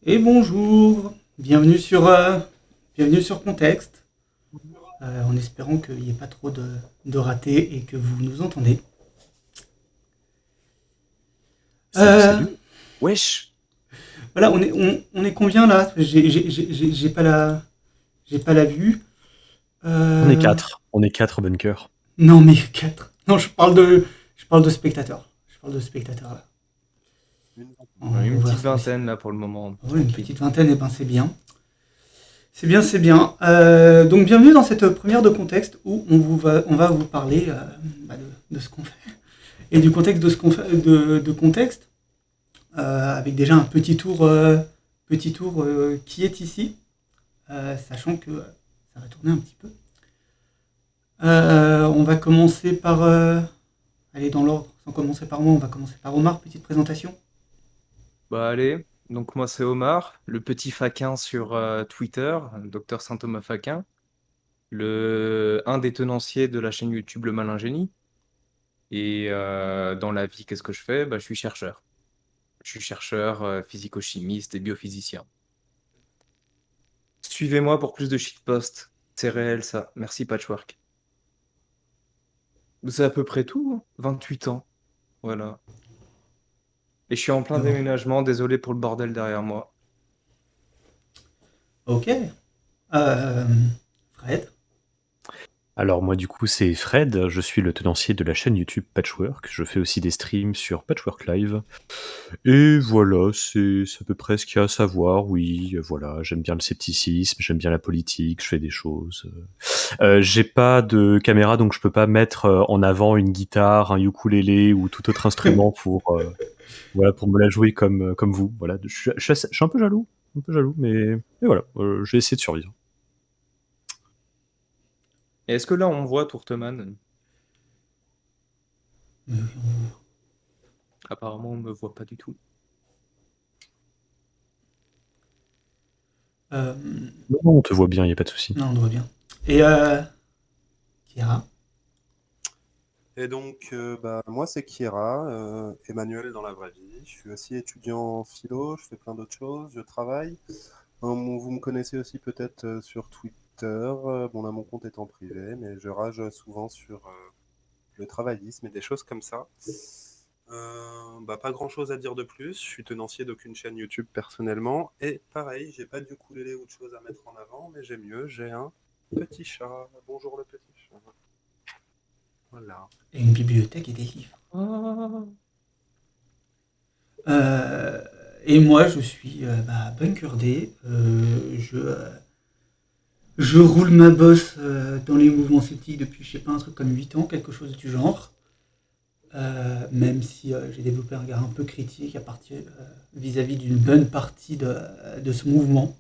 Et bonjour, bienvenue sur Contexte, en espérant qu'il n'y ait pas trop de ratés et que vous nous entendez. Salut, Euh, salut. Wesh, voilà, on est combien là? J'ai pas la vue. on est Euh, quatre. On est quatre bunkers. non mais 4. Non, je parle de spectateurs. Je parle de spectateurs là. On Une va voir petite ça aussi. vingtaine là pour le moment, Ouais, une tranquille. petite vingtaine, et ben c'est bien. C'est bien, c'est bien. Donc bienvenue dans cette première de Contexte où on va vous parler de ce qu'on fait et du contexte de ce qu'on fait, de contexte, avec déjà un petit tour qui est ici, sachant que ça va tourner un petit peu. On va commencer par aller dans l'ordre, sans commencer par moi, on va commencer par Omar, petite présentation. Bah allez, donc moi c'est Omar, le petit faquin sur Twitter, Docteur Saint Thomas Faquin, un des tenanciers de la chaîne YouTube Le Malin Génie. Et dans la vie, qu'est-ce que je fais? Bah, je suis chercheur. Je suis chercheur, physico-chimiste et biophysicien. Suivez-moi pour plus de shitpost. C'est réel ça. Merci Patchwork. C'est à peu près tout, hein. 28 ans. Voilà. Et je suis en plein Alors, déménagement, désolé pour le bordel derrière moi. ok. Fred. Alors moi du coup c'est Fred, je suis le tenancier de la chaîne YouTube Patchwork. Je fais aussi des streams sur Patchwork Live. Et voilà, c'est à peu près ce qu'il y a à savoir. Oui, voilà, j'aime bien le scepticisme, j'aime bien la politique, je fais des choses. J'ai pas de caméra donc je peux pas mettre en avant une guitare, un ukulélé ou tout autre instrument voilà, pour me la jouer comme vous. Voilà, je suis un peu jaloux, mais voilà, je vais essayer de survivre. Et est-ce que là on voit Tourteman? Apparemment, on me voit pas du tout. Euh, Non, non, on te voit bien, il y a pas de souci. non, on voit bien. Et Kira. Et donc, moi, c'est Kira, Emmanuel dans la vraie vie. Je suis aussi étudiant en philo, je fais plein d'autres choses, je travaille. Vous me connaissez aussi peut-être sur Twitter. Bon, là, mon compte est en privé, mais je rage souvent sur le travaillisme et des choses comme ça. Pas grand-chose à dire de plus. Je suis tenancier d'aucune chaîne YouTube personnellement. Et pareil, j'ai pas du ukulélé ou de choses à mettre en avant, mais j'ai mieux, j'ai un petit chat. Bonjour le petit chat. Voilà. Et une bibliothèque et des livres. Ah. Euh, et moi, je suis Bunker D. Je roule ma bosse dans les mouvements sceptiques depuis, je sais pas, un truc comme 8 ans, quelque chose du genre. Même si j'ai développé un regard un peu critique à partir vis-à-vis d'une bonne partie de ce mouvement.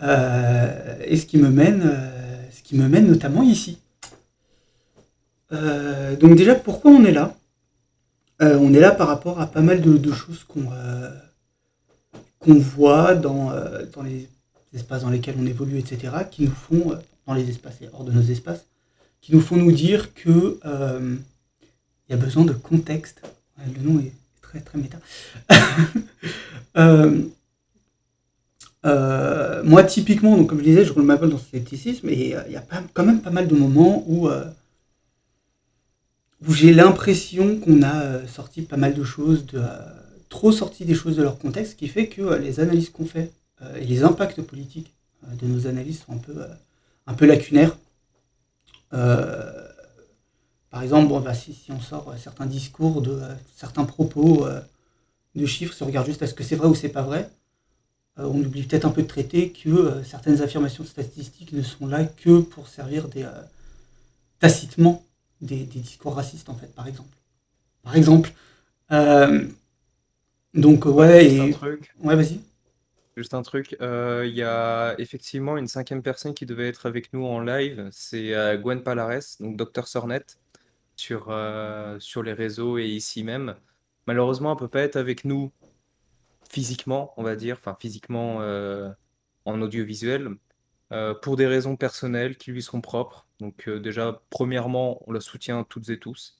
Et ce qui me mène notamment ici. Donc déjà, pourquoi on est là? On est là par rapport à pas mal de choses qu'on voit dans les espaces dans lesquels on évolue, etc., qui nous font, dans les espaces et hors de nos espaces, qui nous font nous dire que il y a besoin de contexte. Le nom est très très méta. euh, Moi, typiquement, donc, comme je disais, je roule ma bolle dans ce scepticisme et il y a quand même pas mal de moments où j'ai l'impression qu'on a sorti pas mal de choses, trop sorti des choses de leur contexte, ce qui fait que les analyses qu'on fait et les impacts politiques de nos analyses sont un peu lacunaires. Euh, Par exemple, bon, si on sort certains discours certains propos de chiffres, si on regarde juste est-ce que c'est vrai ou c'est pas vrai, on oublie peut-être un peu de traiter que certaines affirmations statistiques ne sont là que pour servir tacitement des discours racistes, en fait, par exemple. Par exemple. Euh, donc, Ouais, ouais, et. Ouais, vas-y. juste un truc. Il y a effectivement une cinquième personne qui devait être avec nous en live. C'est Gwen Palares, donc Docteur Sornet, sur les réseaux et ici même. Malheureusement, elle peut pas être avec nous physiquement, on va dire, enfin physiquement en audiovisuel, pour des raisons personnelles qui lui sont propres. Donc déjà, premièrement, on la soutient toutes et tous.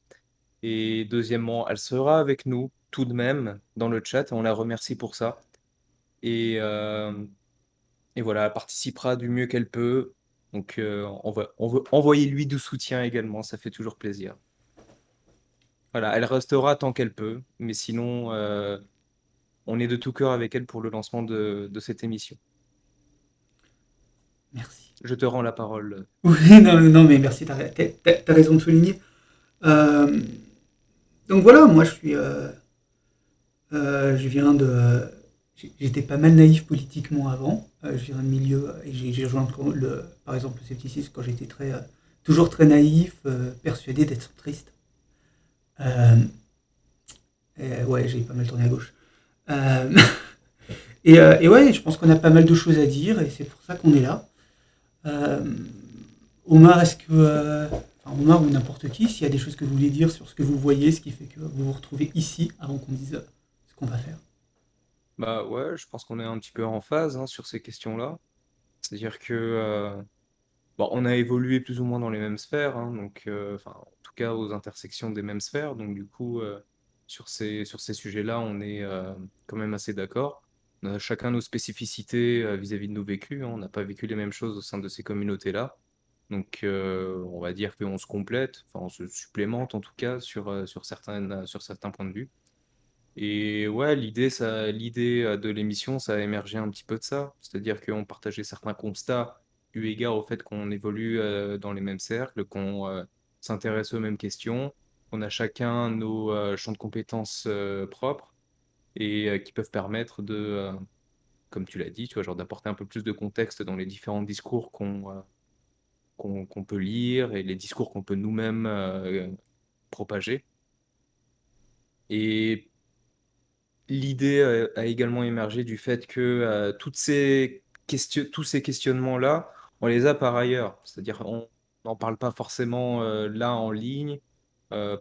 Et deuxièmement, elle sera avec nous tout de même dans le chat et on la remercie pour ça. Et, et voilà, elle participera du mieux qu'elle peut. Donc, envoyez-lui du soutien également, ça fait toujours plaisir. Voilà, elle restera tant qu'elle peut, mais sinon, on est de tout cœur avec elle pour le lancement de cette émission. Merci. Je te rends la parole. Oui, non, mais merci, t'as raison de souligner. Euh, donc voilà, moi je viens de. J'étais pas mal naïf politiquement avant. Je viens d'un milieu et j'ai rejoint par exemple le scepticisme quand j'étais toujours très naïf, persuadé d'être centriste. Euh, ouais, j'ai pas mal tourné à gauche. Euh, et ouais, je pense qu'on a pas mal de choses à dire et c'est pour ça qu'on est là. Euh, Omar, enfin, Omar ou n'importe qui, s'il y a des choses que vous voulez dire sur ce que vous voyez, ce qui fait que vous vous retrouvez ici avant qu'on dise ce qu'on va faire. Bah ouais, je pense qu'on est un petit peu en phase sur ces questions-là. C'est-à-dire que bon, on a évolué plus ou moins dans les mêmes sphères, donc enfin, en tout cas aux intersections des mêmes sphères. Donc du coup, sur ces sujets-là, on est quand même assez d'accord. On a chacun nos spécificités vis-à-vis de nos vécus. On n'a pas vécu les mêmes choses au sein de ces communautés-là. Donc on va dire qu'on se complète, enfin on se supplémente en tout cas sur certains points de vue. Et ouais, l'idée de l'émission, ça a émergé un petit peu de ça. C'est-à-dire qu'on partageait certains constats eu égard au fait qu'on évolue dans les mêmes cercles, qu'on s'intéresse aux mêmes questions, qu'on a chacun nos champs de compétences propres et qui peuvent permettre comme tu l'as dit, tu vois, genre d'apporter un peu plus de contexte dans les différents discours qu'on peut lire et les discours qu'on peut nous-mêmes propager. Et l'idée a également émergé du fait que tous ces questionnements-là, on les a par ailleurs. C'est-à-dire, on n'en parle pas forcément là en ligne.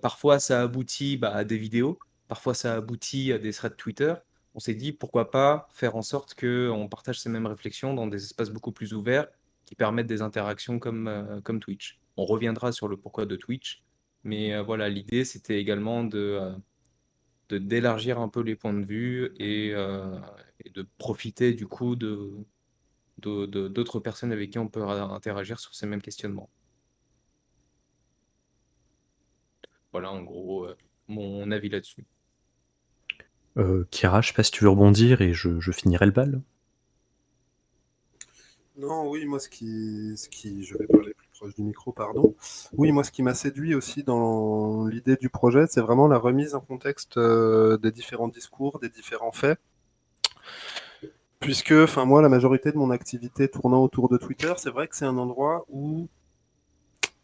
Parfois, ça aboutit à des vidéos. Parfois, ça aboutit à des threads Twitter. On s'est dit, pourquoi pas faire en sorte qu'on partage ces mêmes réflexions dans des espaces beaucoup plus ouverts qui permettent des interactions comme Twitch. On reviendra sur le pourquoi de Twitch. Mais voilà, l'idée, c'était également d'élargir un peu les points de vue et de profiter du coup d'autres personnes avec qui on peut interagir sur ces mêmes questionnements. Voilà en gros mon avis là-dessus. Kira, je sais pas si tu veux rebondir et je finirai le bal. Non, oui, moi, je vais parler plus proche du micro, pardon. Oui, moi, ce qui m'a séduit aussi dans l'idée du projet, c'est vraiment la remise en contexte des différents discours, des différents faits. Puisque, enfin, moi, la majorité de mon activité tournant autour de Twitter, c'est vrai que c'est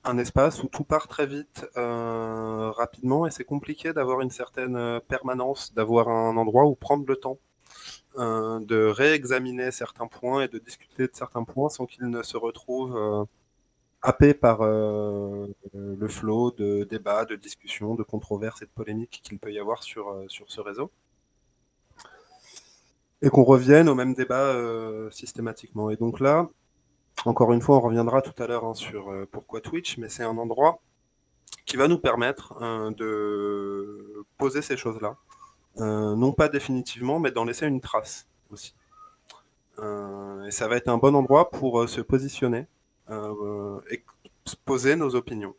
un espace où tout part très vite, rapidement, et c'est compliqué d'avoir une certaine permanence, d'avoir un endroit où prendre le temps de réexaminer certains points et de discuter de certains points sans qu'ils ne se retrouvent happés par le flot de débats, de discussions, de controverses et de polémiques qu'il peut y avoir sur ce réseau. Et qu'on revienne au même débat systématiquement. Et donc là, encore une fois, on reviendra tout à l'heure sur pourquoi Twitch, mais c'est un endroit qui va nous permettre de poser ces choses-là. Non pas définitivement, mais d'en laisser une trace aussi. Et ça va être un bon endroit pour se positionner et poser nos opinions.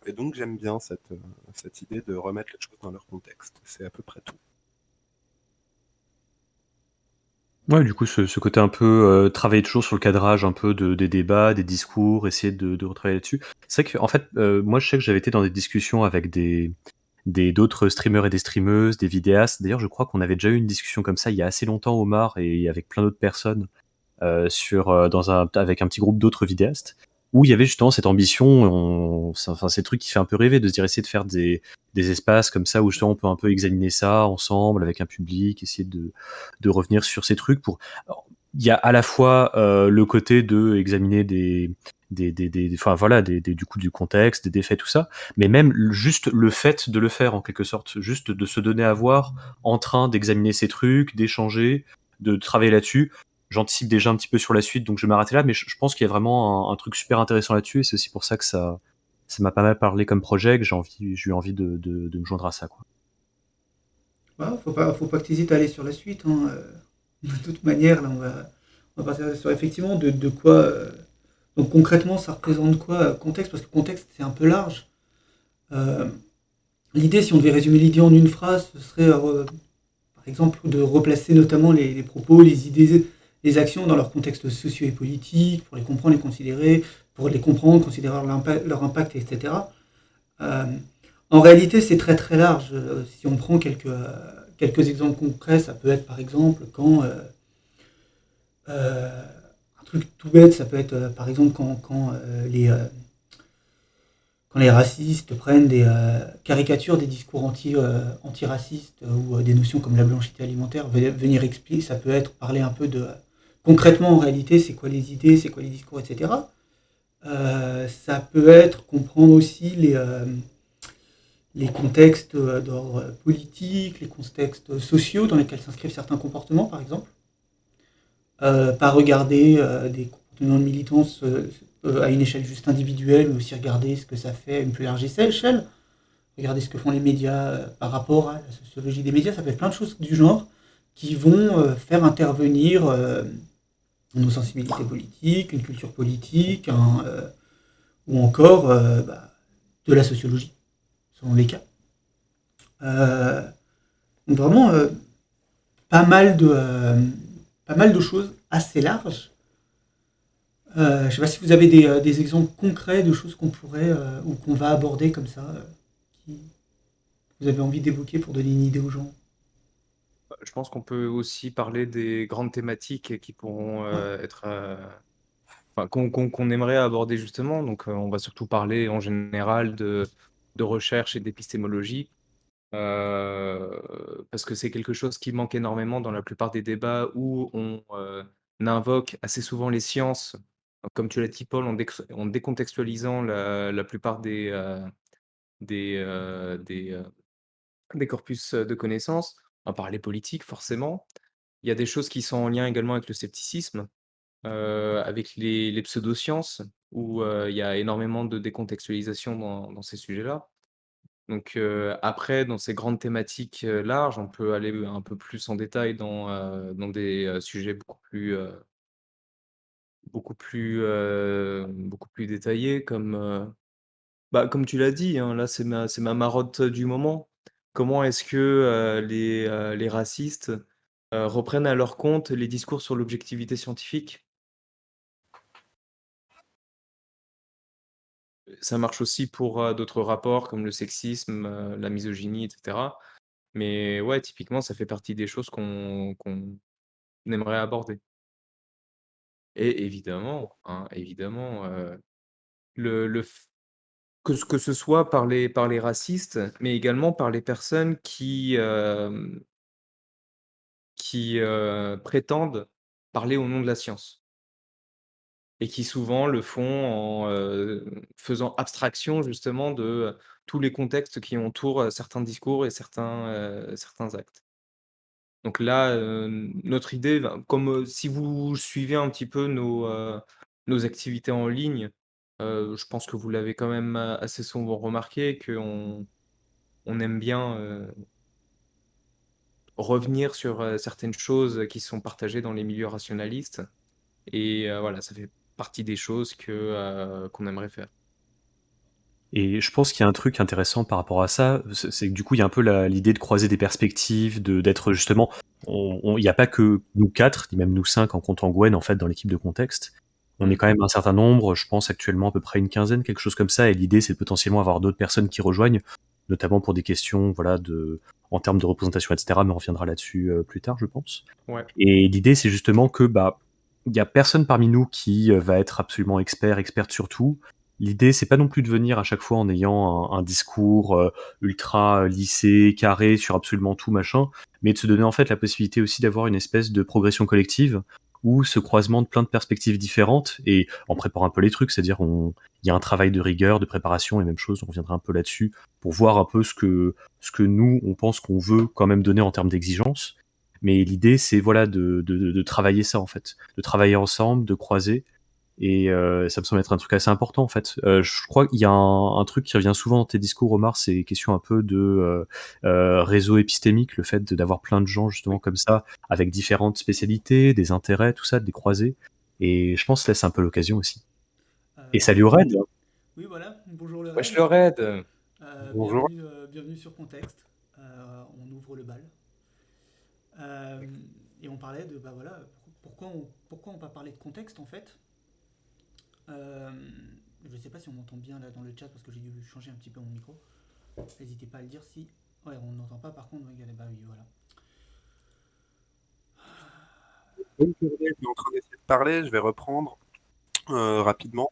Et donc j'aime bien cette idée de remettre les choses dans leur contexte. C'est à peu près tout. Ouais, du coup, ce côté un peu travailler toujours sur le cadrage un peu des débats, des discours, essayer de retravailler là-dessus. C'est vrai qu'en fait, moi, je sais que j'avais été dans des discussions avec d'autres streamers et des streameuses, des vidéastes. D'ailleurs, je crois qu'on avait déjà eu une discussion comme ça il y a assez longtemps, Omar, et avec plein d'autres personnes, avec un petit groupe d'autres vidéastes, où il y avait justement cette ambition, enfin, ces trucs qui fait un peu rêver, de se dire essayer de faire des espaces comme ça où justement on peut un peu examiner ça ensemble avec un public, essayer de revenir sur ces trucs pour. Alors, il y a à la fois le côté de examiner enfin voilà, du coup du contexte, des faits, tout ça, mais même juste le fait de le faire en quelque sorte, juste de se donner à voir en train d'examiner ces trucs, d'échanger, de travailler là-dessus. J'anticipe déjà un petit peu sur la suite, donc je vais m'arrêter là, mais je pense qu'il y a vraiment un truc super intéressant là-dessus, et c'est aussi pour ça que ça m'a pas mal parlé comme projet, que j'ai eu envie de me joindre à ça, quoi. Faut pas que tu hésites à aller sur la suite, hein. De toute manière, là, on va partir sur effectivement de quoi. Donc concrètement, ça représente quoi contexte? Parce que contexte, c'est un peu large. Euh, L'idée, si on devait résumer l'idée en une phrase, ce serait par exemple de replacer notamment les propos, les idées, les actions dans leur contexte socio et politique, pour les comprendre, les considérer, pour les comprendre, considérer leur impact, etc. Euh, En réalité, c'est très très large. Si on prend quelques exemples concrets, ça peut être par exemple quand euh, un truc tout bête, ça peut être par exemple quand les racistes prennent des caricatures des discours antiracistes ou des notions comme la blanchité alimentaire, venir expliquer, ça peut être parler un peu de concrètement en réalité, c'est quoi les idées, c'est quoi les discours, etc. Ça peut être comprendre aussi les contextes d'ordre politique, les contextes sociaux dans lesquels s'inscrivent certains comportements, par exemple. Pas regarder des comportements de militance à une échelle juste individuelle, mais aussi regarder ce que ça fait à une plus large échelle. Regarder ce que font les médias par rapport à la sociologie des médias. Ça fait plein de choses du genre qui vont faire intervenir nos sensibilités politiques, une culture politique, ou encore de la sociologie, selon les cas. Euh, donc vraiment pas mal de pas mal de choses assez larges. Je ne sais pas si vous avez des exemples concrets de choses qu'on pourrait ou qu'on va aborder comme ça, qui vous avez envie d'évoquer pour donner une idée aux gens. Je pense qu'on peut aussi parler des grandes thématiques qui pourront Ouais. être, enfin, qu'on aimerait aborder justement. Donc, on va surtout parler en général de recherche et d'épistémologie, parce que c'est quelque chose qui manque énormément dans la plupart des débats où on invoque assez souvent les sciences, comme tu l'as dit, Paul, en décontextualisant la plupart des, euh, des, euh, des corpus de connaissances. On va parler politique, forcément. Il y a des choses qui sont en lien également avec le scepticisme, avec les pseudosciences, où il y a énormément de décontextualisation dans ces sujets-là. Donc après, dans ces grandes thématiques larges, on peut aller un peu plus en détail dans des sujets beaucoup plus détaillés, comme comme tu l'as dit, hein, là, c'est ma marotte du moment. Comment est-ce que les racistes reprennent à leur compte les discours sur l'objectivité scientifique? Ça marche aussi pour d'autres rapports comme le sexisme, la misogynie, et cetera. Mais ouais, typiquement, ça fait partie des choses qu'on aimerait aborder. Et évidemment, hein, évidemment, le f que ce soit par les racistes, mais également par les personnes qui prétendent parler au nom de la science et qui souvent le font en faisant abstraction justement de tous les contextes qui entourent certains discours et certains actes. Donc là, notre idée, ben, comme, si vous suivez un petit peu nos activités en ligne, je pense que vous l'avez quand même assez souvent remarqué on aime bien, revenir sur, certaines choses qui sont partagées dans les milieux rationalistes et voilà, ça fait partie des choses qu'on aimerait faire. Et je pense qu'il y a un truc intéressant par rapport à ça, c'est que du coup, il y a un peu l'idée de croiser des perspectives, d'être justement. Il n'y a pas que nous quatre, ni même nous cinq en comptant Gwen, en fait, dans l'équipe de contexte. On est Mmh. quand même un certain nombre, je pense actuellement à peu près une quinzaine, quelque chose comme ça, et l'idée c'est de potentiellement avoir d'autres personnes qui rejoignent, notamment pour des questions, voilà, en termes de représentation, etc. Mais on reviendra là-dessus plus tard, je pense. Ouais. Et l'idée c'est justement que, il y a personne parmi nous qui va être absolument experte sur tout. L'idée, c'est pas non plus de venir à chaque fois en ayant un discours ultra lissé, carré sur absolument tout, machin, mais de se donner en fait la possibilité aussi d'avoir une espèce de progression collective ou ce croisement de plein de perspectives différentes et en préparant un peu les trucs, c'est-à-dire il y a un travail de rigueur, de préparation et même chose, on reviendra un peu là-dessus pour voir un peu ce que nous on pense qu'on veut quand même donner en termes d'exigence. Mais l'idée, c'est voilà de travailler ça en fait, de travailler ensemble, de croiser Et ça me semble être un truc assez important en fait. Je crois qu'il y a un truc qui revient souvent dans tes discours, Omar, c'est les questions un peu de réseau épistémique, le fait d'avoir plein de gens justement comme ça, avec différentes spécialités, des intérêts, tout ça, des croisés. Et je pense que là, c'est un peu l'occasion aussi. Et salut au raid. Oui, voilà, bonjour le Wesh raid. le raid. Bonjour. Bienvenue sur Contexte. On ouvre le bal. Et on parlait de, bah voilà, pourquoi on va parler de contexte en fait. Euh, je sais pas si on m'entend bien là dans le chat parce que j'ai dû changer un petit peu mon micro. N'hésitez pas à le dire si. Ouais, on n'entend pas par contre. Regardez, bah oui, voilà. Bonne journée, je suis en train d'essayer de parler, je vais reprendre rapidement.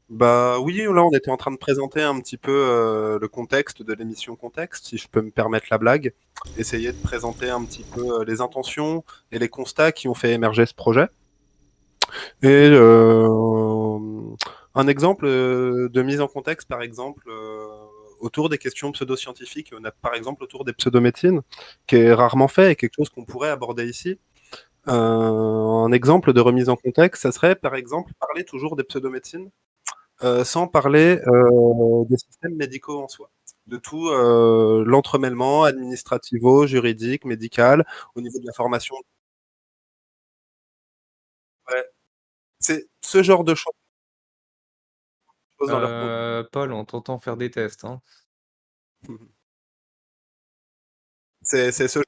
Bah oui, là on était en train de présenter un petit peu le contexte de l'émission Contexte, si je peux me permettre la blague. Essayer de présenter un petit peu les intentions et les constats qui ont fait émerger ce projet. Et un exemple de mise en contexte, par exemple, autour des questions pseudo-scientifiques, on a par exemple autour des pseudomédecines, qui est rarement fait et quelque chose qu'on pourrait aborder ici. Un exemple de remise en contexte, ça serait par exemple parler toujours des pseudomédecines sans parler des systèmes médicaux en soi, de tout l'entremêlement administrativo, juridique, médical, au niveau de la formation. Ouais. C'est ce genre de choses dans leur contexte. Paul, on t'entend faire des tests, hein. C'est ce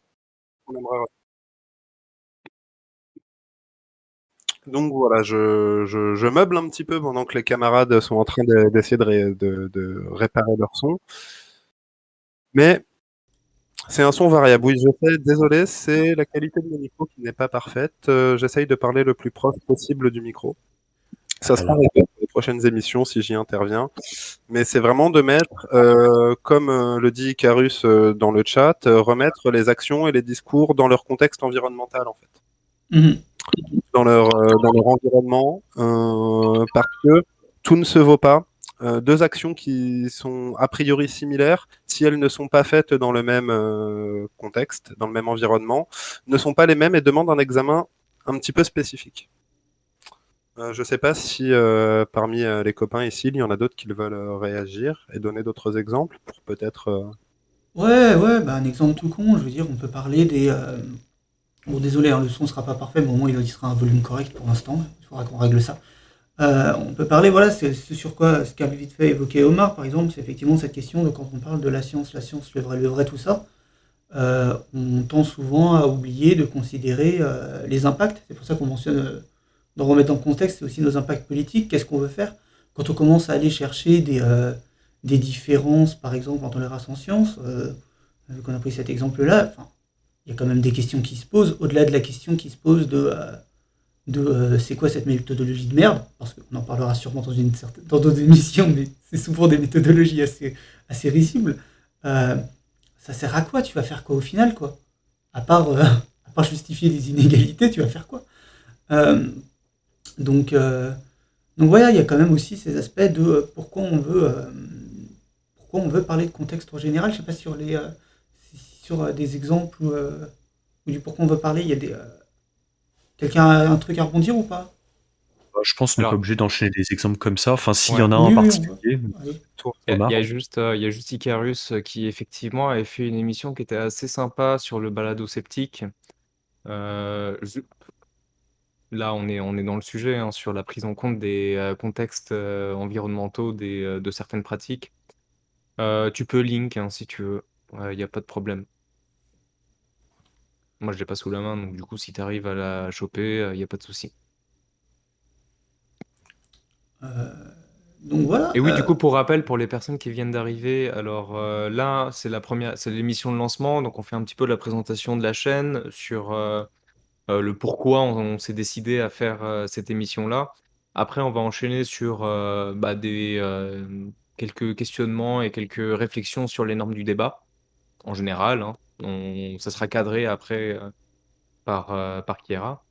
qu'on aimerait. Donc voilà, je meuble un petit peu pendant que les camarades sont en train d'essayer de réparer leur son. Mais c'est un son variable. Oui, je sais, désolé, c'est la qualité de mon micro qui n'est pas parfaite. J'essaye de parler le plus proche possible du micro. Ça sera Alors, réglé pour les prochaines émissions si j'y interviens. Mais c'est vraiment de mettre, comme le dit Icarus dans le chat, remettre les actions et les discours dans leur contexte environnemental en fait. Mhm. Dans leur environnement, parce que tout ne se vaut pas. Deux actions qui sont a priori similaires, si elles ne sont pas faites dans le même contexte, dans le même environnement, ne sont pas les mêmes et demandent un examen un petit peu spécifique. Je ne sais pas si parmi les copains ici, il y en a d'autres qui veulent réagir et donner d'autres exemples pour peut-être. Ouais, bah un exemple tout con, je veux dire, on peut parler des. Bon, désolé, hein, le son sera pas parfait, mais au moins il sera un volume correct pour l'instant. Il faudra qu'on règle ça. On peut parler, voilà, c'est ce sur quoi, ce qu'a vite fait évoquer Omar, par exemple, c'est effectivement cette question de quand on parle de la science, le vrai, tout ça. On tend souvent à oublier de considérer les impacts. C'est pour ça qu'on mentionne, d'en remettre dans le contexte, c'est aussi nos impacts politiques. Qu'est-ce qu'on veut faire quand on commence à aller chercher des différences, par exemple, entre les races en sciences, vu qu'on a pris cet exemple-là, enfin, il y a quand même des questions qui se posent, au-delà de la question qui se pose de c'est quoi cette méthodologie de merde, parce qu'on en parlera sûrement dans d'autres émissions, mais c'est souvent des méthodologies assez risibles. Euh, Ça sert à quoi? Tu vas faire quoi au final, quoi? À part justifier des inégalités, tu vas faire quoi? Euh, donc, euh, donc voilà, il y a quand même aussi ces aspects de pourquoi on veut parler de contexte en général. Je sais pas sur des exemples ou du pourquoi on veut parler. Il y a quelqu'un a un truc à rebondir ou pas? je pense qu'on n'est pas Alors, obligé d'enchaîner des exemples comme ça. Enfin, s'il y ouais. en a un en Oui, oui, on va. particulier, Allez. Tour. Omar. Il y a juste Icarus qui effectivement avait fait une émission qui était assez sympa sur le balado sceptique. Là, on est dans le sujet, hein, sur la prise en compte des contextes environnementaux de certaines pratiques. Tu peux link, hein, si tu veux. Il n'y a pas de problème. Moi, je l'ai pas sous la main, donc du coup, si tu arrives à la choper, il n'y a pas de souci. Euh, donc voilà. Et oui, du coup, pour rappel, pour les personnes qui viennent d'arriver, alors là, c'est l'émission de lancement, donc on fait un petit peu la présentation de la chaîne sur le pourquoi on s'est décidé à faire cette émission-là. Après, on va enchaîner sur quelques questionnements et quelques réflexions sur les normes du débat, en général, hein. Ça sera cadré après par Kiera.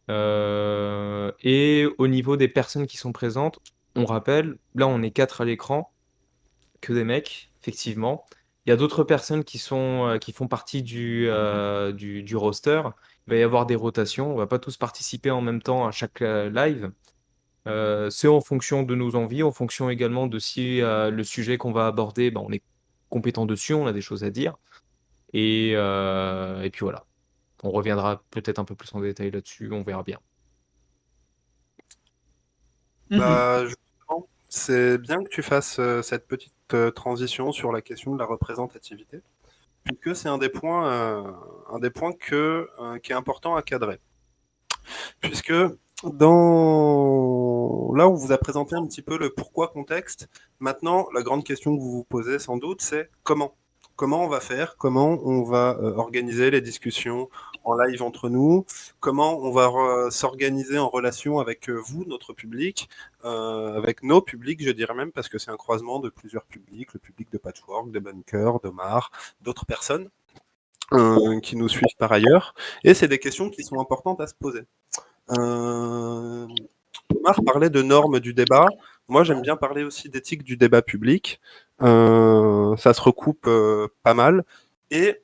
Et au niveau des personnes qui sont présentes, on rappelle, là on est 4 à l'écran, que des mecs, effectivement. Il y a d'autres personnes qui font partie du roster. Il va y avoir des rotations. On va pas tous participer en même temps à chaque live. C'est en fonction de nos envies, en fonction également de si le sujet qu'on va aborder, on est compétent dessus, on a des choses à dire. Et puis voilà. On reviendra peut-être un peu plus en détail là-dessus, on verra bien. Bah, justement, c'est bien que tu fasses cette petite transition sur la question de la représentativité, puisque c'est un des points qui est important à cadrer. Puisque là, on vous a présenté un petit peu le pourquoi contexte. Maintenant, la grande question que vous vous posez sans doute, c'est comment. Comment on va faire? Comment on va organiser les discussions en live entre nous? Comment on va s'organiser en relation avec vous, notre public, avec nos publics, je dirais même, parce que c'est un croisement de plusieurs publics, le public de Patchwork, de Bunker, d'Omar, d'autres personnes qui nous suivent par ailleurs. Et c'est des questions qui sont importantes à se poser. Omar parlait de normes du débat. Moi, j'aime bien parler aussi d'éthique du débat public. Ça se recoupe pas mal. Et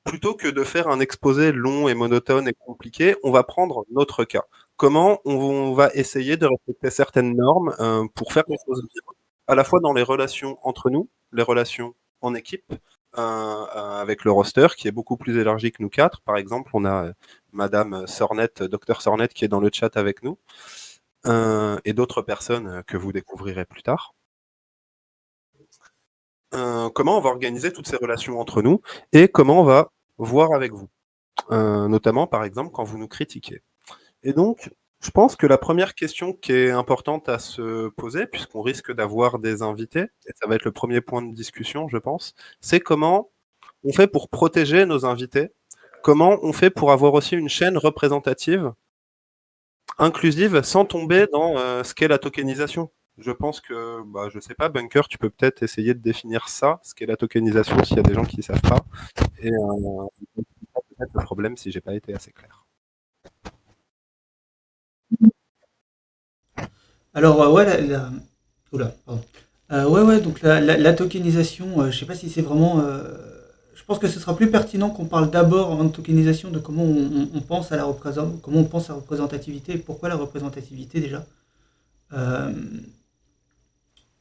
plutôt que de faire un exposé long et monotone et compliqué, on va prendre notre cas. Comment on va essayer de respecter certaines normes pour faire les choses bien, à la fois dans les relations entre nous, les relations en équipe, avec le roster qui est beaucoup plus élargi que nous quatre. Par exemple, on a Madame Sornet, Dr Sornet, qui est dans le chat avec nous, et d'autres personnes que vous découvrirez plus tard. Comment on va organiser toutes ces relations entre nous et comment on va voir avec vous, notamment par exemple quand vous nous critiquez. Et donc, je pense que la première question qui est importante à se poser, puisqu'on risque d'avoir des invités, et ça va être le premier point de discussion, je pense, c'est comment on fait pour protéger nos invités, comment on fait pour avoir aussi une chaîne représentative, inclusive, sans tomber dans ce qu'est la tokenisation. Je pense que, je sais pas, Bunker, tu peux peut-être essayer de définir ça, ce qu'est la tokenisation, s'il y a des gens qui ne savent pas, et peut-être le problème si j'ai pas été assez clair. Alors, oula, pardon. Ouais, donc la tokenisation, je sais pas si c'est vraiment. Je pense que ce sera plus pertinent qu'on parle d'abord, avant de tokenisation, de comment on pense à comment on pense à la représentativité et pourquoi la représentativité déjà. Euh,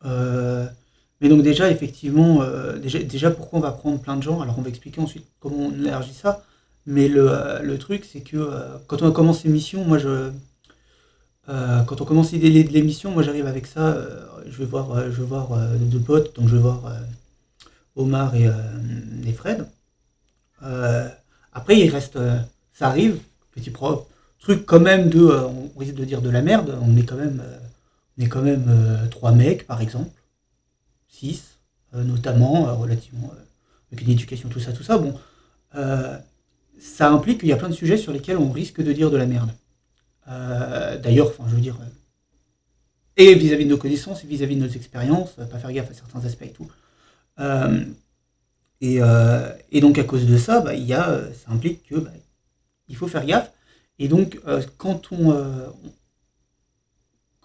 euh, mais donc déjà, effectivement, déjà pourquoi on va prendre plein de gens. Alors on va expliquer ensuite comment on élargit ça. Mais le truc, c'est que quand on a commencé l'émission, quand on commence l'idée de l'émission, moi j'arrive avec ça, je vais voir deux potes, donc je vais voir Omar et Fred. Euh, Après il reste, ça arrive, truc quand même on risque de dire de la merde, on est quand même trois mecs par exemple, six notamment, relativement avec une éducation tout ça, bon, euh, ça implique qu'il y a plein de sujets sur lesquels on risque de dire de la merde. D'ailleurs, enfin, je veux dire, et vis-à-vis de nos connaissances et vis-à-vis de nos expériences, pas faire gaffe à certains aspects et tout. Euh, et donc à cause de ça, ça implique que il faut faire gaffe. Et donc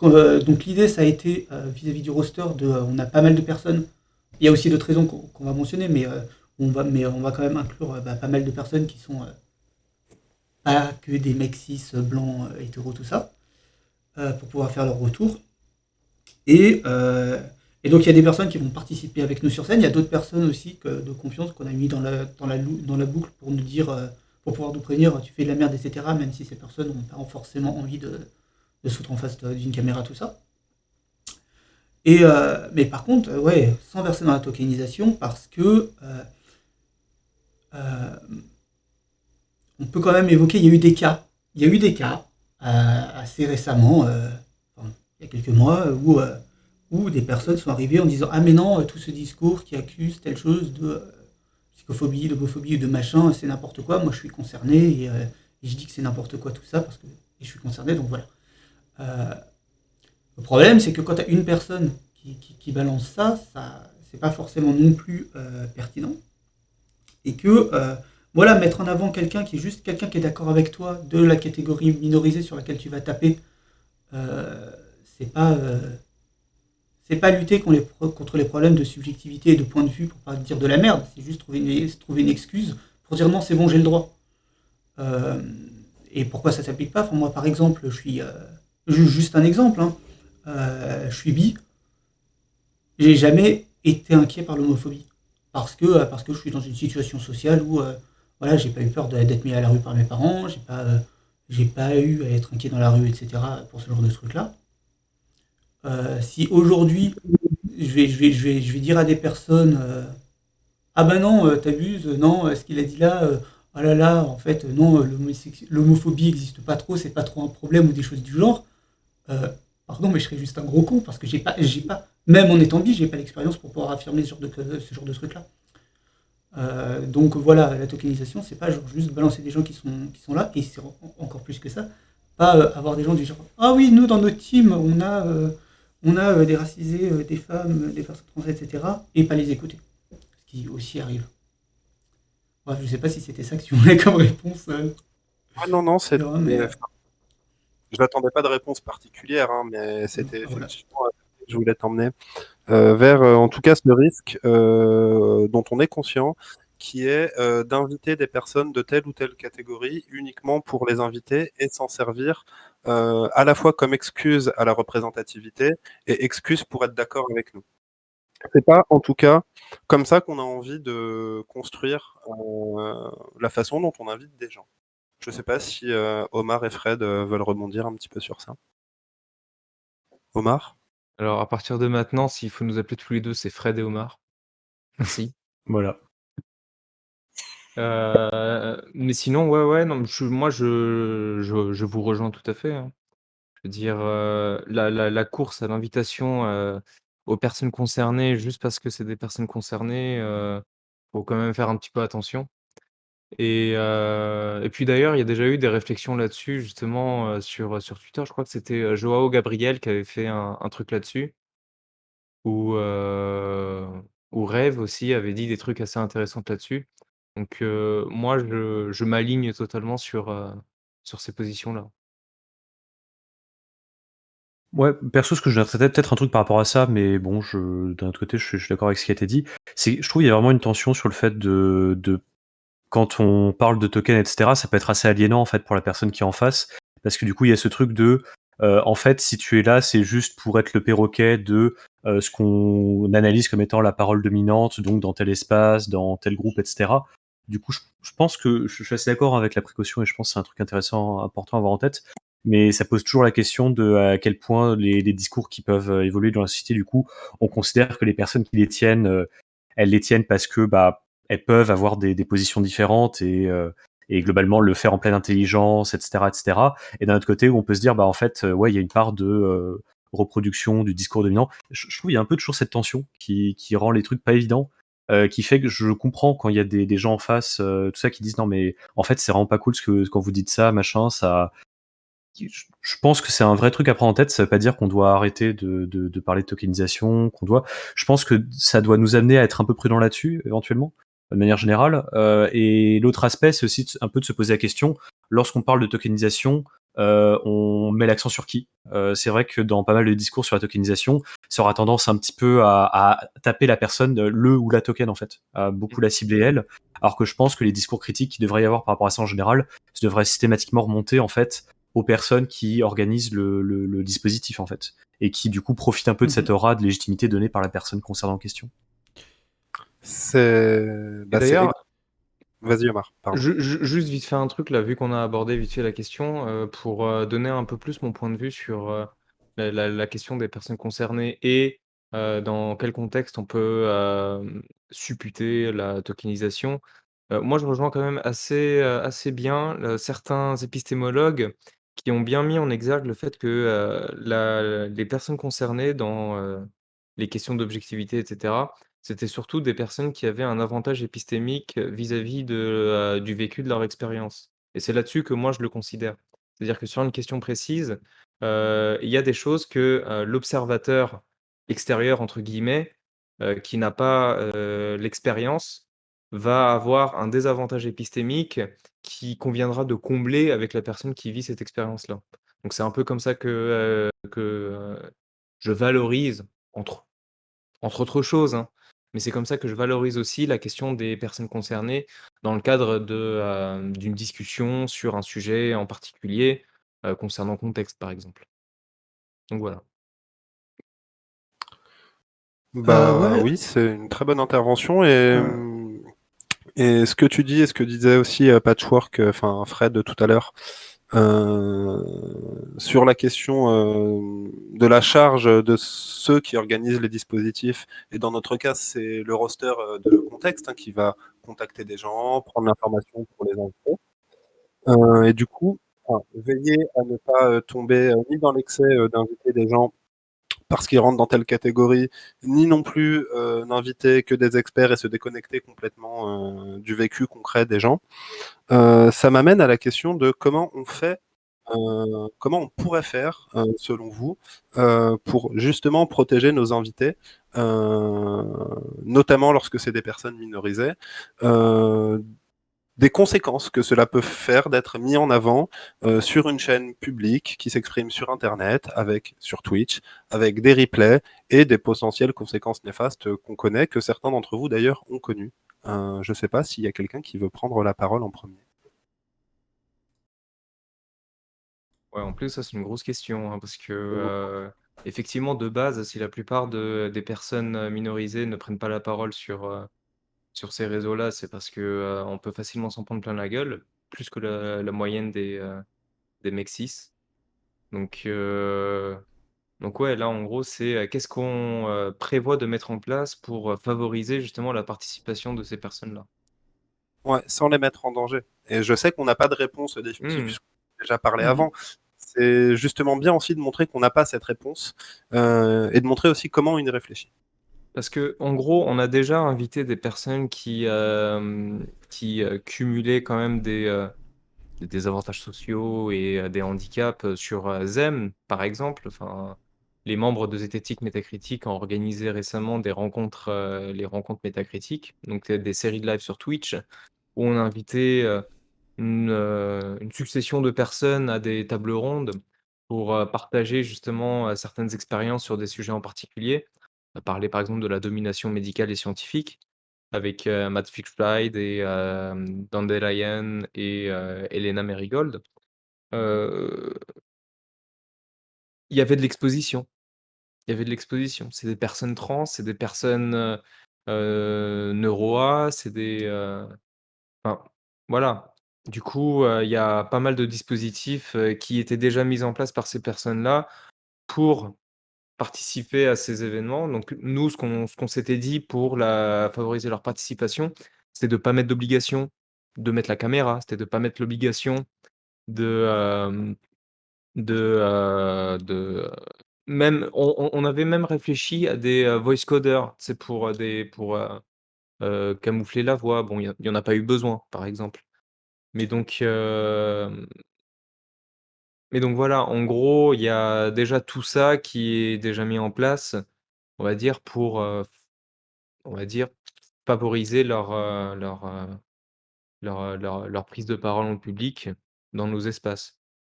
donc l'idée ça a été vis-à-vis du roster on a pas mal de personnes. Il y a aussi d'autres raisons qu'on va mentionner, mais on va quand même inclure pas mal de personnes qui sont pas que des mecs cis blancs hétéros tout ça, pour pouvoir faire leur retour. Et, euh, et donc il y a des personnes qui vont participer avec nous sur scène. Il y a d'autres personnes aussi de confiance qu'on a mis dans la boucle pour nous dire, pour pouvoir nous prévenir, tu fais de la merde, etc. Même si ces personnes n'ont pas forcément envie de se foutre en face d'une caméra, tout ça. Mais par contre, ouais, sans verser dans la tokenisation, parce que euh, on peut quand même évoquer, il y a eu des cas. Il y a eu des cas assez récemment, enfin, il y a quelques mois, où des personnes sont arrivées en disant ah mais non, tout ce discours qui accuse telle chose de psychophobie, d'homophobie ou de machin, c'est n'importe quoi. Moi je suis concerné et je dis que c'est n'importe quoi tout ça parce que et je suis concerné, donc voilà. Euh, le problème c'est que quand tu as une personne qui balance ça c'est pas forcément non plus pertinent et que voilà, mettre en avant quelqu'un qui est juste quelqu'un qui est d'accord avec toi de la catégorie minorisée sur laquelle tu vas taper, euh, c'est pas lutter contre les problèmes de subjectivité et de point de vue pour pas dire de la merde, c'est juste trouver une excuse pour dire non, c'est bon, j'ai le droit. Et pourquoi ça s'applique pas? Enfin, moi, par exemple, je suis juste un exemple. Hein. je suis bi, j'ai jamais été inquiet par l'homophobie. Parce que je suis dans une situation sociale où voilà, j'ai pas eu peur d'être mis à la rue par mes parents, j'ai pas eu à être inquiet dans la rue, etc. pour ce genre de trucs-là. Si aujourd'hui, je vais dire à des personnes ah bah non, t'abuses, non, ce qu'il a dit là, ah là là, en fait, non, l'homophobie n'existe pas trop, c'est pas trop un problème ou des choses du genre. Euh, Pardon, mais je serais juste un gros con parce que j'ai pas, même en étant bi, j'ai pas l'expérience pour pouvoir affirmer ce genre de truc-là. Donc voilà, la tokenisation, c'est pas genre juste balancer des gens qui sont là, et c'est encore plus que ça, pas avoir des gens du genre ah oui, nous dans notre team, on a des racisés, des femmes, des personnes trans, etc., et pas les écouter. Ce qui aussi arrive. Bref, je sais pas si c'était ça que tu voulais comme réponse. Ah non, non, c'est. Pierre, mais Je n'attendais pas de réponse particulière, hein, mais c'était voilà. effectivement je voulais t'emmener vers, en tout cas, ce risque dont on est conscient, qui est d'inviter des personnes de telle ou telle catégorie uniquement pour les inviter et s'en servir à la fois comme excuse à la représentativité et excuse pour être d'accord avec nous. C'est pas, en tout cas, comme ça qu'on a envie de construire la façon dont on invite des gens. Je sais pas si Omar et Fred veulent rebondir un petit peu sur ça. Omar? Alors, à partir de maintenant, s'il faut nous appeler tous les deux, c'est Fred et Omar. Merci. Voilà. Mais sinon, ouais, non, moi, je vous rejoins tout à fait, hein. Je veux dire, la course à l'invitation aux personnes concernées, juste parce que c'est des personnes concernées, faut quand même faire un petit peu attention. Et puis d'ailleurs, il y a déjà eu des réflexions là-dessus, justement, sur Twitter. Je crois que c'était Joao Gabriel qui avait fait un truc là-dessus, où, où Rêve aussi avait dit des trucs assez intéressants là-dessus. Donc, moi, je m'aligne totalement sur ces positions-là. Ouais, perso, ce que je noterais peut-être un truc par rapport à ça, mais bon, d'un autre côté, je suis d'accord avec ce qui a été dit. C'est, je trouve, il y a vraiment une tension sur le fait de quand on parle de token, etc., ça peut être assez aliénant en fait pour la personne qui est en face, parce que du coup, il y a ce truc de, en fait, si tu es là, c'est juste pour être le perroquet de ce qu'on analyse comme étant la parole dominante, donc dans tel espace, dans tel groupe, etc. Du coup, je pense que je suis assez d'accord avec la précaution et je pense que c'est un truc intéressant, important à avoir en tête. Mais ça pose toujours la question de à quel point les discours qui peuvent évoluer dans la société, du coup, on considère que les personnes qui les tiennent, elles les tiennent parce que bah elles peuvent avoir des positions différentes et globalement le faire en pleine intelligence, etc., etc. Et d'un autre côté, où on peut se dire, bah en fait, ouais, il y a une part de reproduction du discours dominant. Je trouve qu'il y a un peu toujours cette tension qui rend les trucs pas évidents, qui fait que je comprends quand il y a des gens en face, tout ça, qui disent non mais en fait c'est vraiment pas cool quand vous dites ça, machin, ça. Je pense que c'est un vrai truc à prendre en tête. Ça veut pas dire qu'on doit arrêter de parler de tokenisation, qu'on doit. Je pense que ça doit nous amener à être un peu prudent là-dessus, éventuellement, de manière générale. Et l'autre aspect, c'est aussi un peu de se poser la question. Lorsqu'on parle de tokenisation, on met l'accent sur qui. C'est vrai que dans pas mal de discours sur la tokenisation, ça aura tendance un petit peu à taper la personne, le ou la token en fait, à beaucoup la cibler elle. Alors que je pense que les discours critiques qu'il devrait y avoir par rapport à ça en général, ça devrait systématiquement remonter en fait aux personnes qui organisent le dispositif en fait, et qui du coup profitent un peu de cette aura de légitimité donnée par la personne concernée en question. C'est. Et Bah, d'ailleurs, Vas-y, Omar, pardon. juste vite fait un truc là, vu qu'on a abordé vite fait la question, pour donner un peu plus mon point de vue sur la question des personnes concernées et dans quel contexte on peut supputer la tokenisation. Moi, je rejoins quand même assez bien certains épistémologues qui ont bien mis en exergue le fait que les personnes concernées dans les questions d'objectivité, etc., c'était surtout des personnes qui avaient un avantage épistémique vis-à-vis du vécu de leur expérience. Et c'est là-dessus que moi je le considère. C'est-à-dire que sur une question précise, il y a des choses que l'observateur extérieur, entre guillemets, qui n'a pas l'expérience, va avoir un désavantage épistémique qui conviendra de combler avec la personne qui vit cette expérience-là. Donc c'est un peu comme ça que je valorise, entre autres choses, hein, mais c'est comme ça que je valorise aussi la question des personnes concernées dans le cadre d'une discussion sur un sujet en particulier, concernant le contexte, par exemple. Donc voilà. Bah Ouais, oui, c'est une très bonne intervention et, euh, et ce que tu dis et ce que disait aussi Patchwork, enfin Fred tout à l'heure, euh, sur la question de la charge de ceux qui organisent les dispositifs, et dans notre cas, c'est le roster de contexte qui va contacter des gens, prendre l'information pour les inviter. Et du coup, enfin, veiller à ne pas tomber ni dans l'excès d'inviter des gens parce qu'ils rentrent dans telle catégorie, ni non plus n'inviter que des experts et se déconnecter complètement du vécu concret des gens. Ça m'amène à la question de comment on fait, comment on pourrait faire, selon vous, pour justement protéger nos invités, euh, notamment lorsque c'est des personnes minorisées, euh, des conséquences que cela peut faire d'être mis en avant sur une chaîne publique qui s'exprime sur Internet, sur Twitch, avec des replays et des potentielles conséquences néfastes qu'on connaît, que certains d'entre vous d'ailleurs ont connues. Je ne sais pas s'il y a quelqu'un qui veut prendre la parole en premier. Ouais, en plus, ça, c'est une grosse question, hein, parce que, effectivement, de base, si la plupart des personnes minorisées ne prennent pas la parole sur ces réseaux-là, c'est parce que on peut facilement s'en prendre plein la gueule, plus que la moyenne des mecs cis. Donc, donc ouais, là, en gros, c'est qu'est-ce qu'on prévoit de mettre en place pour favoriser justement la participation de ces personnes-là. Ouais, sans les mettre en danger. Et je sais qu'on n'a pas de réponse définitive Hmm. puisqu'on a déjà parlé mhm. avant. C'est justement bien aussi de montrer qu'on n'a pas cette réponse et de montrer aussi comment on y réfléchit. Parce que, en gros, on a déjà invité des personnes qui cumulaient quand même des désavantages sociaux et des handicaps sur Zem, par exemple. Enfin, les membres de Zététique Métacritique ont organisé récemment les rencontres métacritiques, donc des séries de live sur Twitch, où on a invité une succession de personnes à des tables rondes pour partager justement certaines expériences sur des sujets en particulier. On a parlé par exemple de la domination médicale et scientifique avec Matt Fitzgerald et Dandelion et Elena Marigold. Euh, Il y avait de l'exposition. Il y avait de l'exposition. C'est des personnes trans, c'est des personnes neuro-A, c'est des, enfin, voilà. Du coup, il y a pas mal de dispositifs, qui étaient déjà mis en place par ces personnes-là pour participer à ces événements. Donc nous, ce qu'on s'était dit pour la favoriser leur participation, c'était de pas mettre d'obligation de mettre la caméra, c'était de pas mettre l'obligation de, même on avait même réfléchi à des, voice coders, c'est pour, camoufler la voix. Bon, il y en a pas eu besoin, par exemple. Mais donc, voilà, en gros, il y a déjà tout ça qui est déjà mis en place, on va dire pour, on va dire favoriser leur prise de parole en public dans nos espaces.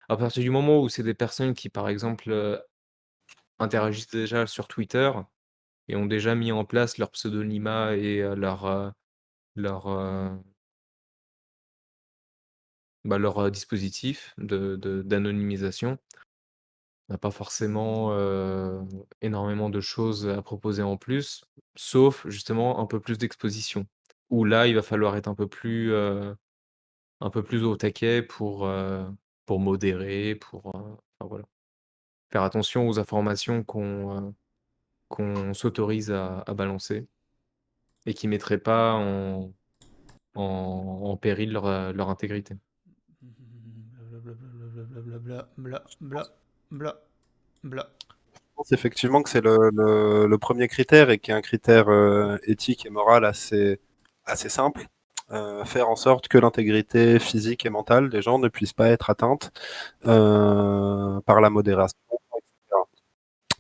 À partir du moment où c'est des personnes qui, par exemple, interagissent déjà sur Twitter et ont déjà mis en place leur pseudonymat et leur, dispositif d'anonymisation. On n'a pas forcément, énormément de choses à proposer en plus, sauf justement un peu plus d'exposition. Où là, il va falloir être un peu plus au taquet pour modérer, enfin voilà. Faire attention aux informations qu'on s'autorise à balancer et qui mettraient pas en péril leur intégrité. Bla, bla, bla, bla, bla. Je pense effectivement que c'est le premier critère et qui est un critère éthique et moral assez simple. Faire en sorte que l'intégrité physique et mentale des gens ne puisse pas être atteinte par la modération, etc.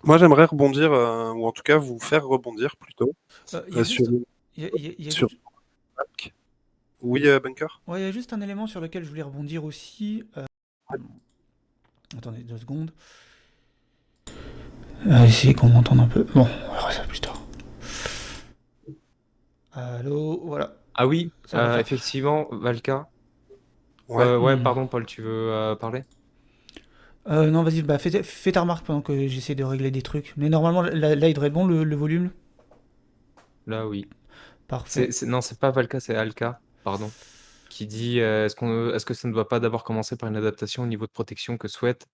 Moi, j'aimerais rebondir, ou en tout cas vous faire rebondir plutôt, Il y a sur juste, il y a sur juste, Oui, Bunker? ouais, il y a juste un élément sur lequel je voulais rebondir aussi. Attendez 2 secondes. Essayer qu'on m'entende un peu. Bon, on verra ça plus tard. Allô, voilà, Ah oui, ça va le faire. effectivement, Valka. Ouais. Ouais, pardon, Paul, tu veux parler? Non, vas-y, bah fais ta remarque pendant que j'essaie de régler des trucs. Mais normalement, là il devrait être bon le volume. Là, oui. Parfait. Non, c'est pas Valka, c'est Alka, pardon, qui dit est-ce que ça ne doit pas d'abord commencer par une adaptation au niveau de protection que souhaite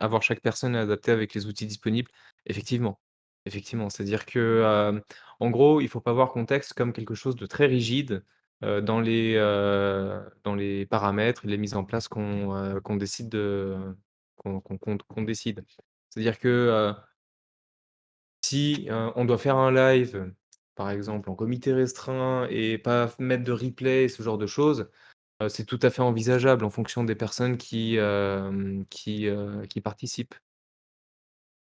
avoir chaque personne et adapter avec les outils disponibles? Effectivement, effectivement. C'est-à-dire que, en gros, il faut pas voir contexte comme quelque chose de très rigide, dans les paramètres et les mises en place qu'on décide qu'on décide. C'est-à-dire que, si, on doit faire un live, par exemple, en comité restreint et pas mettre de replay, ce genre de choses, c'est tout à fait envisageable en fonction des personnes qui participent.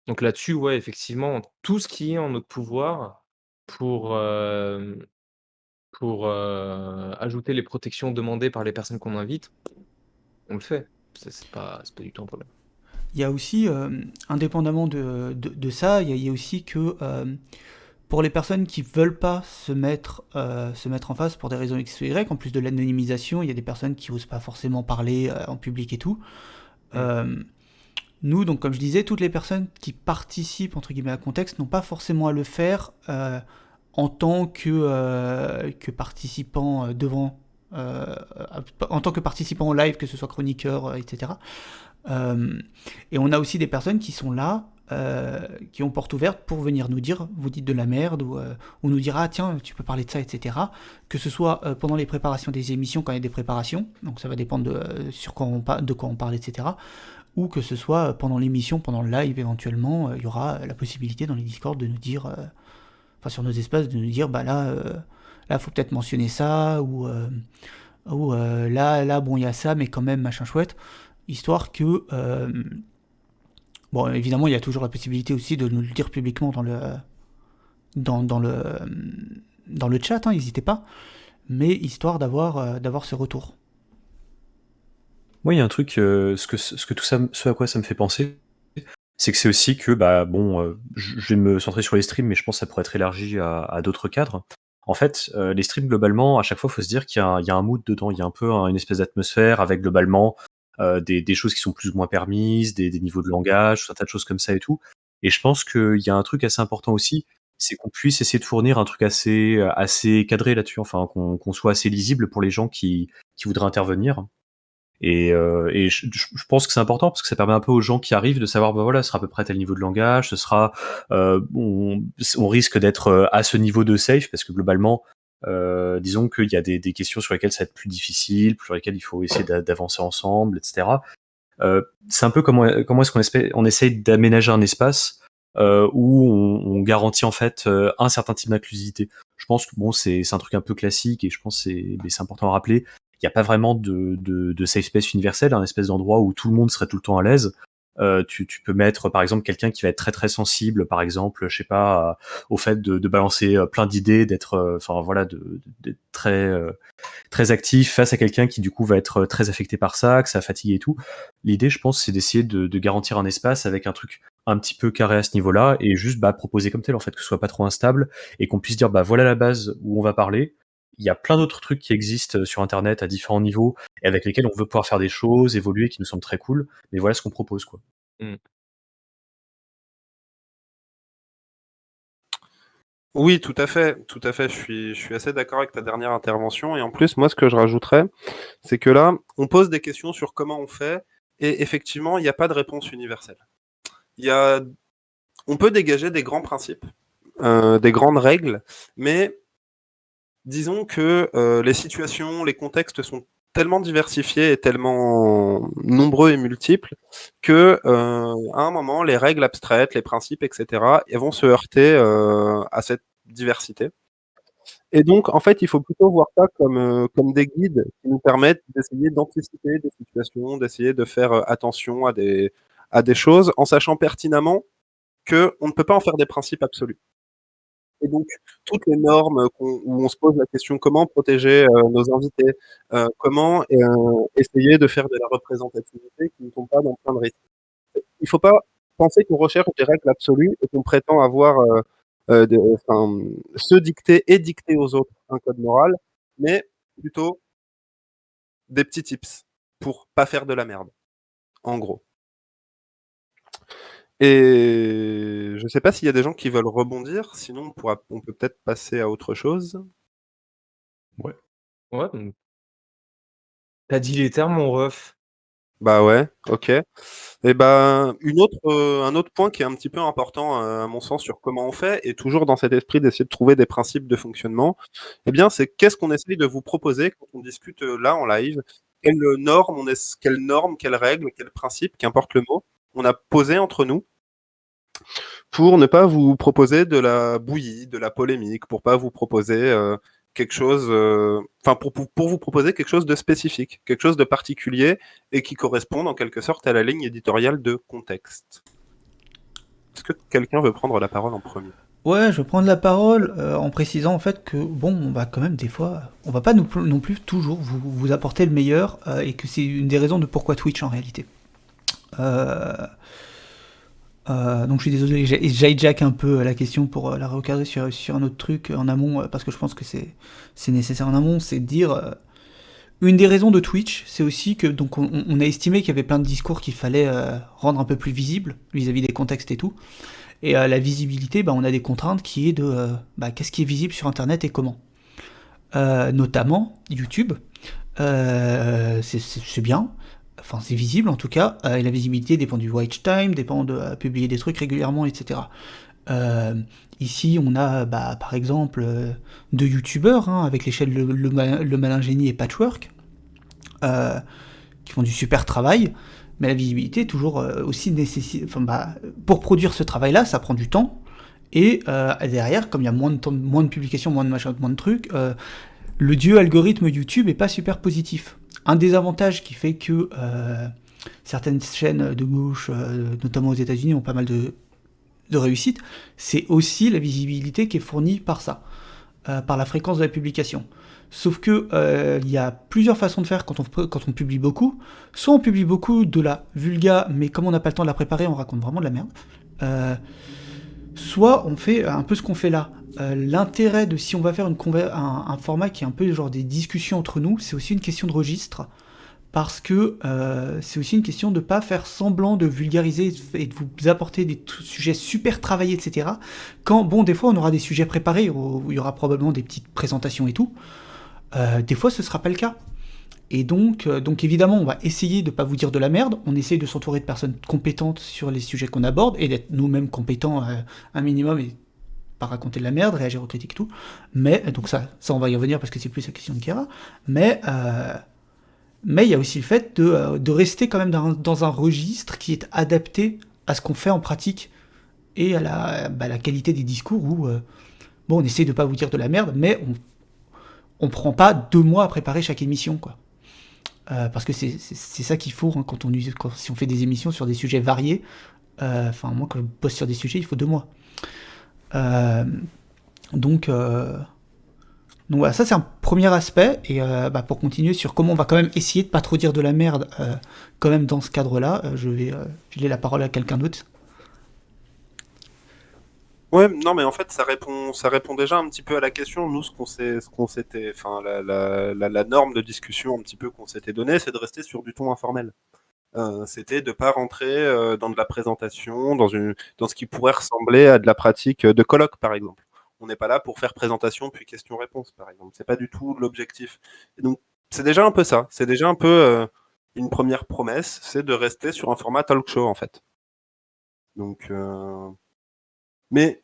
Donc là-dessus, ouais, effectivement, tout ce qui est en notre pouvoir pour, ajouter les protections demandées par les personnes qu'on invite, on le fait. C'est pas du tout un problème. Il y a aussi, indépendamment de ça, il y a aussi que pour les personnes qui veulent pas se mettre en face pour des raisons X ou Y, en plus de l'anonymisation, il y a des personnes qui osent pas forcément parler en public et tout. Euh, Nous, donc comme je disais, toutes les personnes qui participent entre guillemets à contexte n'ont pas forcément à le faire en tant que participant devant, en tant que participant au live, que ce soit chroniqueur, etc. Et on a aussi des personnes qui sont là, qui ont porte ouverte pour venir nous dire vous dites de la merde, ou nous dire ah tiens tu peux parler de ça, etc. Que ce soit pendant les préparations des émissions, quand il y a des préparations, donc ça va dépendre de quoi on parle, etc. Ou que ce soit pendant l'émission, pendant le live éventuellement, il y aura la possibilité dans les Discord de nous dire, enfin sur nos espaces, de nous dire bah là faut peut-être mentionner ça, ou là bon il y a ça mais quand même machin chouette, histoire que bon, évidemment, il y a toujours la possibilité aussi de nous le dire publiquement dans, dans le, dans le chat, hein, n'hésitez pas, mais histoire d'avoir ce retour. Moi, il y a un truc, ce que tout ça, ce à quoi ça me fait penser, c'est que c'est aussi que, bah, bon, je vais me centrer sur les streams, mais je pense que ça pourrait être élargi à d'autres cadres. En fait, les streams, globalement, à chaque fois, il faut se dire il y a un mood dedans, il y a un peu une espèce d'atmosphère avec, globalement, des choses qui sont plus ou moins permises, des niveaux de langage, tout un tas de choses comme ça et tout. Et je pense qu'il y a un truc assez important aussi, c'est qu'on puisse essayer de fournir un truc assez cadré là-dessus, enfin, qu'on soit assez lisible pour les gens qui voudraient intervenir. Et je pense que c'est important parce que ça permet un peu aux gens qui arrivent de savoir, bah voilà, ce sera à peu près tel niveau de langage, ce sera, on risque d'être à ce niveau de safe parce que globalement, disons qu'il y a des questions sur lesquelles ça va être plus difficile, sur lesquelles il faut essayer d'avancer ensemble, etc. C'est un peu comment est-ce qu'on essaye d'aménager un espace où on garantit en fait un certain type d'inclusivité. Je pense que bon, c'est un truc un peu classique et je pense que c'est important à rappeler. Il n'y a pas vraiment de safe space universel, un espèce d'endroit où tout le monde serait tout le temps à l'aise. Tu peux mettre par exemple quelqu'un qui va être très très sensible, par exemple, je sais pas, au fait de balancer plein d'idées, d'être, enfin voilà, d'être très actif face à quelqu'un qui du coup va être très affecté par ça, que ça fatigue et tout. L'idée, je pense, c'est d'essayer de garantir un espace avec un truc un petit peu carré à ce niveau-là et juste proposer comme tel en fait, que ce soit pas trop instable et qu'on puisse dire bah voilà la base où on va parler. Il y a plein d'autres trucs qui existent sur internet à différents niveaux et avec lesquels on veut pouvoir faire des choses, évoluer, qui nous semblent très cool, mais voilà ce qu'on propose quoi. Mmh. Oui, tout à fait, tout à fait. Je suis assez d'accord avec ta dernière intervention. Et en plus, moi, ce que je rajouterais, c'est que là, on pose des questions sur comment on fait, et effectivement, il n'y a pas de réponse universelle. Il y a, on peut dégager des grands principes, des grandes règles, mais disons que les situations, les contextes sont tellement diversifiés et tellement nombreux et multiples que à un moment, les règles abstraites, les principes, etc., elles vont se heurter à cette diversité. Et donc, en fait, il faut plutôt voir ça comme des guides qui nous permettent d'essayer d'anticiper des situations, d'essayer de faire attention à des choses, en sachant pertinemment qu'on ne peut pas en faire des principes absolus. Et donc, toutes les normes où on se pose la question comment protéger nos invités, comment essayer de faire de la représentativité qui ne tombe pas dans plein de risques. Il ne faut pas penser qu'on recherche des règles absolues et qu'on prétend avoir se dicter et dicter aux autres un code moral, mais plutôt des petits tips pour pas faire de la merde, en gros. Et je sais pas s'il y a des gens qui veulent rebondir, sinon on peut peut-être passer à autre chose. Ouais. Ouais, donc tu dit les termes, mon ref. Bah ouais, OK. Et ben, un autre point qui est un petit peu important, à mon sens, sur comment on fait, et toujours dans cet esprit d'essayer de trouver des principes de fonctionnement, eh bien, c'est qu'est-ce qu'on essaye de vous proposer quand on discute, là, en live? Quelles normes, quelles règles, quels principes, qu'importe le mot, on a posé entre nous pour ne pas vous proposer de la bouillie, de la polémique, pour pas vous proposer quelque chose, enfin pour vous proposer quelque chose de spécifique, quelque chose de particulier et qui corresponde en quelque sorte à la ligne éditoriale de contexte. Est-ce que quelqu'un veut prendre la parole en premier? Ouais, je vais prendre la parole en précisant en fait que bon, on va quand même des fois, on va pas non plus toujours vous apporter le meilleur et que c'est une des raisons de pourquoi Twitch en réalité. Euh, donc je suis désolé, j'hijack un peu la question pour la recadrer sur un autre truc en amont parce que je pense que c'est nécessaire en amont, c'est de dire une des raisons de Twitch, c'est aussi que donc on a estimé qu'il y avait plein de discours qu'il fallait rendre un peu plus visibles vis-à-vis des contextes et tout. Et la visibilité, bah, on a des contraintes qui est de qu'est-ce qui est visible sur Internet et comment. Notamment YouTube, c'est bien, enfin c'est visible en tout cas, et la visibilité dépend du watch time, dépend de publier des trucs régulièrement, etc. Euh, Ici, on a par exemple deux youtubeurs hein, avec les chaînes Le Malin Génie et Patchwork, euh, qui font du super travail, mais la visibilité est toujours aussi nécessaire. Enfin, pour produire ce travail-là, ça prend du temps. Et derrière, comme il y a moins de, moins de publications, moins de machins, moins de trucs, le dieu algorithme YouTube est pas super positif. Un des avantages qui fait que certaines chaînes de gauche, notamment aux États-Unis, ont pas mal de réussite, c'est aussi la visibilité qui est fournie par ça, par la fréquence de la publication. Sauf que il y a plusieurs façons de faire quand on publie beaucoup. Soit on publie beaucoup de la vulga, mais comme on n'a pas le temps de la préparer, on raconte vraiment de la merde. Euh, Soit on fait un peu ce qu'on fait là. L'intérêt de si on va faire un format qui est un peu genre des discussions entre nous, c'est aussi une question de registre. Parce que c'est aussi une question de ne pas faire semblant de vulgariser et de vous apporter des sujets super travaillés, etc. Quand, bon, des fois on aura des sujets préparés où il y aura probablement des petites présentations et tout. Des fois ce sera pas le cas. Et donc évidemment, on va essayer de ne pas vous dire de la merde, on essaye de s'entourer de personnes compétentes sur les sujets qu'on aborde, et d'être nous-mêmes compétents un minimum, et pas raconter de la merde, réagir aux critiques et tout. Mais, donc ça on va y revenir parce que c'est plus la question de Kera, mais il y a aussi le fait de rester quand même dans un registre qui est adapté à ce qu'on fait en pratique, et à la qualité des discours où, bon, on essaye de pas vous dire de la merde, mais on prend pas 2 mois à préparer chaque émission, quoi. Parce que c'est ça qu'il faut hein, si on fait des émissions sur des sujets variés. Enfin, moi, quand je bosse sur des sujets, il faut 2 mois. Euh, donc, euh, donc voilà, ça c'est un premier aspect. Et pour continuer sur comment on va quand même essayer de pas trop dire de la merde, quand même dans ce cadre-là, je vais filer la parole à quelqu'un d'autre. Ouais, non, mais en fait, ça répond déjà un petit peu à la question. Nous, ce qu'on s'était, enfin, la norme de discussion un petit peu qu'on s'était donnée, c'est de rester sur du ton informel. C'était de pas rentrer dans de la présentation, dans ce qui pourrait ressembler à de la pratique de colloque, par exemple. On n'est pas là pour faire présentation puis question-réponse, par exemple. C'est pas du tout l'objectif. Et donc, c'est déjà un peu ça. C'est déjà un peu une première promesse, c'est de rester sur un format talk show, en fait. Donc, mais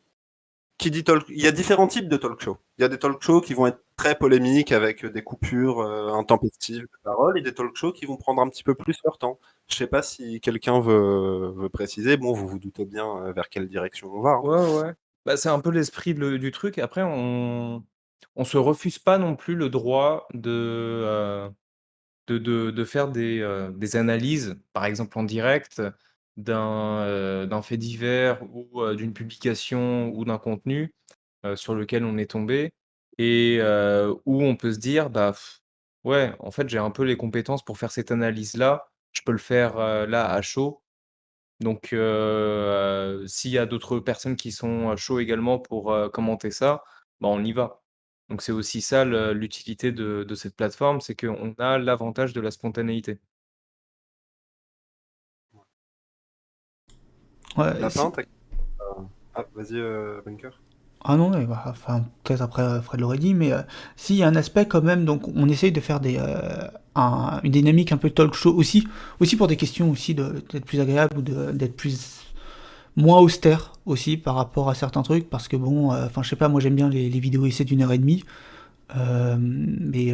qui dit talk, il y a différents types de talk show. Il y a des talk shows qui vont être très polémiques avec des coupures intempestives de parole et des talk shows qui vont prendre un petit peu plus leur temps. Je sais pas si quelqu'un veut préciser. Bon, vous vous doutez bien vers quelle direction on va. Hein. Ouais, ouais. Bah, c'est un peu l'esprit du truc. Après, on se refuse pas non plus le droit de faire des analyses, par exemple en direct, d'un fait divers ou d'une publication ou d'un contenu sur lequel on est tombé et où on peut se dire: «Bah, ouais, en fait, j'ai un peu les compétences pour faire cette analyse-là. Je peux le faire, là, à chaud». Donc s'il y a d'autres personnes qui sont, chauds également pour, commenter ça, bah, on y va. Donc c'est aussi ça l'utilité de cette plateforme, c'est qu'on a l'avantage de la spontanéité. Ouais, Lapin, t'as... Ah, vas-y, Bunker. Ah non, mais enfin, peut-être après Fred l'aurait dit, mais si, il y a un aspect quand même, donc on essaye de faire une dynamique un peu talk show aussi pour des questions aussi d'être plus agréable ou d'être moins austère aussi par rapport à certains trucs, parce que bon, enfin je sais pas, moi j'aime bien les vidéos essais d'1 heure et demie, mais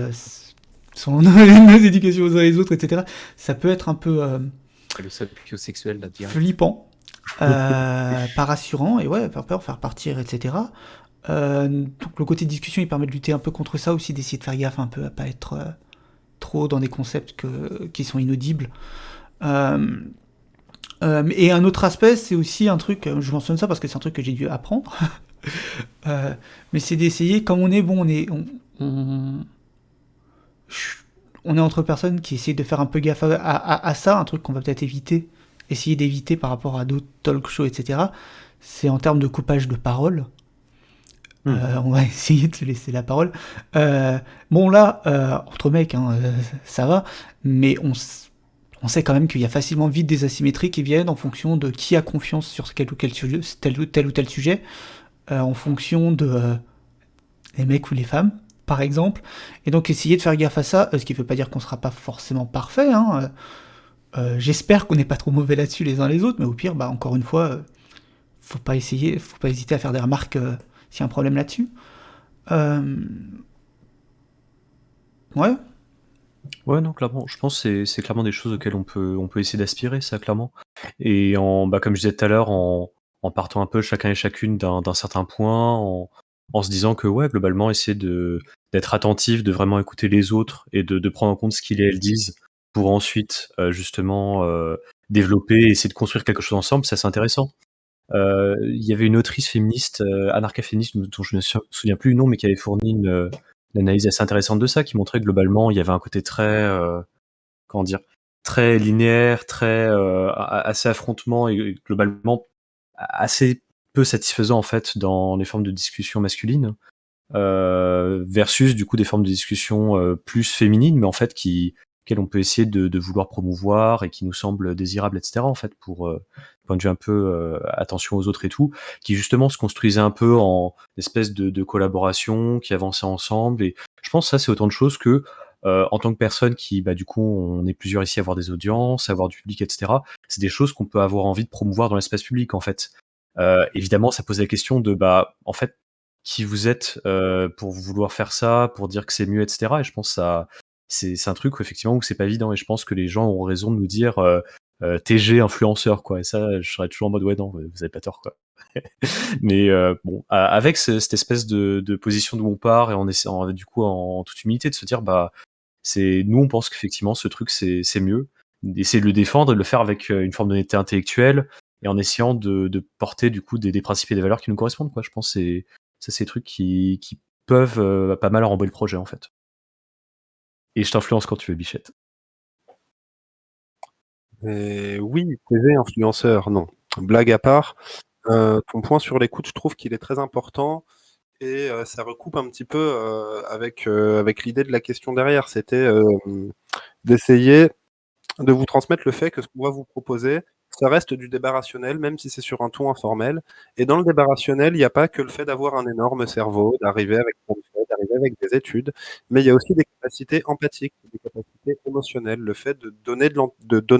sans nos éducations aux uns et les autres, etc., ça peut être un peu Le sapiosexuel, là, direct. flippant, pas rassurant, et ouais, faire peur, faire partir, etc. Donc le côté discussion, il permet de lutter un peu contre ça aussi, d'essayer de faire gaffe un peu à pas être trop dans des concepts qui sont inaudibles. Euh, et un autre aspect, c'est aussi un truc, je mentionne ça parce que c'est un truc que j'ai dû apprendre, euh, mais c'est d'essayer, comme on est bon, on, on est entre personnes qui essayent de faire un peu gaffe à ça, un truc qu'on va peut-être essayer d'éviter par rapport à d'autres talk shows, etc. C'est en termes de coupage de parole. On va essayer de se laisser la parole. Bon là, entre mecs, hein, ça va, mais on sait quand même qu'il y a facilement vite des asymétries qui viennent en fonction de qui a confiance sur tel ou tel sujet, en fonction de les mecs ou les femmes, par exemple. Et donc essayer de faire gaffe à ça, ce qui ne veut pas dire qu'on ne sera pas forcément parfait. Hein, j'espère qu'on n'est pas trop mauvais là-dessus les uns les autres, mais au pire, bah, encore une fois, faut pas hésiter à faire des remarques s'il y a un problème là-dessus. Euh, Ouais. Ouais, non, clairement. Je pense que c'est clairement des choses auxquelles on peut essayer d'aspirer, ça, clairement. Et comme je disais tout à l'heure, en partant un peu chacun et chacune d'un certain point, en se disant que, ouais, globalement, essayer d'être attentif, de vraiment écouter les autres et de prendre en compte ce qu'ils et elles disent pour ensuite, justement, développer et essayer de construire quelque chose ensemble, ça, c'est intéressant. Il y avait une autrice féministe, anarcha-féministe, dont je ne me souviens plus du nom, mais qui avait fourni une analyse assez intéressante de ça, qui montrait que globalement, il y avait un côté très, comment dire, très linéaire, très assez affrontement et globalement assez peu satisfaisant en fait dans les formes de discussion masculines, versus du coup des formes de discussion plus féminines, mais en fait qu'elles on peut essayer de vouloir promouvoir et qui nous semblent désirables, etc. En fait pour point de vue un peu attention aux autres et tout, qui justement se construisaient un peu en espèce de collaboration, qui avançaient ensemble. Et je pense que ça c'est autant de choses que en tant que personne qui, bah, du coup, on est plusieurs ici à avoir des audiences, à avoir du public, etc. C'est des choses qu'on peut avoir envie de promouvoir dans l'espace public, en fait. Évidemment, ça pose la question de, bah, en fait, qui vous êtes pour vouloir faire ça, pour dire que c'est mieux, etc. Et je pense que ça, c'est un truc où, effectivement où c'est pas évident. Et je pense que les gens ont raison de nous dire TG influenceur, quoi. Et ça, je serais toujours en mode ouais, non, vous avez pas tort, quoi. Mais bon, avec cette espèce de position d'où on part et en essayant, du coup, en toute humilité, de se dire, bah, nous, on pense qu'effectivement, ce truc, c'est mieux. Essayer de le défendre et de le faire avec une forme d'honnêteté intellectuelle et en essayant de porter, du coup, des principes et des valeurs qui nous correspondent, quoi. Je pense que c'est des trucs qui peuvent pas mal enromber le projet, en fait. Et je t'influence quand tu veux, Bichette. Oui, TV influenceur, non. Blague à part, ton point sur l'écoute, je trouve qu'il est très important et ça recoupe un petit peu avec l'idée de la question derrière. C'était d'essayer de vous transmettre le fait que ce qu'on va vous proposer, ça reste du débat rationnel, même si c'est sur un ton informel. Et dans le débat rationnel, il n'y a pas que le fait d'avoir un énorme cerveau, d'arriver avec plein de faits, d'arriver avec des études, mais il y a aussi des capacités empathiques, des capacités émotionnelles. Le fait de donner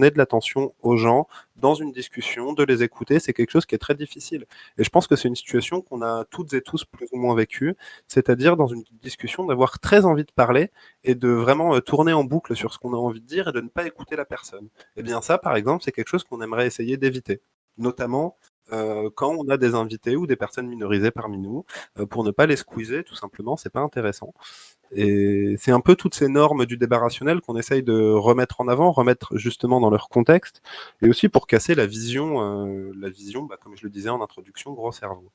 de l'attention aux gens dans une discussion, de les écouter, c'est quelque chose qui est très difficile. Et je pense que c'est une situation qu'on a toutes et tous plus ou moins vécue, c'est-à-dire dans une discussion d'avoir très envie de parler et de vraiment tourner en boucle sur ce qu'on a envie de dire et de ne pas écouter la personne. Eh bien ça, par exemple, c'est quelque chose qu'on aimerait essayer d'éviter, notamment quand on a des invités ou des personnes minorisées parmi nous, pour ne pas les squeezer, tout simplement, c'est pas intéressant. Et c'est un peu toutes ces normes du débat rationnel qu'on essaye de remettre en avant, remettre justement dans leur contexte, et aussi pour casser la vision, bah, comme je le disais en introduction, gros cerveau.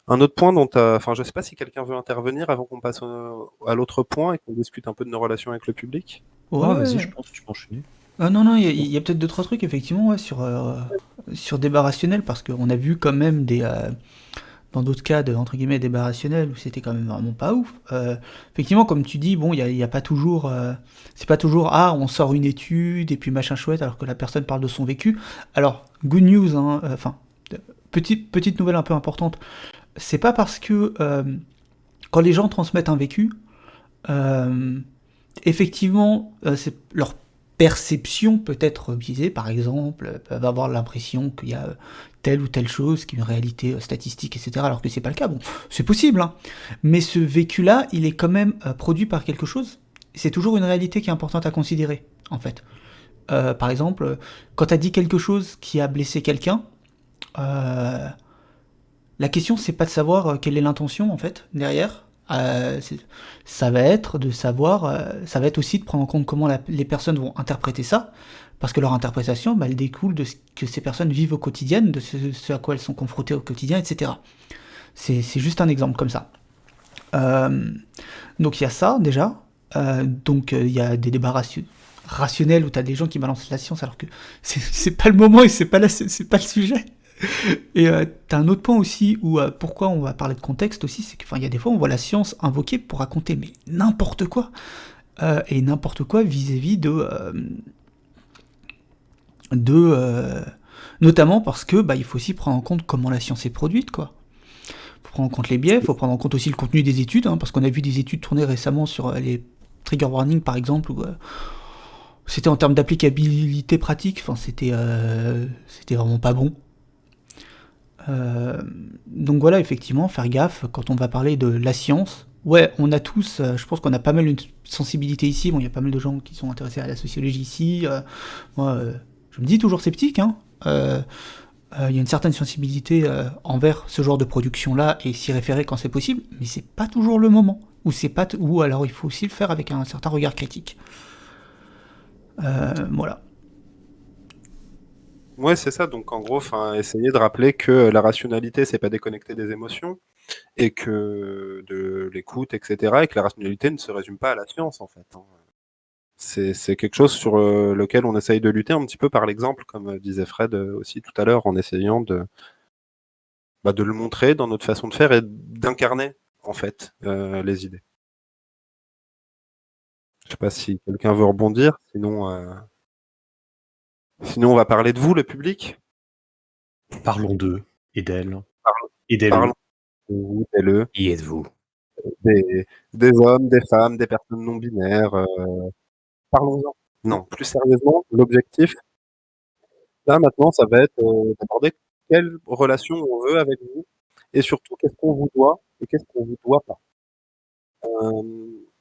Un autre point je ne sais pas si quelqu'un veut intervenir avant qu'on passe à l'autre point et qu'on discute un peu de nos relations avec le public. Ouais. Ah, vas-y, je pense que tu peux enchaîner. Non, il y a peut-être 2-3 trucs, effectivement, ouais, sur débat rationnel, parce qu'on a vu quand même dans d'autres cas de, entre guillemets, débat rationnel où c'était quand même vraiment pas ouf. Effectivement, comme tu dis, bon, il y a pas toujours, c'est pas toujours, ah, on sort une étude et puis machin chouette alors que la personne parle de son vécu. Alors, good news, hein, enfin, petite nouvelle un peu importante, c'est pas parce que quand les gens transmettent un vécu, euh, effectivement, c'est leur perception peut être biaisée. Par exemple, peuvent avoir l'impression qu'il y a telle ou telle chose qui est une réalité statistique, etc. Alors que c'est pas le cas. Bon, c'est possible, hein. Mais ce vécu-là, il est quand même produit par quelque chose. C'est toujours une réalité qui est importante à considérer, en fait. Par exemple, quand tu as dit quelque chose qui a blessé quelqu'un, euh, la question, c'est pas de savoir quelle est l'intention en fait derrière. Ça va être de savoir, ça va être aussi de prendre en compte comment les personnes vont interpréter ça, parce que leur interprétation, bah, elle découle de ce que ces personnes vivent au quotidien, de ce à quoi elles sont confrontées au quotidien, etc. C'est juste un exemple comme ça. Euh, donc il y a ça déjà. Donc il y a des débats rationnels où tu as des gens qui balancent la science alors que c'est pas le moment et c'est pas le sujet. Et t'as un autre point aussi où pourquoi on va parler de contexte aussi, c'est qu'il y a des fois on voit la science invoquée pour raconter mais n'importe quoi. Et n'importe quoi vis-à-vis de notamment parce que bah, il faut aussi prendre en compte comment la science est produite, quoi. Faut prendre en compte les biais, faut prendre en compte aussi le contenu des études, hein, parce qu'on a vu des études tournées récemment sur les trigger warnings par exemple, où c'était en termes d'applicabilité pratique, enfin c'était vraiment pas bon. Donc voilà, effectivement, faire gaffe quand on va parler de la science. Ouais, on a tous, je pense qu'on a pas mal une sensibilité ici. Bon, il y a pas mal de gens qui sont intéressés à la sociologie ici. Moi, je me dis toujours sceptique, hein. Il y a une certaine sensibilité envers ce genre de production-là et s'y référer quand c'est possible, mais c'est pas toujours le moment. Ou c'est pas, ou alors il faut aussi le faire avec un certain regard critique. Voilà. Ouais, c'est ça. Donc, en gros, essayer de rappeler que la rationalité, c'est pas déconnecter des émotions et que de l'écoute, etc. Et que la rationalité ne se résume pas à la science, en fait, hein. C'est quelque chose sur lequel on essaye de lutter un petit peu par l'exemple, comme disait Fred aussi tout à l'heure, en essayant de le montrer dans notre façon de faire et d'incarner, en fait, les idées. Je sais pas si quelqu'un veut rebondir, sinon on va parler de vous, le public. Parlons d'eux et d'elles. Parlons Et d'elle. parlons de vous, d'elle, Qui êtes-vous? des hommes, des femmes, des personnes non binaires. Parlons-en. Non, plus sérieusement, l'objectif, là maintenant, ça va être d'aborder quelle relation on veut avec vous et surtout qu'est-ce qu'on vous doit et qu'est-ce qu'on vous doit pas.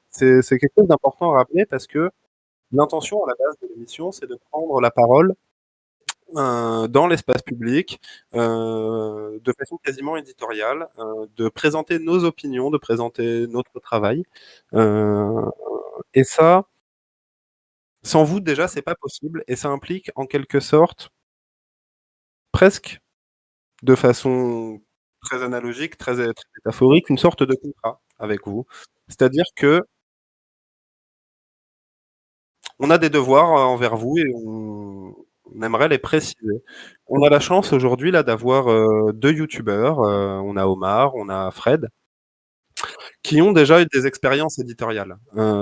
C'est quelque chose d'important à rappeler parce que l'intention à la base de l'émission, c'est de prendre la parole dans l'espace public, de façon quasiment éditoriale, de présenter nos opinions, de présenter notre travail. Et ça, sans vous, déjà, c'est pas possible. Et ça implique, en quelque sorte, presque de façon très analogique, très métaphorique, une sorte de contrat avec vous. C'est-à-dire que on a des devoirs envers vous et on aimerait les préciser. On a la chance aujourd'hui là d'avoir 2 youtubeurs, on a Omar, on a Fred, qui ont déjà eu des expériences éditoriales,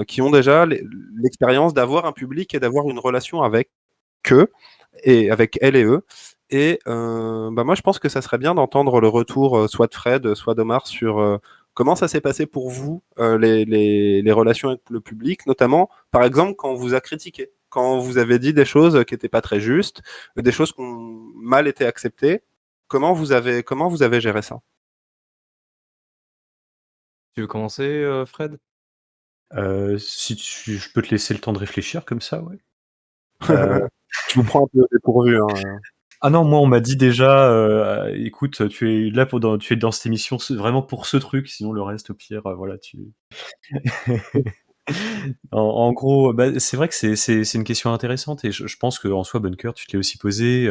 qui ont déjà l'expérience d'avoir un public et d'avoir une relation avec eux et avec elles et eux. Et moi, je pense que ça serait bien d'entendre le retour soit de Fred, soit d'Omar sur comment ça s'est passé pour vous, les relations avec le public, notamment, par exemple, quand on vous a critiqué, quand vous avez dit des choses qui n'étaient pas très justes, des choses qui ont mal été acceptées. Comment vous avez géré ça? Tu veux commencer, Fred? Si je peux te laisser le temps de réfléchir comme ça, ouais. Je vous prends un peu au dépourvu, hein. Ah non, moi on m'a dit déjà, écoute, tu es dans cette émission vraiment pour ce truc, sinon le reste au pire, voilà tu en gros, bah, c'est vrai que c'est une question intéressante et je pense qu'en soi Bunker, tu te l'es aussi posé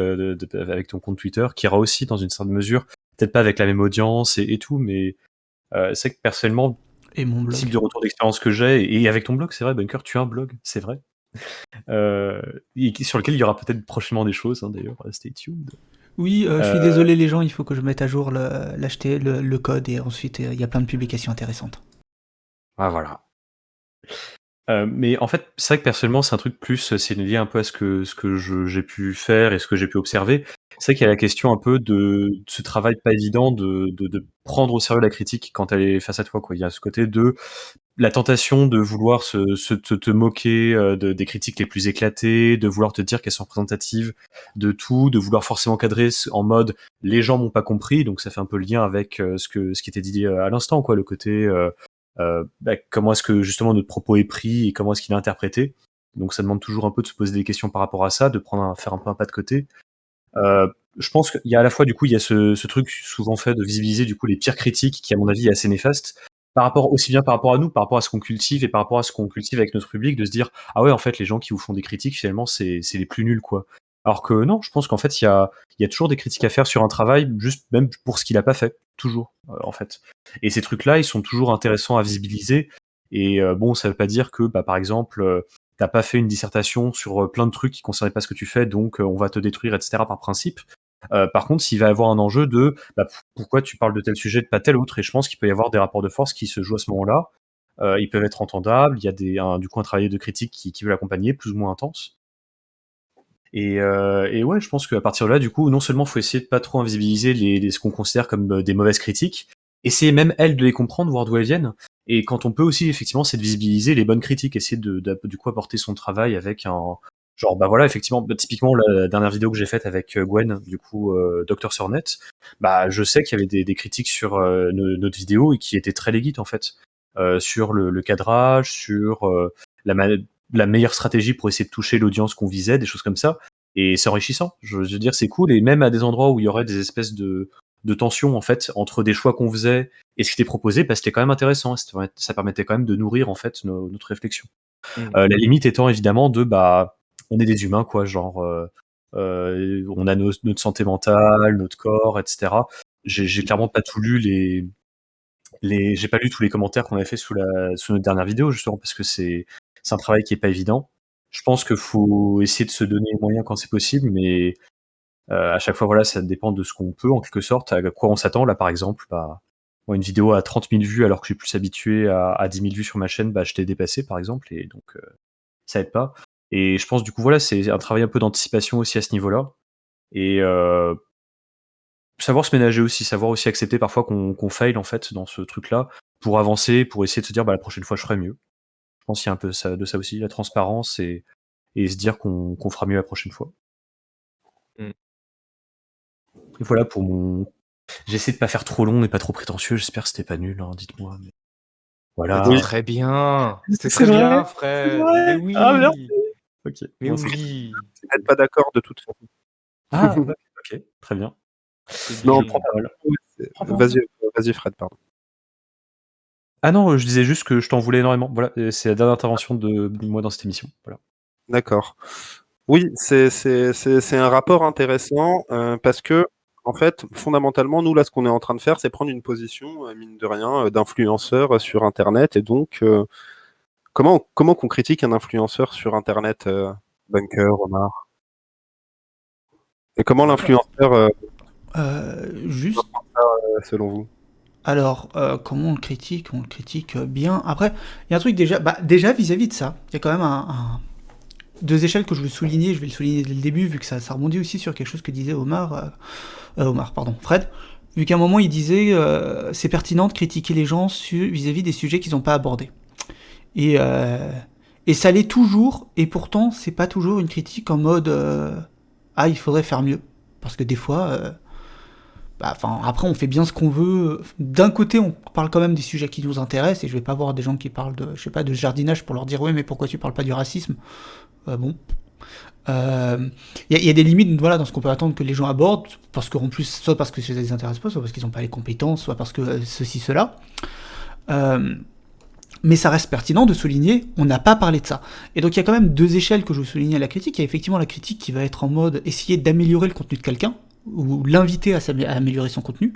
avec ton compte Twitter, qui ira aussi dans une certaine mesure, peut-être pas avec la même audience et tout, mais c'est vrai que personnellement, Et mon le blog. type de retour d'expérience que j'ai, et avec ton blog, c'est vrai, Bunker, tu as un blog, c'est vrai. Et sur lequel il y aura peut-être prochainement des choses, hein, d'ailleurs, stay tuned. Oui, je suis Euh, désolé les gens, il faut que je mette à jour l'acheter, le code, et ensuite il y a plein de publications intéressantes. voilà. Mais en fait, c'est vrai que personnellement, c'est un truc plus, c'est lié un peu à j'ai pu faire et ce que j'ai pu observer. C'est vrai qu'il y a la question un peu de ce travail pas évident de prendre au sérieux la critique quand elle est face à toi, quoi. Il y a ce côté de la tentation de vouloir te moquer des critiques les plus éclatées, de vouloir te dire qu'elles sont représentatives de tout, de vouloir forcément cadrer en mode les gens m'ont pas compris, donc ça fait un peu le lien avec ce qui était dit à l'instant, quoi, le côté comment est-ce que justement notre propos est pris et comment est-ce qu'il est interprété. Donc ça demande toujours un peu de se poser des questions par rapport à ça, de faire un peu un pas de côté. Je pense qu'il y a à la fois, du coup, il y a ce truc souvent fait de visibiliser, du coup, les pires critiques qui, à mon avis, est assez néfaste. Aussi bien par rapport à nous, par rapport à ce qu'on cultive et par rapport à ce qu'on cultive avec notre public, de se dire, ah ouais, en fait, les gens qui vous font des critiques, finalement, c'est les plus nuls, quoi. Alors que non, je pense qu'en fait, il y a toujours des critiques à faire sur un travail, juste même pour ce qu'il a pas fait. Toujours, en fait. Et ces trucs-là, ils sont toujours intéressants à visibiliser. Et bon, ça veut pas dire que, bah, par exemple, t'as pas fait une dissertation sur plein de trucs qui concernaient pas ce que tu fais, donc on va te détruire, etc. par principe. Par contre, s'il va y avoir un enjeu de bah, pourquoi tu parles de tel sujet, de pas tel autre, et je pense qu'il peut y avoir des rapports de force qui se jouent à ce moment-là. Ils peuvent être entendables, il y a du coup un travail de critique qui veut l'accompagner, plus ou moins intense. Et ouais, je pense qu'à partir de là, du coup, non seulement faut essayer de pas trop invisibiliser ce qu'on considère comme des mauvaises critiques, essayer même elles de les comprendre, voir d'où elles viennent. Et quand on peut aussi, effectivement, c'est de visibiliser les bonnes critiques, essayer du coup apporter son travail avec un genre bah voilà, effectivement, typiquement la dernière vidéo que j'ai faite avec Gwen, du coup Dr Sornet, bah je sais qu'il y avait des critiques sur notre vidéo et qui étaient très légites en fait, sur le cadrage, sur la, ma- la meilleure stratégie pour essayer de toucher l'audience qu'on visait, des choses comme ça. Et c'est enrichissant. Je veux dire, c'est cool. Et même à des endroits où il y aurait des espèces de tension en fait entre des choix qu'on faisait et ce qui était proposé, bah, c'était quand même intéressant. Ça permettait quand même de nourrir en fait notre réflexion. La limite étant évidemment de bah on est des humains quoi, genre on a notre santé mentale, notre corps, etc. J'ai clairement pas tout lu j'ai pas lu tous les commentaires qu'on avait fait sous notre dernière vidéo justement parce que c'est un travail qui est pas évident. Je pense qu'il faut essayer de se donner les moyens quand c'est possible, mais à chaque fois voilà, ça dépend de ce qu'on peut en quelque sorte, à quoi on s'attend. Là par exemple, bah, moi une vidéo à 30 000 vues alors que je suis plus habitué à 10 000 vues sur ma chaîne, bah je t'ai dépassé par exemple et donc ça aide pas. Et je pense du coup voilà, c'est un travail un peu d'anticipation aussi à ce niveau-là et savoir se ménager aussi, savoir aussi accepter parfois qu'on fail en fait dans ce truc-là pour avancer, pour essayer de se dire bah la prochaine fois je ferai mieux. Je pense qu'il y a un peu de ça aussi, la transparence et se dire qu'on fera mieux la prochaine fois. Mm. Et voilà pour mon. J'essaie de pas faire trop long et pas trop prétentieux. J'espère que c'était pas nul, hein, dites-moi. Mais... Voilà. C'était très bien. C'était C'est très bien, vrai, Fred. vrai. Mais oui. Ah merci. Ok. Mais Bon, oui. Peut-être pas d'accord de toute façon. Ah ok, très bien. C'est Non, bien. Je prends parole. vas-y Fred, pardon. Ah non, je disais juste que je t'en voulais énormément. Voilà, c'est la dernière intervention de moi dans cette émission. Voilà. D'accord. Oui, c'est un rapport intéressant parce que, en fait, fondamentalement, nous, là, ce qu'on est en train de faire, c'est prendre une position, mine de rien, d'influenceur sur Internet. Et donc, comment qu'on critique un influenceur sur Internet, Bunker, Omar? Et comment l'influenceur, Juste, selon vous? alors, comment on le critique? On le critique bien. Après, il y a un truc déjà vis-à-vis de ça, il y a quand même deux échelles que je veux souligner. Je vais le souligner dès le début, vu que ça rebondit aussi sur quelque chose que disait Fred. Vu qu'à un moment, il disait c'est pertinent de critiquer les gens vis-à-vis des sujets qu'ils n'ont pas abordés. Et ça l'est toujours, et pourtant, c'est pas toujours une critique en mode ah, il faudrait faire mieux. Parce que des fois, après, on fait bien ce qu'on veut. D'un côté, on parle quand même des sujets qui nous intéressent, et je vais pas voir des gens qui parlent de jardinage pour leur dire ouais, mais pourquoi tu parles pas du racisme? Bon. Y a des limites voilà, dans ce qu'on peut attendre que les gens abordent, parce qu'en plus, soit parce que ça les intéresse pas, soit parce qu'ils n'ont pas les compétences, soit parce que ceci, cela. Mais ça reste pertinent de souligner, on n'a pas parlé de ça. Et donc il y a quand même deux échelles que je veux souligner à la critique. Il y a effectivement la critique qui va être en mode essayer d'améliorer le contenu de quelqu'un, ou l'inviter à améliorer son contenu,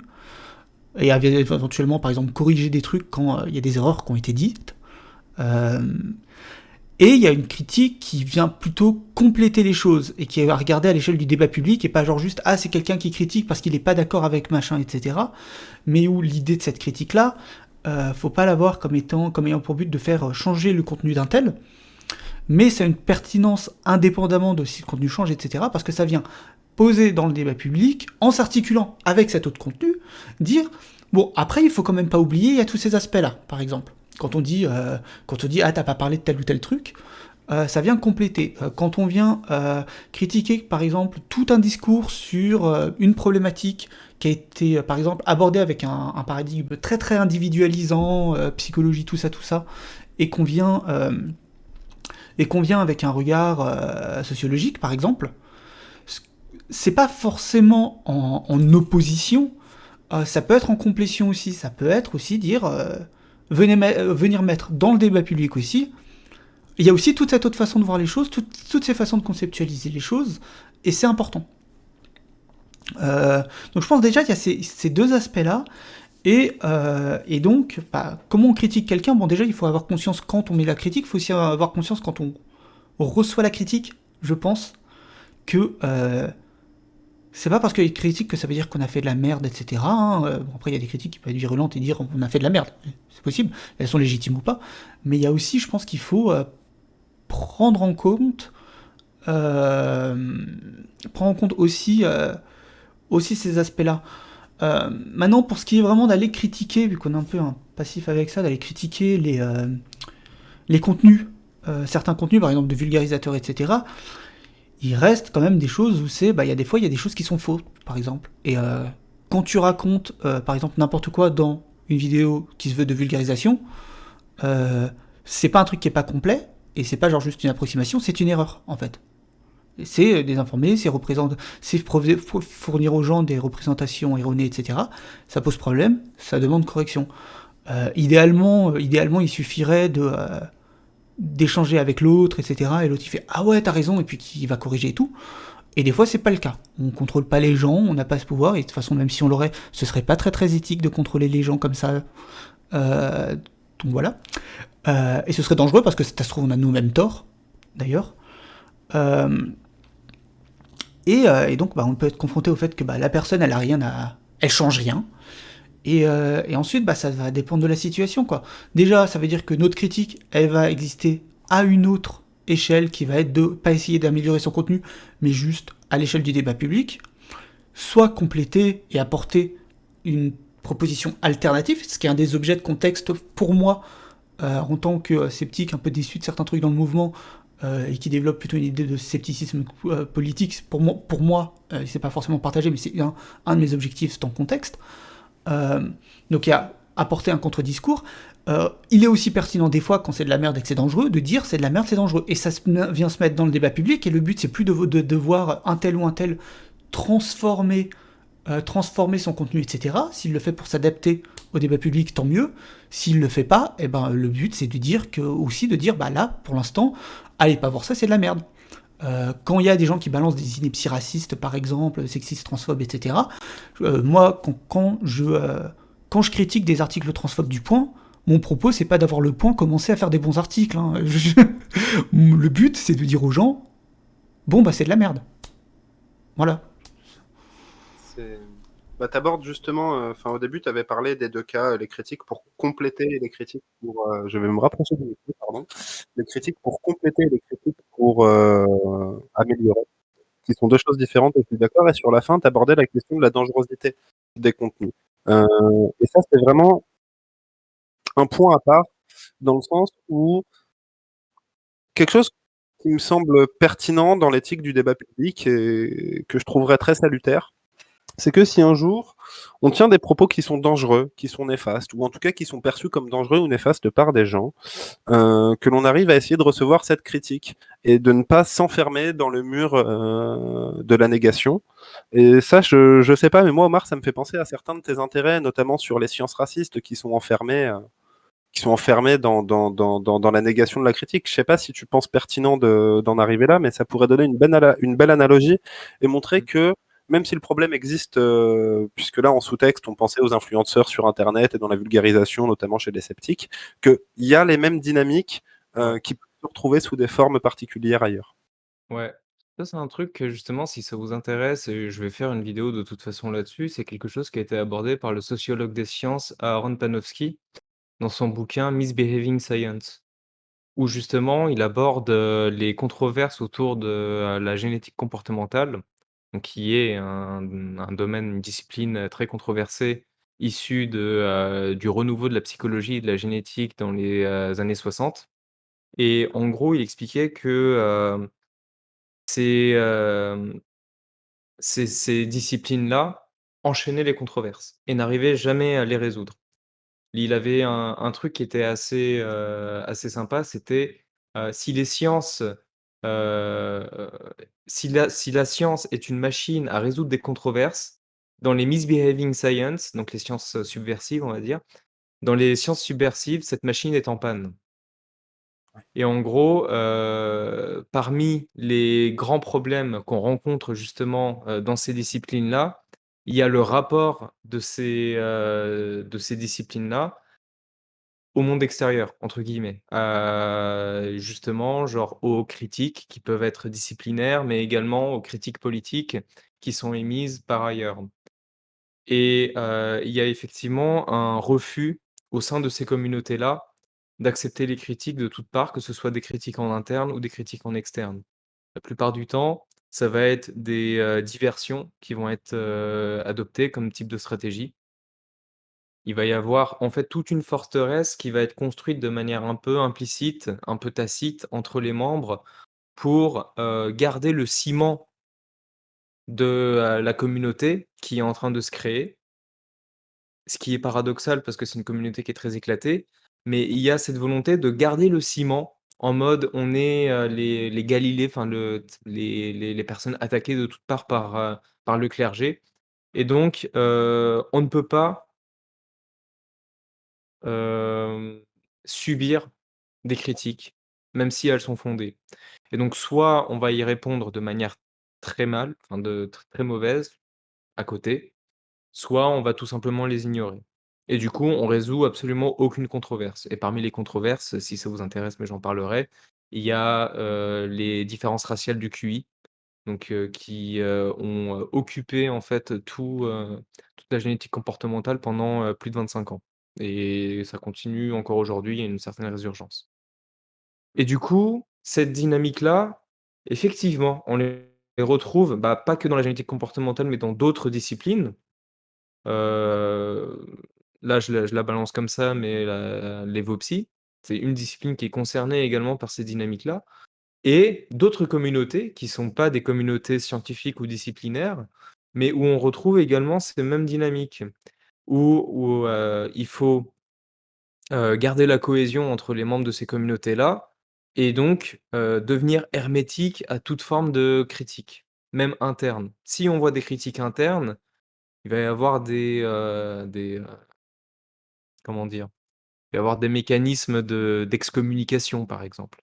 et éventuellement par exemple corriger des trucs quand il y a des erreurs qui ont été dites. Et il y a une critique qui vient plutôt compléter les choses et qui est à regarder à l'échelle du débat public et pas genre juste ah c'est quelqu'un qui critique parce qu'il n'est pas d'accord avec machin, etc. Mais où l'idée de cette critique-là, faut pas la voir comme ayant pour but de faire changer le contenu d'un tel, mais ça a une pertinence indépendamment de si le contenu change, etc. Parce que ça vient poser dans le débat public, en s'articulant avec cet autre contenu, dire bon après il faut quand même pas oublier il y a tous ces aspects-là, par exemple. Quand on dit ah t'as pas parlé de tel ou tel truc, ça vient compléter. Quand on vient critiquer par exemple tout un discours sur une problématique qui a été par exemple abordée avec un paradigme très très individualisant, psychologie tout ça, et qu'on vient avec un regard sociologique par exemple, c'est pas forcément en opposition, ça peut être en complétion aussi, ça peut être aussi dire venir mettre dans le débat public aussi. Il y a aussi toute cette autre façon de voir les choses, toutes ces façons de conceptualiser les choses, et c'est important. Donc je pense déjà qu'il y a ces deux aspects-là, et donc, comment on critique quelqu'un? Bon, déjà, il faut avoir conscience quand on met la critique, il faut aussi avoir conscience quand on reçoit la critique, je pense, que c'est pas parce qu'il y a une critique que ça veut dire qu'on a fait de la merde, etc. Bon, après, il y a des critiques qui peuvent être virulentes et dire on a fait de la merde. C'est possible, elles sont légitimes ou pas. Mais il y a aussi, je pense qu'il faut prendre en compte aussi ces aspects-là. Maintenant, pour ce qui est vraiment d'aller critiquer, vu qu'on est un peu un passif avec ça, d'aller critiquer les contenus, certains contenus, par exemple de vulgarisateurs, etc., il reste quand même des choses où il y a des fois, il y a des choses qui sont fausses, par exemple. Et quand tu racontes, par exemple, n'importe quoi dans une vidéo qui se veut de vulgarisation, c'est pas un truc qui est pas complet, et c'est pas genre juste une approximation, c'est une erreur, en fait. C'est désinformer, c'est fournir aux gens des représentations erronées, etc. Ça pose problème, ça demande correction. Idéalement, il suffirait d'échanger avec l'autre, etc. Et l'autre il fait ah ouais t'as raison et puis il va corriger et tout. Et des fois c'est pas le cas. On contrôle pas les gens, on n'a pas ce pouvoir et de toute façon même si on l'aurait, ce serait pas très très éthique de contrôler les gens comme ça. Donc voilà. Et ce serait dangereux parce que ça se trouve on a nous-mêmes tort d'ailleurs. Et donc on peut être confronté au fait que la personne elle change rien. Et ensuite, ça va dépendre de la situation, quoi. Déjà, ça veut dire que notre critique, elle va exister à une autre échelle qui va être de pas essayer d'améliorer son contenu, mais juste à l'échelle du débat public, soit compléter et apporter une proposition alternative, ce qui est un des objets de contexte pour moi, en tant que sceptique, un peu déçu de certains trucs dans le mouvement, et qui développe plutôt une idée de scepticisme politique. Pour moi, c'est pas forcément partagé, mais c'est un de mes objectifs dans le contexte. Donc il y a apporter un contre-discours. Il est aussi pertinent des fois quand c'est de la merde et que c'est dangereux de dire c'est de la merde, c'est dangereux, et ça vient se mettre dans le débat public, et le but c'est plus de voir un tel ou un tel transformer son contenu, etc. S'il le fait pour s'adapter au débat public, tant mieux. S'il le fait pas, le but c'est de dire là pour l'instant allez pas voir ça, c'est de la merde. Quand il y a des gens qui balancent des inepties racistes, par exemple, sexistes, transphobes, etc., moi, quand je critique des articles transphobes du Point, mon propos, c'est pas d'avoir le Point commencer à faire des bons articles. Hein. Le but, c'est de dire aux gens, c'est de la merde. Voilà. T'abordes justement, au début, tu avais parlé des deux cas, les critiques pour compléter et les critiques pour... je vais me rapprocher du micro, pardon. Les critiques pour compléter et les critiques pour améliorer, qui sont deux choses différentes, et je suis d'accord. Et sur la fin, tu abordais la question de la dangerosité des contenus. Et ça, c'est vraiment un point à part, dans le sens où quelque chose qui me semble pertinent dans l'éthique du débat public et que je trouverais très salutaire, c'est que si un jour on tient des propos qui sont dangereux, qui sont néfastes, ou en tout cas qui sont perçus comme dangereux ou néfastes par des gens, que l'on arrive à essayer de recevoir cette critique et de ne pas s'enfermer dans le mur de la négation. Et ça, je sais pas, mais moi, Omar, ça me fait penser à certains de tes intérêts, notamment sur les sciences racistes qui sont enfermés dans la négation de la critique. Je sais pas si tu penses pertinent d'en arriver là, mais ça pourrait donner une belle analogie et montrer que même si le problème existe, puisque là, en sous-texte, on pensait aux influenceurs sur Internet et dans la vulgarisation, notamment chez les sceptiques, qu'il y a les mêmes dynamiques qui peuvent se retrouver sous des formes particulières ailleurs. Ouais. Ça, c'est un truc que justement, si ça vous intéresse, et je vais faire une vidéo de toute façon là-dessus, c'est quelque chose qui a été abordé par le sociologue des sciences Aaron Panofsky dans son bouquin Misbehaving Science, où justement il aborde les controverses autour de la génétique comportementale, donc qui est un domaine, une discipline très controversée, issue du renouveau de la psychologie et de la génétique dans les années 60. Et en gros, il expliquait que ces, ces disciplines-là enchaînaient les controverses et n'arrivaient jamais à les résoudre. Il avait un truc qui était assez sympa, c'était, si les sciences, heu, si la science est une machine à résoudre des controverses, dans les misbehaving science, donc les sciences subversives, on va dire, dans les sciences subversives, cette machine est en panne. Et en gros, parmi les grands problèmes qu'on rencontre justement, dans ces disciplines-là, il y a le rapport de ces disciplines-là au «monde extérieur» entre guillemets. Justement, genre aux critiques qui peuvent être disciplinaires, mais également aux critiques politiques qui sont émises par ailleurs. Et il y a effectivement un refus au sein de ces communautés-là d'accepter les critiques de toutes parts, que ce soit des critiques en interne ou des critiques en externe. La plupart du temps, ça va être des diversions qui vont être adoptées comme type de stratégie. Il va y avoir en fait toute une forteresse qui va être construite de manière un peu implicite, un peu tacite entre les membres pour garder le ciment de la communauté qui est en train de se créer. Ce qui est paradoxal parce que c'est une communauté qui est très éclatée, mais il y a cette volonté de garder le ciment en mode on est, les Galilées, enfin les personnes attaquées de toutes parts par le clergé et donc on ne peut pas, hem, subir des critiques, même si elles sont fondées et donc soit on va y répondre de manière très mal, enfin de très mauvaise à côté, soit on va tout simplement les ignorer et du coup, on résout absolument aucune controverse et parmi les controverses, si ça vous intéresse, mais j'en parlerai, il y a, les différences raciales du QI, donc qui, ont, occupé en fait toute la génétique comportementale pendant, plus de 25 ans et ça continue encore aujourd'hui, il y a une certaine résurgence et du coup, cette dynamique-là, effectivement, on les retrouve, bah, pas que dans la génétique comportementale, mais dans d'autres disciplines. Heu, Là, je la balance comme ça, mais l'EVOPSY, c'est une discipline qui est concernée également par ces dynamiques-là et d'autres communautés qui sont pas des communautés scientifiques ou disciplinaires, mais où on retrouve également ces mêmes dynamiques. Où il faut, garder la cohésion entre les membres de ces communautés-là et donc devenir hermétique à toute forme de critique, même interne. Si on voit des critiques internes, il va y avoir comment dire? Il va y avoir des mécanismes d'excommunication, par exemple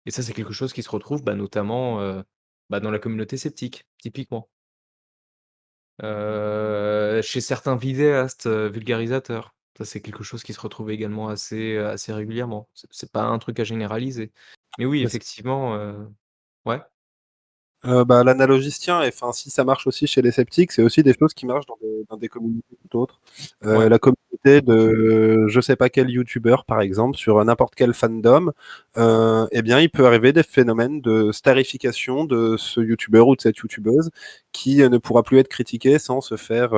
et ça, c'est quelque chose qui se retrouve, bah, notamment, bah, dans la communauté sceptique, typiquement. Chez certains vidéastes, vulgarisateurs. Ça, c'est quelque chose qui se retrouve également assez régulièrement. C'est pas un truc à généraliser. Mais oui, Mais c effectivement, ouais, Bah, l'analogie se tient et enfin, si ça marche aussi chez les sceptiques, c'est aussi des choses qui marchent dans des communautés tout autres. ouais. La communauté de je sais pas quel youtubeur, par exemple, sur n'importe quel fandom, eh bien, il peut arriver des phénomènes de starification de ce youtubeur ou de cette youtubeuse qui, ne pourra plus être critiqué sans se faire,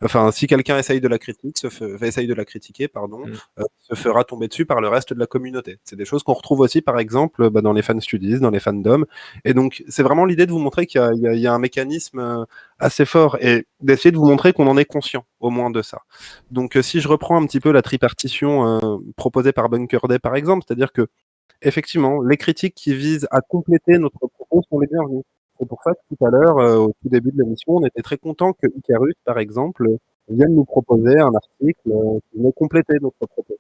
enfin, si quelqu'un essaye de la critique, essaye de la critiquer, pardon, Mmh. se fera tomber dessus par le reste de la communauté. C'est des choses qu'on retrouve aussi, par exemple, bah, dans les fan studies, dans les fandoms. Et donc, c'est vraiment l'idée de vous montrer qu'il y a un mécanisme assez fort et d'essayer de vous montrer qu'on en est conscient, au moins de ça. Donc, si je reprends un petit peu la tripartition proposée par Bunker Day, par exemple, c'est-à-dire que, effectivement, les critiques qui visent à compléter notre propos sont les bienvenues. C'est pour ça que tout à l'heure, au tout début de l'émission, on était très content que Icarus, par exemple, vienne nous proposer un article qui venait compléter notre propos.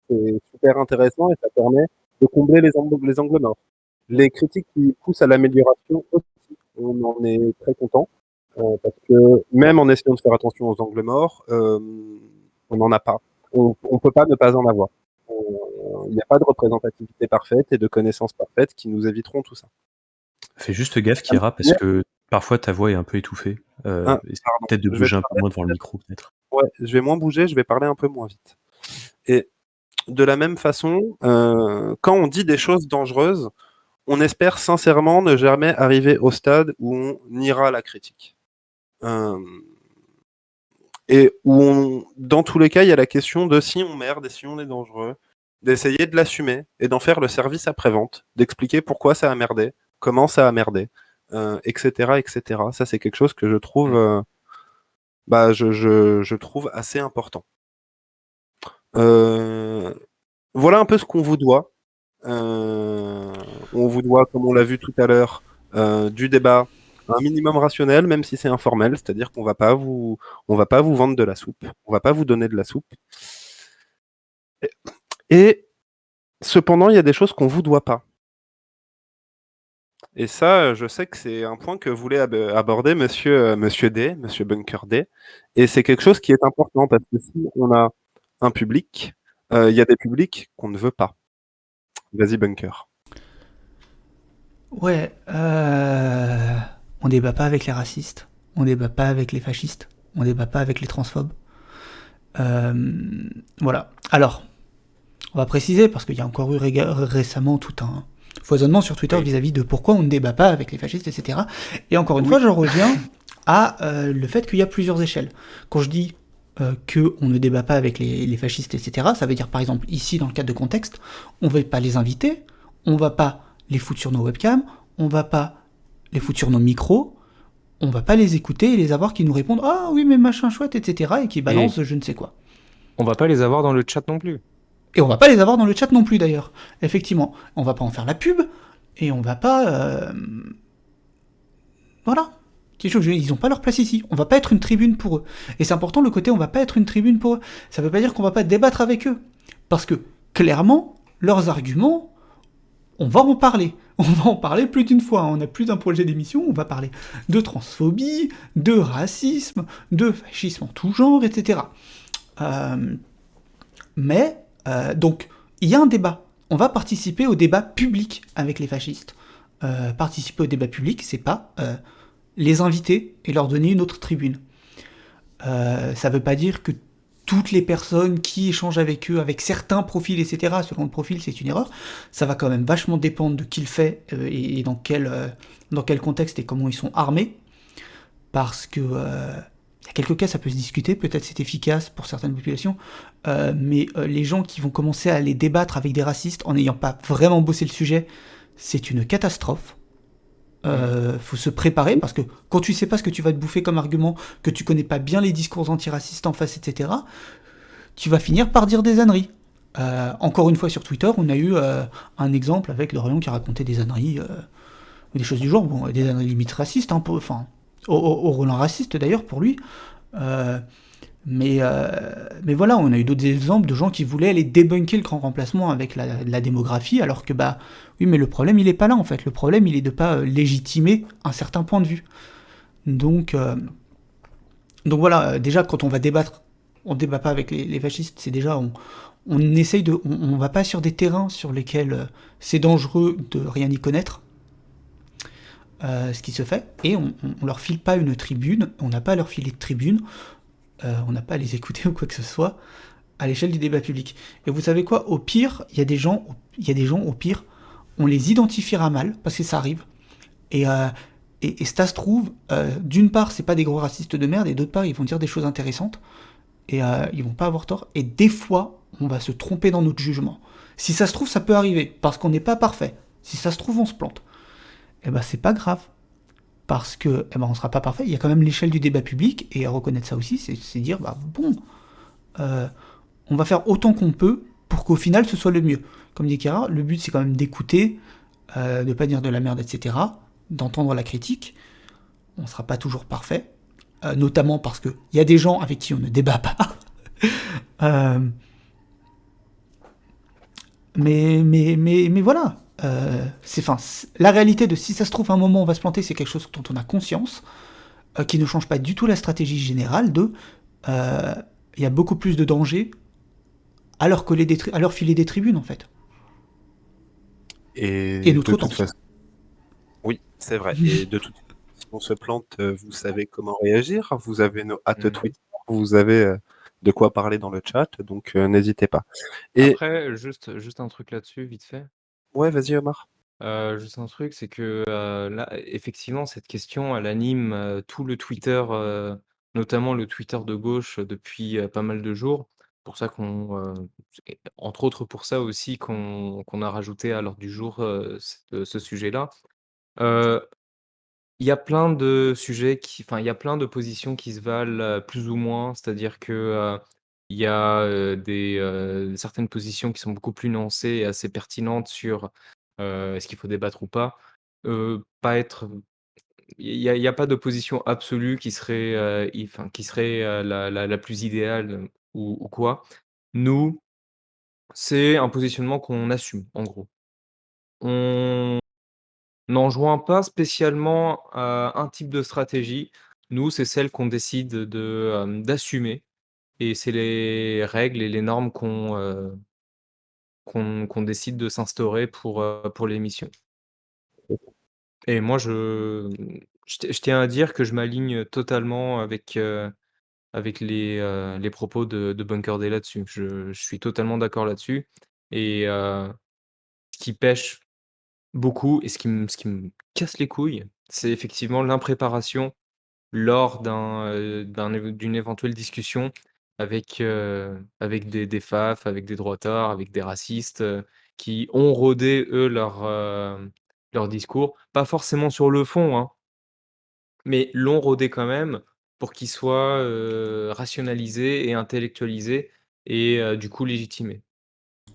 C'est super intéressant et ça permet de combler les angles morts. Les critiques qui poussent à l'amélioration aussi, on en est très content parce que même en essayant de faire attention aux angles morts, on n'en a pas. On peut pas ne pas en avoir. il n'y a pas de représentativité parfaite et de connaissances parfaites qui nous éviteront tout ça. Fais juste gaffe, Kira, parce que parfois ta voix est un peu étouffée. Ah, Essaie pardon. peut-être de Je vais bouger un te peu moins devant le micro, peut-être. Ouais, je vais moins bouger, je vais parler un peu moins vite. Et de la même façon, quand on dit des choses dangereuses, on espère sincèrement ne jamais arriver au stade où on niera la critique. Et où dans tous les cas, il y a la question de si on merde et si on est dangereux, d'essayer de l'assumer et d'en faire le service après-vente, d'expliquer pourquoi ça a merdé, comment ça a merdé, etc., etc. Ça, c'est quelque chose que je trouve, je trouve assez important. Voilà un peu ce qu'on vous doit. On vous doit, comme on l'a vu tout à l'heure, du débat, un minimum rationnel, même si c'est informel, c'est-à-dire qu'on va pas vous vendre de la soupe, on va pas vous donner de la soupe. Et cependant, il y a des choses qu'on vous doit pas. Et ça, je sais que c'est un point que voulait aborder Monsieur D, Monsieur Bunker D, et c'est quelque chose qui est important parce que si on a un public, il y a des publics qu'on ne veut pas. Vas-y, Bunker. Ouais, on débat pas avec les racistes, on débat pas avec les fascistes, on débat pas avec les transphobes. Voilà. Alors, on va préciser, parce qu'il y a encore eu récemment tout un foisonnement sur Twitter vis-à-vis de pourquoi on ne débat pas avec les fascistes, etc. Et encore une fois, je reviens à le fait qu'il y a plusieurs échelles. Quand je dis qu'on ne débat pas avec les fascistes, etc., ça veut dire, par exemple, ici, dans le cadre de contexte, on ne va pas les inviter, on ne va pas les foutre sur nos webcams, on ne va pas les foutre sur nos micros, on ne va pas les écouter et les avoir qui nous répondent « Ah oui, mais machin chouette, etc. » et qui balancent je ne sais quoi. On va pas les avoir dans le chat non plus. Et on va pas les avoir dans le chat non plus d'ailleurs. Effectivement, on va pas en faire la pub et on va pas. Voilà. Ils ont pas leur place ici. On va pas être une tribune pour eux. Et c'est important le côté on va pas être une tribune pour eux. Ça veut pas dire qu'on va pas débattre avec eux. Parce que clairement, leurs arguments, on va en parler. On va en parler plus d'une fois. On a plus d'un projet d'émission. On va parler de transphobie, de racisme, de fascisme en tout genre, etc. Donc, il y a un débat. On va participer au débat public avec les fascistes. Participer au débat public, c'est pas les inviter et leur donner une autre tribune. Ça veut pas dire que toutes les personnes qui échangent avec eux, avec certains profils, etc., selon le profil, c'est une erreur. Ça va quand même vachement dépendre de qui le fait et dans quel contexte et comment ils sont armés. Parce que... il y a quelques cas, ça peut se discuter, peut-être c'est efficace pour certaines populations, mais les gens qui vont commencer à aller débattre avec des racistes en n'ayant pas vraiment bossé le sujet, c'est une catastrophe. Faut se préparer, parce que quand tu sais pas ce que tu vas te bouffer comme argument, que tu connais pas bien les discours antiracistes en face, etc., tu vas finir par dire des âneries. Encore une fois sur Twitter, on a eu un exemple avec Dorian qui racontait des âneries, des choses du genre, bon, des âneries limite racistes, hein, enfin... Au Roland raciste d'ailleurs pour lui, mais voilà, on a eu d'autres exemples de gens qui voulaient aller débunker le grand remplacement avec la démographie, alors que oui, mais le problème il est pas là en fait, le problème il est de pas légitimer un certain point de vue. Donc voilà, déjà quand on va débattre, on débat pas avec les fascistes, c'est déjà on essaye on va pas sur des terrains sur lesquels c'est dangereux de rien y connaître. Ce qui se fait, et on leur file pas une tribune, on n'a pas à leur filer de tribune, on n'a pas à les écouter ou quoi que ce soit, à l'échelle du débat public. Et vous savez quoi, au pire, il y a des gens, au pire, on les identifiera mal, parce que ça arrive, et ça se trouve, d'une part, c'est pas des gros racistes de merde, et d'autre part, ils vont dire des choses intéressantes, et ils vont pas avoir tort, et des fois, on va se tromper dans notre jugement. Si ça se trouve, ça peut arriver, parce qu'on n'est pas parfait. Si ça se trouve, on se plante. Eh ben c'est pas grave, parce que on sera pas parfait, il y a quand même l'échelle du débat public, et à reconnaître ça aussi, c'est dire, on va faire autant qu'on peut pour qu'au final ce soit le mieux. Comme dit Kira, le but c'est quand même d'écouter, de pas dire de la merde, etc., d'entendre la critique. On sera pas toujours parfait, notamment parce qu'il y a des gens avec qui on ne débat pas. Mais voilà. La réalité de si ça se trouve à un moment on va se planter, c'est quelque chose dont on a conscience, qui ne change pas du tout la stratégie générale de il y a beaucoup plus de danger à leur filer des tribunes en fait. Et de notre toute audience. façon, oui, c'est vrai. Et de toute façon, si on se plante, vous savez comment réagir. Vous avez nos Mhm. Twitter, vous avez de quoi parler dans le chat, donc n'hésitez pas. Et Après, juste un truc là-dessus, vite fait. ouais, vas-y Omar. Juste un truc, c'est que là, effectivement, cette question, elle anime tout le Twitter, notamment le Twitter de gauche, depuis pas mal de jours. Pour ça entre autres pour ça aussi qu'on a rajouté à l'ordre du jour ce sujet-là. Euh, Il y a plein de sujets enfin, il y a plein de positions qui se valent plus ou moins, c'est-à-dire que il y a certaines positions qui sont beaucoup plus nuancées et assez pertinentes sur est-ce qu'il faut débattre ou pas. Pas être, il y a pas de position absolue qui serait, enfin, qui serait la plus idéale ou quoi. Nous, c'est un positionnement qu'on assume, en gros. On n'enjoint pas spécialement un type de stratégie. Nous, c'est celle qu'on décide d'assumer et c'est les règles et les normes qu'on décide de s'instaurer pour l'émission. Et moi, je tiens à dire que je m'aligne totalement avec les propos de Bunker Day là-dessus. Je suis totalement d'accord là-dessus et ce qui pêche beaucoup et ce qui me casse les couilles, c'est effectivement l'impréparation lors d'une éventuelle discussion avec des FAF, avec des droitards, avec des racistes, qui ont rodé, eux, leur discours. Pas forcément sur le fond, hein, mais l'ont rodé quand même pour qu'il soit, rationalisé et intellectualisé et du coup légitimé.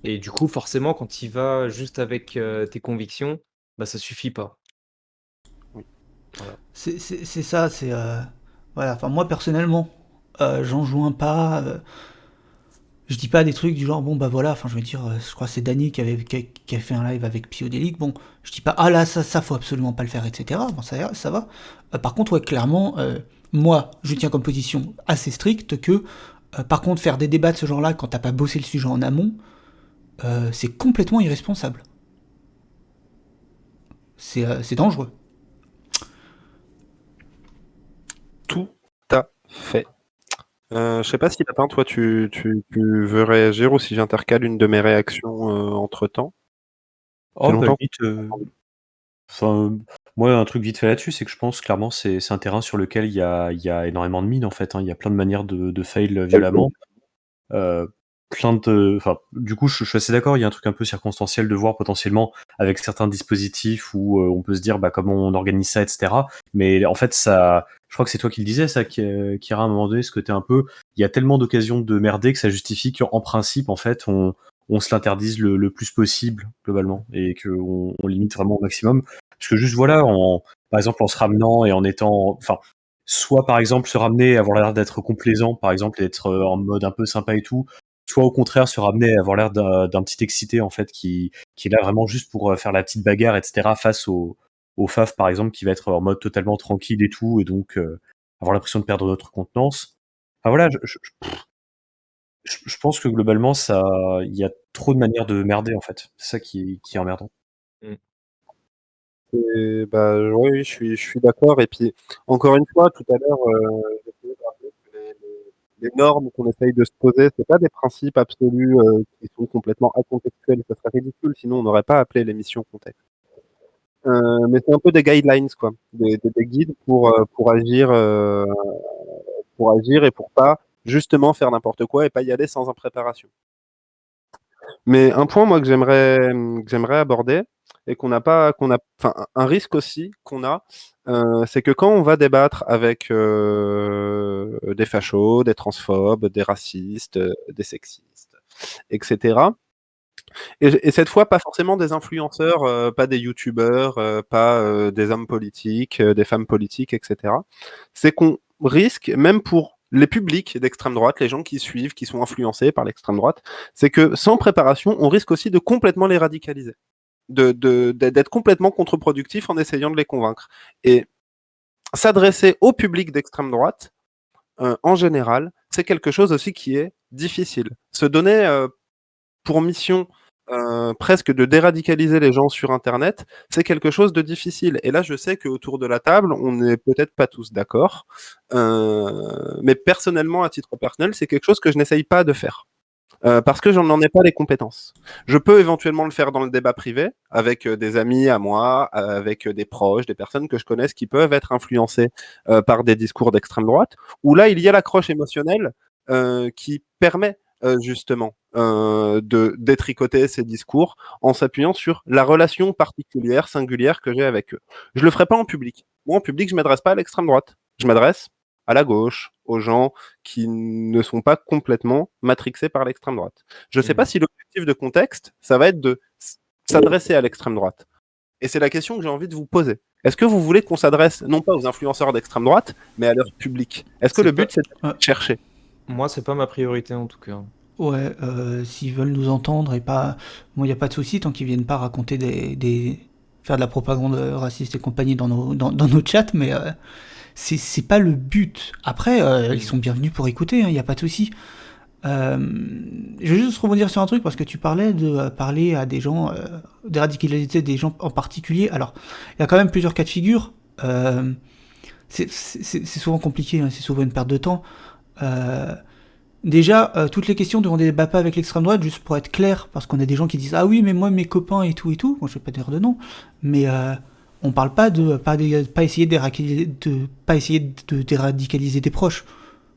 Et du coup, forcément, quand il va juste avec, tes convictions, bah, ça suffit pas. Oui. Voilà. C'est ça, c'est. Voilà, enfin, moi personnellement, j'en joins pas. Je dis pas des trucs du genre, bon bah voilà, enfin je veux dire, je crois que c'est Dany qui a fait un live avec Psyodélique, bon, je dis pas, ah là, ça faut absolument pas le faire, etc. Bon, ça va. Par contre, ouais, clairement, moi, je tiens comme position assez stricte que, par contre, faire des débats de ce genre-là quand t'as pas bossé le sujet en amont, c'est complètement irresponsable. C'est dangereux. Tout à fait. Je sais pas si Lapin, toi, tu veux réagir ou si j'intercale une de mes réactions entre-temps. Ça fait Oh, bah, longtemps. limite, enfin, moi, un truc vite fait là-dessus, c'est que je pense clairement c'est un terrain sur lequel il y a énormément de mines en fait, hein. Il y a plein de manières de fail violemment. Plein de, enfin, du coup, je suis assez d'accord. Il y a un truc un peu circonstanciel de voir potentiellement avec certains dispositifs où on peut se dire bah comment on organise ça, etc. Mais en fait, ça, je crois que c'est toi qui le disais, ça, Kira, à un moment donné, ce côté un peu, il y a tellement d'occasions de merder que ça justifie qu'en principe, en fait, on se l'interdise le plus possible globalement et qu'on limite vraiment au maximum. Parce que juste voilà, par exemple, en se ramenant et en étant, enfin, soit par exemple se ramener, avoir l'air d'être complaisant, par exemple, et d'être en mode un peu sympa et tout, soit au contraire se ramener à avoir l'air d'un petit excité en fait qui est là vraiment juste pour faire la petite bagarre, etc. face au FAF par exemple qui va être en mode totalement tranquille et tout, et donc avoir l'impression de perdre notre contenance. Enfin voilà, je pense que globalement ça, il y a trop de manières de merder en fait. C'est ça qui est emmerdant. Mmh. Et bah, oui, je suis d'accord. Et puis, encore une fois, tout à l'heure, j'essayais de rappeler que les normes qu'on essaye de se poser, c'est pas des principes absolus qui sont complètement incontextuels. Ça serait ridicule, sinon on n'aurait pas appelé l'émission contexte. Mais c'est un peu des guidelines, quoi, des guides pour agir et pour pas justement faire n'importe quoi et pas y aller sans impréparation. Mais un point, moi, que j'aimerais aborder et enfin, un risque aussi qu'on a, c'est que quand on va débattre avec des fachos, des transphobes, des racistes, des sexistes, etc. Et cette fois, pas forcément des influenceurs, pas des youtubeurs, pas des hommes politiques, des femmes politiques, etc. C'est qu'on risque, même pour les publics d'extrême droite, les gens qui suivent, qui sont influencés par l'extrême droite, c'est que sans préparation, on risque aussi de complètement les radicaliser, d'être complètement contre-productif en essayant de les convaincre. Et s'adresser au public d'extrême droite, en général, c'est quelque chose aussi qui est difficile. Se donner pour mission presque de déradicaliser les gens sur Internet, c'est quelque chose de difficile. Et là, je sais qu'autour de la table, on n'est peut-être pas tous d'accord. Mais personnellement, à titre personnel, c'est quelque chose que je n'essaye pas de faire. Parce que j'en ai pas les compétences. Je peux éventuellement le faire dans le débat privé, avec des amis à moi, avec des proches, des personnes que je connaisse qui peuvent être influencées par des discours d'extrême droite, où là, il y a l'accroche émotionnelle qui permet justement de détricoter ces discours en s'appuyant sur la relation particulière, singulière que j'ai avec eux. Je le ferai pas en public. Moi, en public, je m'adresse pas à l'extrême droite. Je m'adresse à la gauche, aux gens qui ne sont pas complètement matrixés par l'extrême droite. Je ne sais pas si l'objectif de contexte, ça va être de s'adresser à l'extrême droite. Et c'est la question que j'ai envie de vous poser. Est-ce que vous voulez qu'on s'adresse non pas aux influenceurs d'extrême droite, mais à leur public? Est-ce que le but, c'est de chercher? Moi, c'est pas ma priorité en tout cas. Ouais, s'ils veulent nous entendre et pas... Moi, il n'y a pas de souci tant qu'ils viennent pas raconter faire de la propagande raciste et compagnie dans nos chats, mais c'est pas le but. Après, ils sont bienvenus pour écouter, il n'y a pas de souci. Je vais juste rebondir sur un truc parce que tu parlais de parler à des gens, de radicaliser des gens en particulier. Alors, il y a quand même plusieurs cas de figure. C'est souvent compliqué, c'est souvent une perte de temps. Déjà, toutes les questions ne débat pas avec l'extrême droite, juste pour être clair, parce qu'on a des gens qui disent « Ah oui, mais moi, mes copains et tout, bon, je vais pas dire de nom, mais on parle pas de pas essayer de déradicaliser des proches.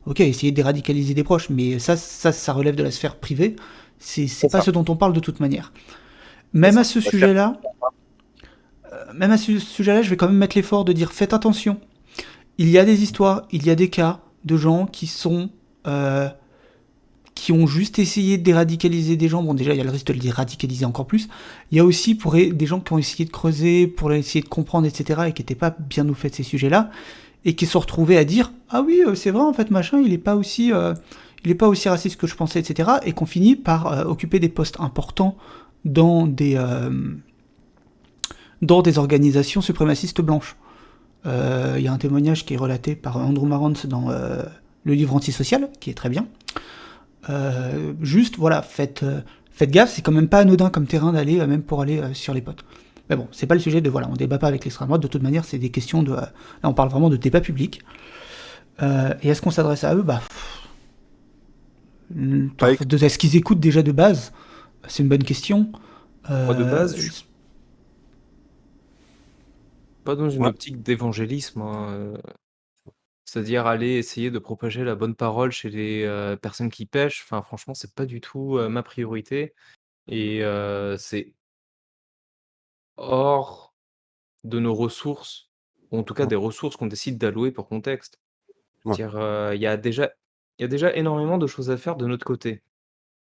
Ok, essayer de déradicaliser des proches, mais ça relève de la sphère privée, c'est pas ce dont on parle de toute manière. Même à ce sujet-là, je vais quand même mettre l'effort de dire « Faites attention, il y a des histoires, il y a des cas de gens qui ont juste essayé de déradicaliser des gens. Bon, déjà, il y a le risque de les déradicaliser encore plus. Il y a aussi des gens qui ont essayé de creuser, pour essayer de comprendre, etc., et qui n'étaient pas bien au fait de ces sujets-là, et qui se sont retrouvés à dire « Ah oui, c'est vrai, en fait, machin, il est pas aussi raciste que je pensais, etc., et qu'on finit par occuper des postes importants dans des organisations suprémacistes blanches. Il y a un témoignage qui est relaté par Andrew Marantz dans le livre Antisocial, qui est très bien. Juste, voilà, faites gaffe, c'est quand même pas anodin comme terrain d'aller, même pour aller sur les potes. Mais bon, c'est pas le sujet de, voilà, on débat pas avec l'extrême droite, de toute manière, c'est des questions de... là, on parle vraiment de débat public. Et est-ce qu'on s'adresse à eux? Est-ce qu'ils écoutent déjà de base? C'est une bonne question. Moi, de base, je suis pas dans une optique d'évangélisme, hein, c'est-à-dire aller essayer de propager la bonne parole chez les personnes qui pêchent. Enfin, franchement, c'est pas du tout ma priorité. Et c'est hors de nos ressources, ou en tout cas des ressources qu'on décide d'allouer pour contexte. C'est-à-dire, il y a déjà énormément de choses à faire de notre côté.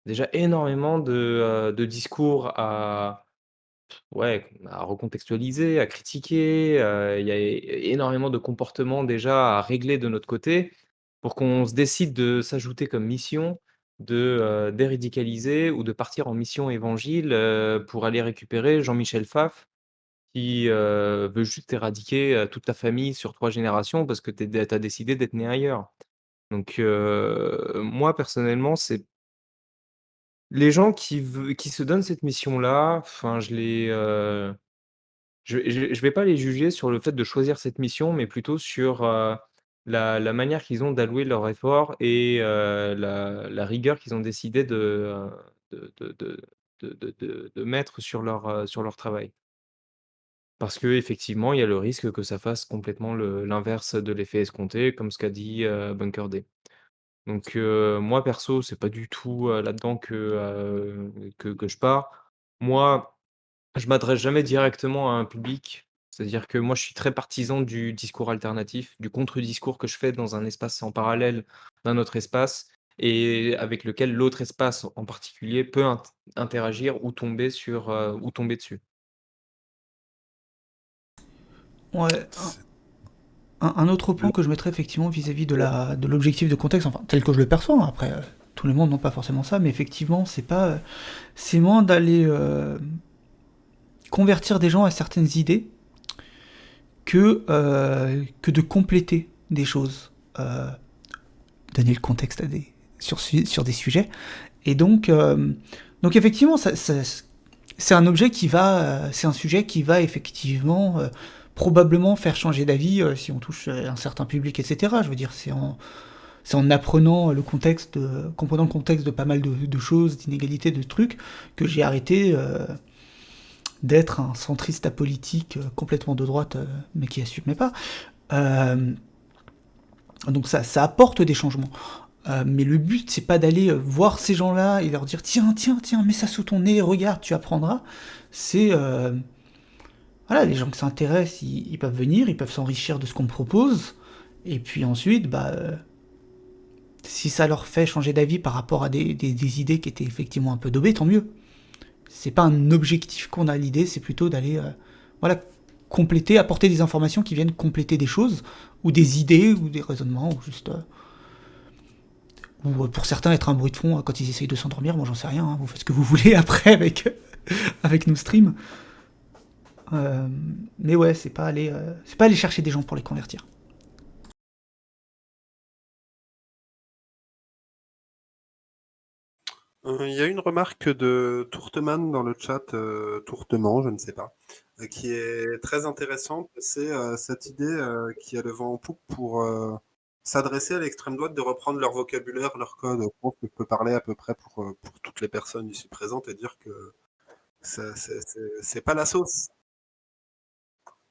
Déjà énormément de discours à recontextualiser, à critiquer, il y a énormément de comportements déjà à régler de notre côté, pour qu'on se décide de s'ajouter comme mission de déradicaliser ou de partir en mission évangile, pour aller récupérer Jean-Michel Pfaff qui veut juste éradiquer, toute ta famille sur 3 générations parce que tu as décidé d'être né ailleurs. Donc moi personnellement, c'est les gens qui se donnent cette mission-là, enfin je vais pas les juger sur le fait de choisir cette mission, mais plutôt sur, la manière qu'ils ont d'allouer leur effort et la rigueur qu'ils ont décidé de mettre sur leur travail. Parce qu'effectivement, il y a le risque que ça fasse complètement l'inverse de l'effet escompté, comme ce qu'a dit, Bunker D. Donc moi perso, c'est pas du tout, là-dedans que je pars. Moi, je m'adresse jamais directement à un public. C'est-à-dire que moi, je suis très partisan du discours alternatif, du contre-discours que je fais dans un espace en parallèle d'un autre espace et avec lequel l'autre espace en particulier peut interagir ou tomber dessus. Ouais, un autre point que je mettrais effectivement vis-à-vis de l'objectif de contexte, enfin tel que je le perçois, hein, après tout le monde n'a pas forcément ça, mais effectivement c'est moins d'aller convertir des gens à certaines idées que de compléter des choses, donner le contexte sur des sujets. Et donc Donc effectivement, c'est un objet qui va, c'est un sujet qui va effectivement probablement faire changer d'avis si on touche un certain public, etc. Je veux dire, c'est en apprenant comprenant le contexte de pas mal de choses, d'inégalités, de trucs, que j'ai arrêté d'être un centriste apolitique complètement de droite, mais qui assumait pas. Euh, donc ça apporte des changements. Mais le but, c'est pas d'aller voir ces gens-là et leur dire tiens, mets ça sous ton nez, regarde, tu apprendras. C'est voilà, les gens qui s'intéressent, ils peuvent venir, ils peuvent s'enrichir de ce qu'on me propose. Et puis ensuite, si ça leur fait changer d'avis par rapport à des idées qui étaient effectivement un peu daubées, tant mieux. C'est pas un objectif qu'on a, l'idée, c'est plutôt d'aller voilà, compléter, apporter des informations qui viennent compléter des choses, ou des idées, ou des raisonnements, ou juste. Ou pour certains, être un bruit de fond quand ils essayent de s'endormir, moi j'en sais rien, hein, vous faites ce que vous voulez après avec nos streams. Mais ouais, c'est pas aller chercher des gens pour les convertir. Il y a une remarque de Tourteman dans le chat, Tourteman, je ne sais pas, qui est très intéressante. C'est cette idée qui a le vent en poupe pour s'adresser à l'extrême droite, de reprendre leur vocabulaire, leur code. Je pense que je peux parler à peu près pour toutes les personnes ici présentes et dire que c'est pas la sauce.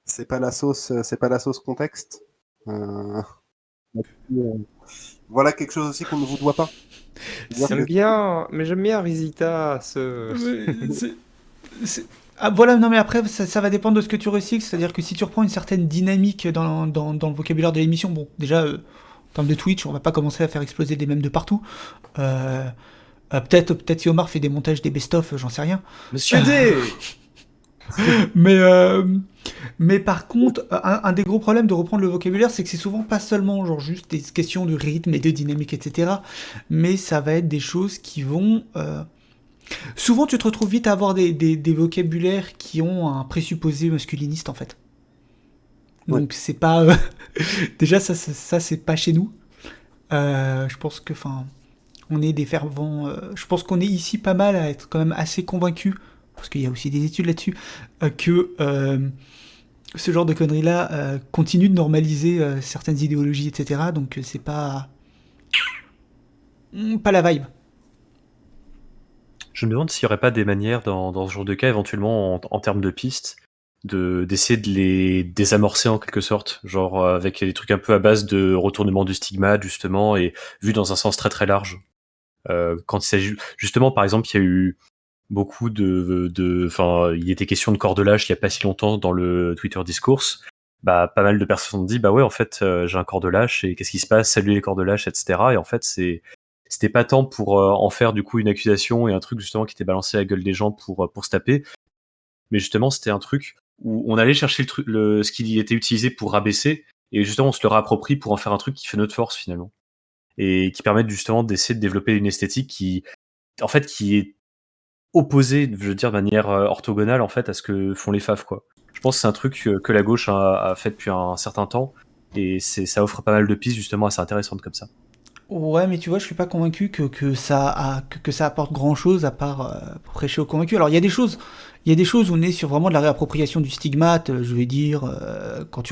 C'est pas la sauce contexte. Voilà quelque chose aussi qu'on ne vous doit pas. J'aime bien, mais j'aime bien Risita, Ah, voilà, non mais après, ça va dépendre de ce que tu recycles, c'est-à-dire que si tu reprends une certaine dynamique dans le vocabulaire de l'émission, bon, déjà, en termes de Twitch, on va pas commencer à faire exploser des mèmes de partout. Peut-être si Omar fait des montages des best-of, j'en sais rien. Monsieur D. Mais par contre, un des gros problèmes de reprendre le vocabulaire, c'est que c'est souvent pas seulement genre juste des questions de rythme et de dynamique, etc. Mais ça va être des choses qui vont... Souvent, tu te retrouves vite à avoir des vocabulaires qui ont un présupposé masculiniste, en fait. Donc, c'est pas... Déjà, ça c'est pas chez nous. Je pense que, on est des fervents... je pense qu'on est ici pas mal à être quand même assez convaincus, parce qu'il y a aussi des études là-dessus, que ce genre de conneries-là continue de normaliser certaines idéologies, etc. Donc, c'est pas la vibe. Je me demande s'il n'y aurait pas des manières dans ce genre de cas, éventuellement en termes de pistes, d'essayer de les désamorcer en quelque sorte, genre avec des trucs un peu à base de retournement du stigmate justement, et vu dans un sens très très large. Quand il s'agit justement, par exemple, il y a eu beaucoup il était question de corps de lâche il y a pas si longtemps dans le Twitter Discourse. Pas mal de personnes ont dit ouais, en fait j'ai un corps de lâche et qu'est-ce qui se passe, salut les corps de lâche, etc. Et en fait c'était pas tant pour en faire du coup une accusation et un truc justement qui était balancé à la gueule des gens pour se taper, mais justement c'était un truc où on allait chercher ce qui était utilisé pour rabaisser, et justement on se le réapproprie pour en faire un truc qui fait notre force finalement, et qui permet justement d'essayer de développer une esthétique qui est opposée, je veux dire, de manière orthogonale en fait à ce que font les faves, quoi. Je pense que c'est un truc que la gauche a fait depuis un certain temps, et ça offre pas mal de pistes justement assez intéressantes comme ça. Ouais, mais tu vois, je suis pas convaincu que ça apporte grand chose à part prêcher aux convaincus. Alors, il y a des choses où on est sur vraiment de la réappropriation du stigmate. Je vais dire, quand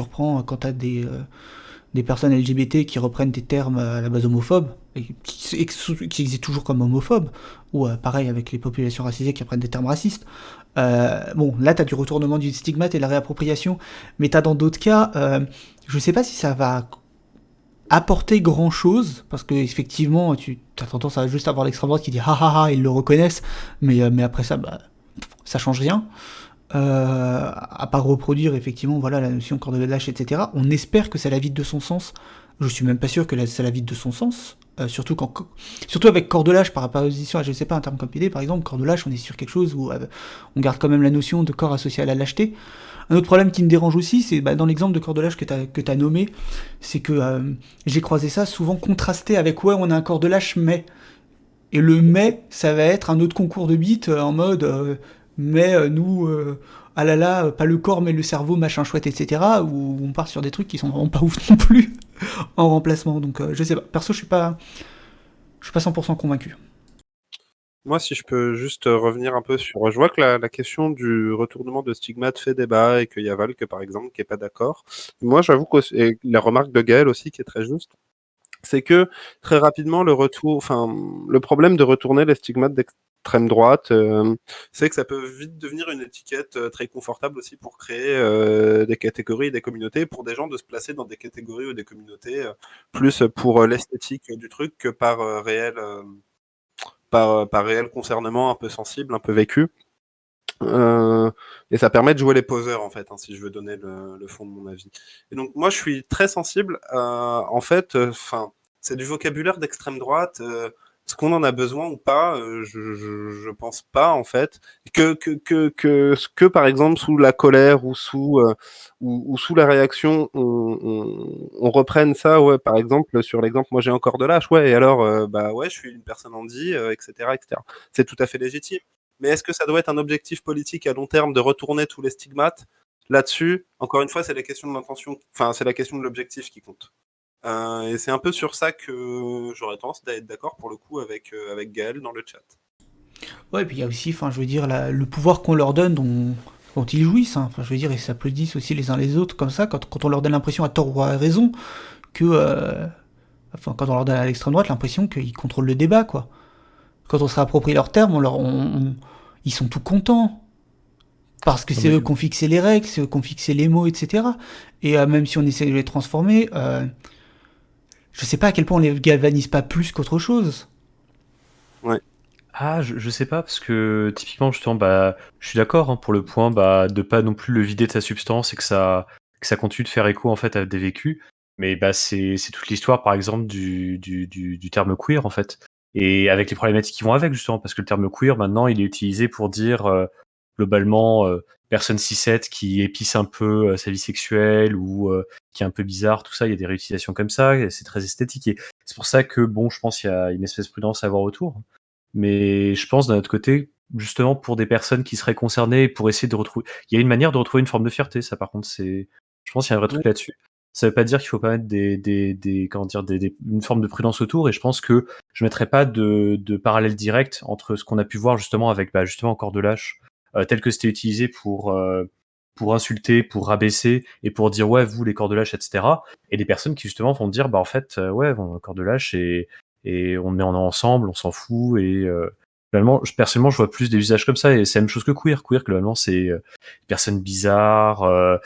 t'as des personnes LGBT qui reprennent des termes à la base homophobes, et qui existent toujours comme homophobes, ou pareil avec les populations racisées qui reprennent des termes racistes. Bon, là, t'as du retournement du stigmate et de la réappropriation, mais t'as dans d'autres cas, je sais pas si ça va apporter grand chose, parce que effectivement tu as tendance à juste avoir l'extrême droite qui dit ha ha ha, ils le reconnaissent, mais après ça, ça change rien, à part reproduire effectivement voilà la notion corps de lâche, etc. On espère que ça la vide de son sens. Je suis même pas sûr que ça la vide de son sens, surtout avec corps de lâche par opposition à, je sais pas, un terme comme PD par exemple. Corps de lâche, on est sur quelque chose où on garde quand même la notion de corps associé à la lâcheté. Un autre problème qui me dérange aussi, c'est dans l'exemple de corps de lâche que t'as nommé, c'est que j'ai croisé ça souvent contrasté avec ouais, on a un corps de lâche, mais. Et le mais, ça va être un autre concours de beats en mode mais nous, ah là là, pas le corps mais le cerveau, machin chouette, etc. Où on part sur des trucs qui sont vraiment pas ouf non plus en remplacement. Donc je sais pas. Perso, je suis pas 100% convaincu. Moi, si je peux juste revenir un peu sur... Je vois que la question du retournement de stigmate fait débat et qu'il y a Valk, par exemple, qui est pas d'accord. Moi, j'avoue que et la remarque de Gaël aussi, qui est très juste, c'est que très rapidement, le problème de retourner les stigmates d'extrême droite, c'est que ça peut vite devenir une étiquette très confortable aussi pour créer des catégories et des communautés, pour des gens de se placer dans des catégories ou des communautés plus pour l'esthétique du truc que par par réel concernement un peu sensible, un peu vécu. Et ça permet de jouer les poseurs, en fait, hein, si je veux donner le fond de mon avis. Et donc, moi, je suis très sensible, en fait, c'est du vocabulaire d'extrême droite. Ce qu'on en a besoin ou pas, je pense pas, en fait. Que, par exemple, sous la colère ou sous la réaction, on reprenne ça, ouais, par exemple, sur l'exemple, moi j'ai encore de lâche, ouais, et alors, bah ouais, je suis une personne handi, etc., etc. C'est tout à fait légitime. Mais est-ce que ça doit être un objectif politique à long terme de retourner tous les stigmates? Là-dessus, encore une fois, c'est la question de l'intention, enfin, c'est la question de l'objectif qui compte. Et c'est un peu sur ça que j'aurais tendance à être d'accord pour le coup avec Gaël dans le chat. Ouais, et puis il y a aussi, enfin, je veux dire, le pouvoir qu'on leur donne dont ils jouissent, hein. Enfin, je veux dire, ils s'applaudissent aussi les uns les autres comme ça, quand on leur donne l'impression, à tort ou à raison, que... enfin, quand on leur donne à l'extrême droite l'impression qu'ils contrôlent le débat, quoi. Quand on se réapproprie leurs termes, ils sont tout contents. Parce que Non, c'est mais eux qui ont fixé les règles, c'est eux qui ont fixé les mots, etc. Et même si on essaie de les transformer, je sais pas à quel point on les galvanise pas plus qu'autre chose. Ouais. Ah, je sais pas, parce que typiquement, justement, bah, je suis d'accord hein, pour le point bah, de pas non plus le vider de sa substance et que ça continue de faire écho en fait à des vécus. Mais bah, c'est toute l'histoire, par exemple, du terme queer, en fait. Et avec les problématiques qui vont avec, justement, parce que le terme queer, maintenant, il est utilisé pour dire globalement personne cis-het qui épice un peu sa vie sexuelle ou qui est un peu bizarre, tout ça. Il y a des réutilisations comme ça, et c'est très esthétique. Et c'est pour ça que, bon, je pense qu'il y a une espèce de prudence à avoir autour. Mais je pense d'un autre côté, justement pour des personnes qui seraient concernées, pour essayer de retrouver il y a une manière de retrouver une forme de fierté, ça par contre c'est je pense qu'il y a un vrai Ouais. truc là-dessus. Ça veut pas dire qu'il faut pas mettre des comment dire? Une forme de prudence autour et je pense que je mettrais pas de parallèle direct entre ce qu'on a pu voir justement avec, bah, justement encore de lâche, tel que c'était utilisé pour insulter, pour rabaisser et pour dire: «Ouais, vous les corps de lâche» et cetera et des personnes qui justement vont dire: «Bah, en fait, ouais, bon, corps de lâche et on est ensemble, on s'en fout et globalement, personnellement, je vois plus des usages comme ça et c'est la même chose que queer. Queer, globalement, c'est personnes bizarres,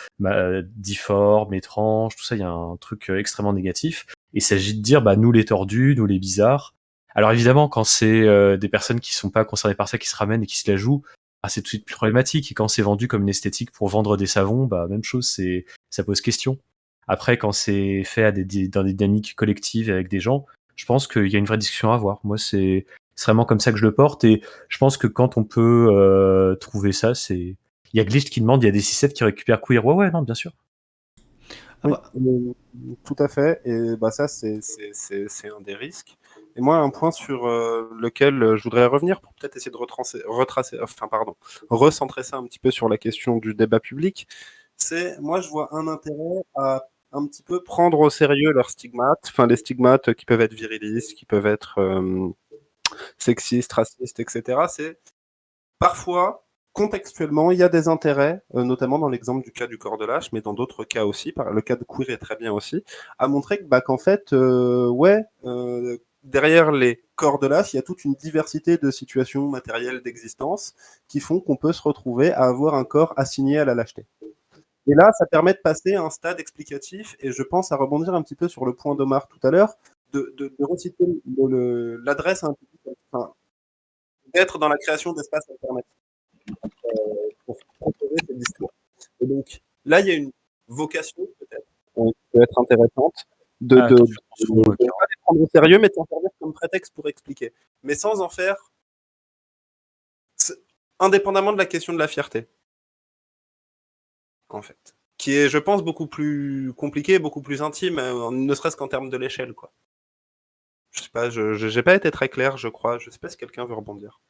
difformes, étranges, tout ça, il y a un truc extrêmement négatif. Et il s'agit de dire, bah, nous les tordus, nous les bizarres. Alors évidemment, quand c'est des personnes qui sont pas concernées par ça, qui se ramènent et qui se la jouent, ah, c'est tout de suite plus problématique. Et quand c'est vendu comme une esthétique pour vendre des savons, bah, même chose, ça pose question. Après, quand c'est fait dans des dynamiques collectives avec des gens, je pense qu'il y a une vraie discussion à avoir. Moi, c'est vraiment comme ça que je le porte et je pense que quand on peut trouver ça, c'est. Il y a Glitch qui demande, il y a des 6-7 qui récupèrent queer. Ouais, ouais, non, bien sûr. Ah Oui, bah, tout à fait. Et bah, ça, c'est un des risques. Et moi, un point sur lequel je voudrais revenir pour peut-être essayer de recentrer ça un petit peu sur la question du débat public, c'est, moi, je vois un intérêt à un petit peu prendre au sérieux leurs stigmates, enfin les stigmates qui peuvent être virilistes, qui peuvent être sexistes, racistes, etc. C'est parfois, contextuellement, il y a des intérêts, notamment dans l'exemple du cas du corps de lâche, mais dans d'autres cas aussi, le cas de queer est très bien aussi, à montrer que, bah, qu'en fait, derrière les corps de lâche, il y a toute une diversité de situations matérielles d'existence qui font qu'on peut se retrouver à avoir un corps assigné à la lâcheté. Et là, ça permet de passer à un stade explicatif, et je pense à rebondir un petit peu sur le point d'Omar tout à l'heure, de reciter l'adresse un peu, enfin, d'être dans la création d'espaces alternatifs pour proposer ces discours. Et donc, là, il y a une vocation, peut-être, qui peut être intéressante, de Ah, ne attention, attention, pas les prendre au sérieux, mais de s'en servir comme prétexte pour expliquer. Mais sans en faire, indépendamment de la question de la fierté, en fait. Qui est, je pense, beaucoup plus compliqué, beaucoup plus intime, ne serait-ce qu'en termes de l'échelle, quoi. Je sais pas, j'ai pas été très clair, je crois. Je sais pas si quelqu'un veut rebondir.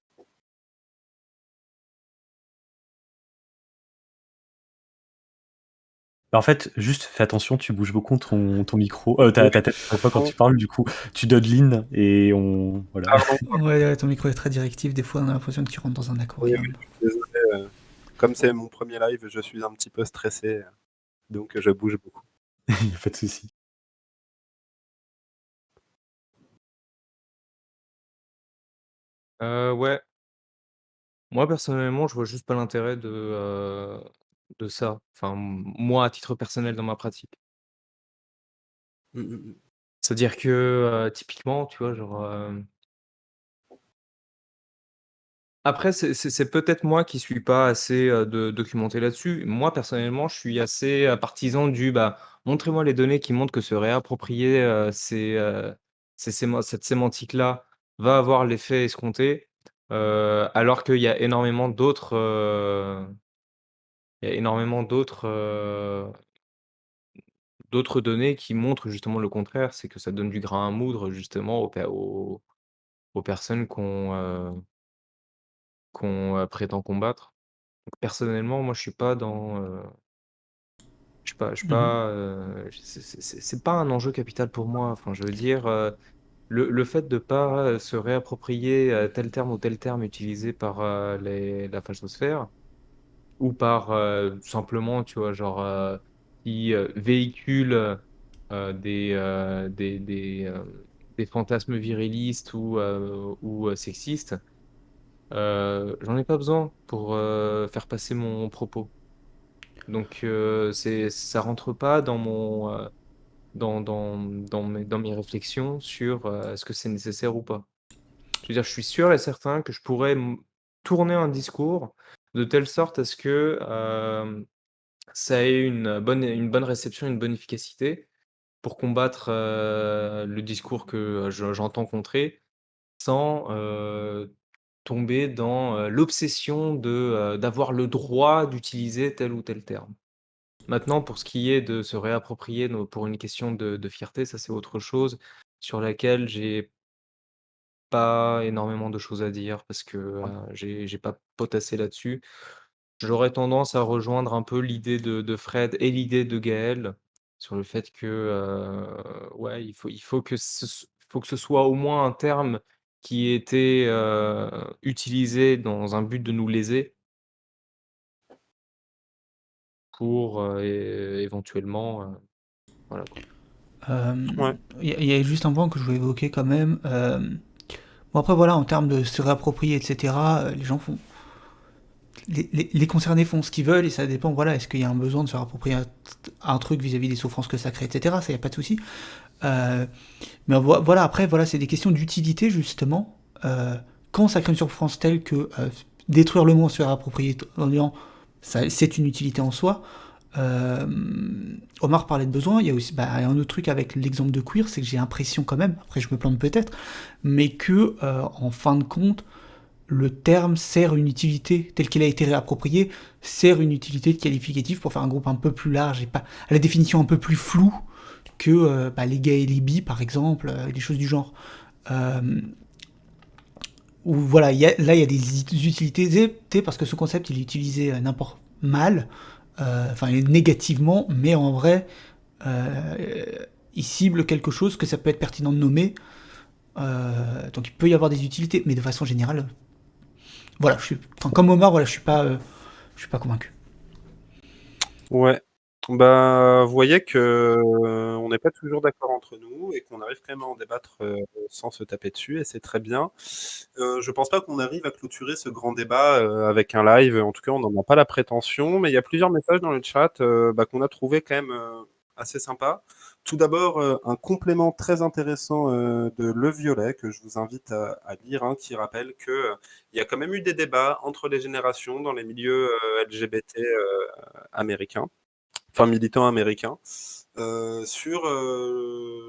En fait, juste fais attention, tu bouges beaucoup ton micro, ta tête à chaque fois quand Bon, tu parles, du coup, tu dodelines et voilà. pardon. Ouais, ouais, ton micro est très directif, des fois on a l'impression que tu rentres dans un Oui, aquarium. oui, je suis désolé. Comme c'est mon premier live, je suis un petit peu stressé, donc je bouge beaucoup. Il y a pas de souci. Ouais. Moi, personnellement, je vois juste pas l'intérêt de ça. Enfin, moi, à titre personnel dans ma pratique. Mmh, mmh mh. C'est-à-dire que, typiquement, tu vois, genre, après c'est peut-être moi qui suis pas assez, documenté là-dessus. Moi, personnellement, je suis assez, partisan du, bah, montrez-moi les données qui montrent que se réapproprier, cette sémantique-là va avoir l'effet escompté, alors qu'il y a énormément d'autres, il y a énormément d'autres données qui montrent justement le contraire. C'est que ça donne du grain à moudre justement aux personnes qu'on prétend combattre. Donc personnellement, moi, je suis Mhm. pas, c'est pas un enjeu capital pour moi. Enfin, je veux dire, le fait de pas, se réapproprier, tel terme ou tel terme utilisé par, la phallosphère ou par, simplement, tu vois, genre, qui, véhicule, des fantasmes virilistes ou sexistes, j'en ai pas besoin pour, faire passer mon propos. Donc ça rentre pas dans mon, dans mes réflexions sur, est-ce que c'est nécessaire ou pas? Je veux dire, je suis sûr et certain que je pourrais tourner un discours de telle sorte à ce que, ça ait une bonne réception, une bonne efficacité pour combattre, le discours que j'entends contrer sans, tomber dans, l'obsession d'avoir le droit d'utiliser tel ou tel terme. Maintenant, pour ce qui est de se réapproprier pour une question de fierté, ça c'est autre chose sur laquelle j'ai pas énormément de choses à dire parce que, j'ai pas potassé là-dessus. J'aurais tendance à rejoindre un peu l'idée de Fred et l'idée de Gaël sur le fait que, ouais, il faut que ce soit au moins un terme qui ait été, utilisé dans un but de nous léser pour, éventuellement, voilà quoi. Ouais. Il y a juste un point que je voulais évoquer quand même. Bon après voilà, en termes de se réapproprier, etc., les gens font... Les concernés font ce qu'ils veulent et ça dépend, voilà, est-ce qu'il y a un besoin de se réapproprier un truc vis-à-vis des souffrances que ça crée, etc., ça y a pas de souci. Euh, mais voilà, après, voilà, c'est des questions d'utilité justement. Quand ça crée une souffrance telle que détruire le monde, se réapproprier en disant, c'est une utilité en soi. Euh, Omar parlait de besoin, il y a aussi bah, un autre truc avec l'exemple de queer, c'est que j'ai l'impression quand même, après je me plante peut-être, mais que en fin de compte, le terme sert une utilité telle qu'il a été réapproprié, sert une utilité de qualificatif pour faire un groupe un peu plus large et pas à la définition un peu plus floue que bah, les gays et les bi par exemple, des choses du genre. Euh, Où voilà, là il y a des utilités parce que ce concept il est utilisé n'importe mal, enfin négativement, mais en vrai euh, il cible quelque chose que ça peut être pertinent de nommer, donc il peut y avoir des utilités, mais de façon générale, voilà, enfin, comme Omar, voilà, je suis pas convaincu. Ouais. Bah, vous voyez que, on n'est pas toujours d'accord entre nous et qu'on arrive quand même à en débattre, sans se taper dessus et c'est très bien. Je pense pas qu'on arrive à clôturer ce grand débat, avec un live. En tout cas, on n'en a pas la prétention, mais il y a plusieurs messages dans le chat, bah, qu'on a trouvé quand même, assez sympas. Tout d'abord, un complément très intéressant, de Le Violet que je vous invite à lire, hein, qui rappelle que, il y a quand même eu des débats entre les générations dans les milieux, LGBT, américains, enfin militants américains, sur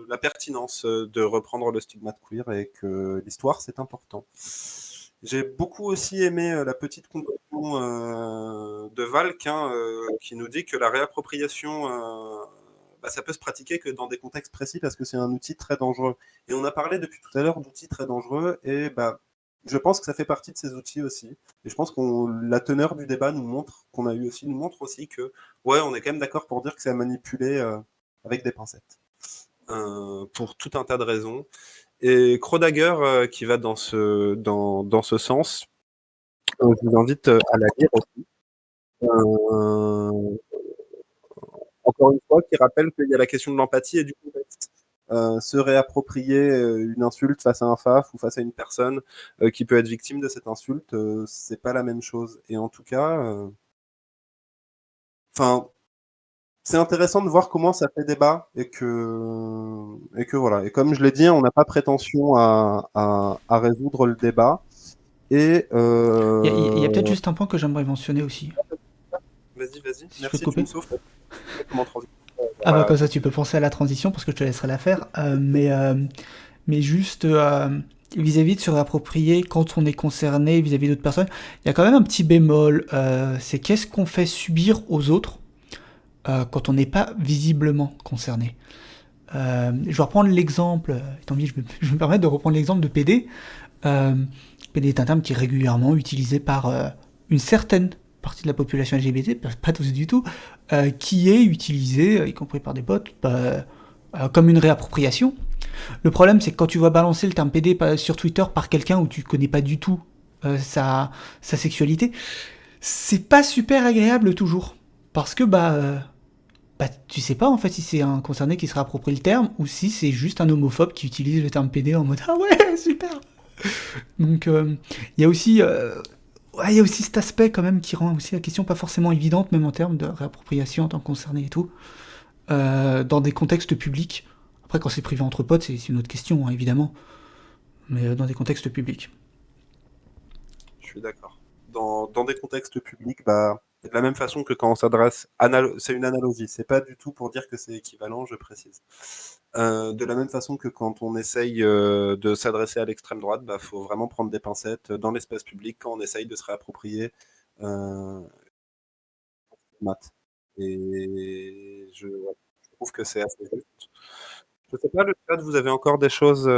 la pertinence de reprendre le stigmate queer et que l'histoire c'est important. J'ai beaucoup aussi aimé la petite conclusion de Valk, hein, qui nous dit que la réappropriation, bah, ça peut se pratiquer que dans des contextes précis parce que c'est un outil très dangereux. Et on a parlé depuis tout à l'heure d'outils très dangereux et bah, je pense que ça fait partie de ces outils aussi. Et je pense que la teneur du débat qu'on a eu aussi, nous montre aussi que, ouais, on est quand même d'accord pour dire que c'est à manipuler avec des pincettes. Pour tout un tas de raisons. Et Crodagger, qui va dans ce sens, je vous invite à la lire aussi. Encore une fois, qui rappelle qu'il y a la question de l'empathie et du contexte. Se réapproprier une insulte face à un faf ou face à une personne qui peut être victime de cette insulte, c'est pas la même chose. Et en tout cas, c'est intéressant de voir comment ça fait débat et que voilà. Et comme je l'ai dit, on n'a pas prétention à résoudre le débat. Et Il y a peut-être juste un point que j'aimerais mentionner aussi. Vas-y. Si je peux te Merci, tu couper. me sauves. Comment transition Ah bah comme ça tu peux penser à la transition parce que je te laisserai la faire. Mais juste vis-à-vis de se réapproprier quand on est concerné vis-à-vis d'autres personnes, il y a quand même un petit bémol. C'est qu'est-ce qu'on fait subir aux autres quand on n'est pas visiblement concerné. Je vais reprendre l'exemple, tant pis, je me permets de reprendre l'exemple de PD. PD est un terme qui est régulièrement utilisé par une certaine partie de la population LGBT, pas tous du tout, qui est utilisé, y compris par des potes, comme une réappropriation. Le problème, c'est que quand tu vas balancer le terme PD sur Twitter par quelqu'un où tu connais pas du tout sa sexualité, c'est pas super agréable toujours. Parce que tu sais pas en fait si c'est un concerné qui se réapproprie le terme ou si c'est juste un homophobe qui utilise le terme PD en mode ah ouais super. Donc il y a aussi il y a aussi cet aspect quand même qui rend aussi la question pas forcément évidente même en termes de réappropriation en tant que concerné et tout dans des contextes publics. Après quand c'est privé entre potes c'est une autre question hein, évidemment, mais dans des contextes publics. Je suis d'accord. Dans des contextes publics, de la même façon que quand on s'adresse, c'est une analogie, c'est pas du tout pour dire que c'est équivalent, je précise. De la même façon que quand on essaye de s'adresser à l'extrême droite, faut vraiment prendre des pincettes dans l'espace public quand on essaye de se réapproprier maths. Et je trouve que c'est assez juste. Je sais pas, le chat, vous avez encore des choses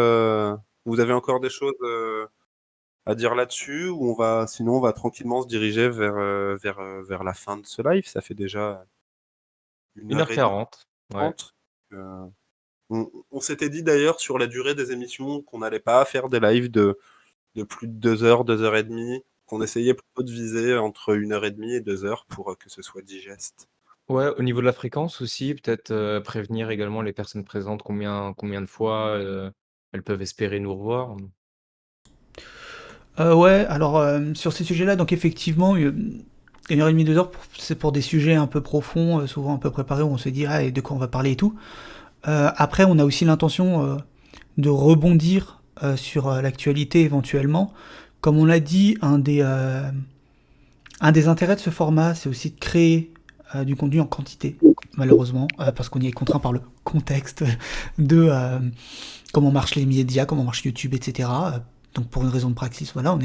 à dire là-dessus ou sinon on va tranquillement se diriger vers la fin de ce live. Ça fait déjà 1h40. Ouais. 1h30. On s'était dit d'ailleurs sur la durée des émissions qu'on n'allait pas faire des lives de plus de 2 heures, 2 heures et demie, qu'on essayait plutôt de viser entre 1h30 et 2 heures pour que ce soit digeste. Ouais, au niveau de la fréquence aussi, peut-être prévenir également les personnes présentes combien de fois elles peuvent espérer nous revoir. Ouais, alors sur ces sujets-là, donc effectivement, 1h30, 2 heures, c'est pour des sujets un peu profonds, souvent un peu préparés, où on se dit ah, et de quoi on va parler et tout. Après, on a aussi l'intention de rebondir sur l'actualité éventuellement. Comme on l'a dit, un des intérêts de ce format, c'est aussi de créer du contenu en quantité, malheureusement, parce qu'on y est contraint par le contexte de comment marchent les médias, comment marche YouTube, etc. Donc pour une raison de praxis, voilà,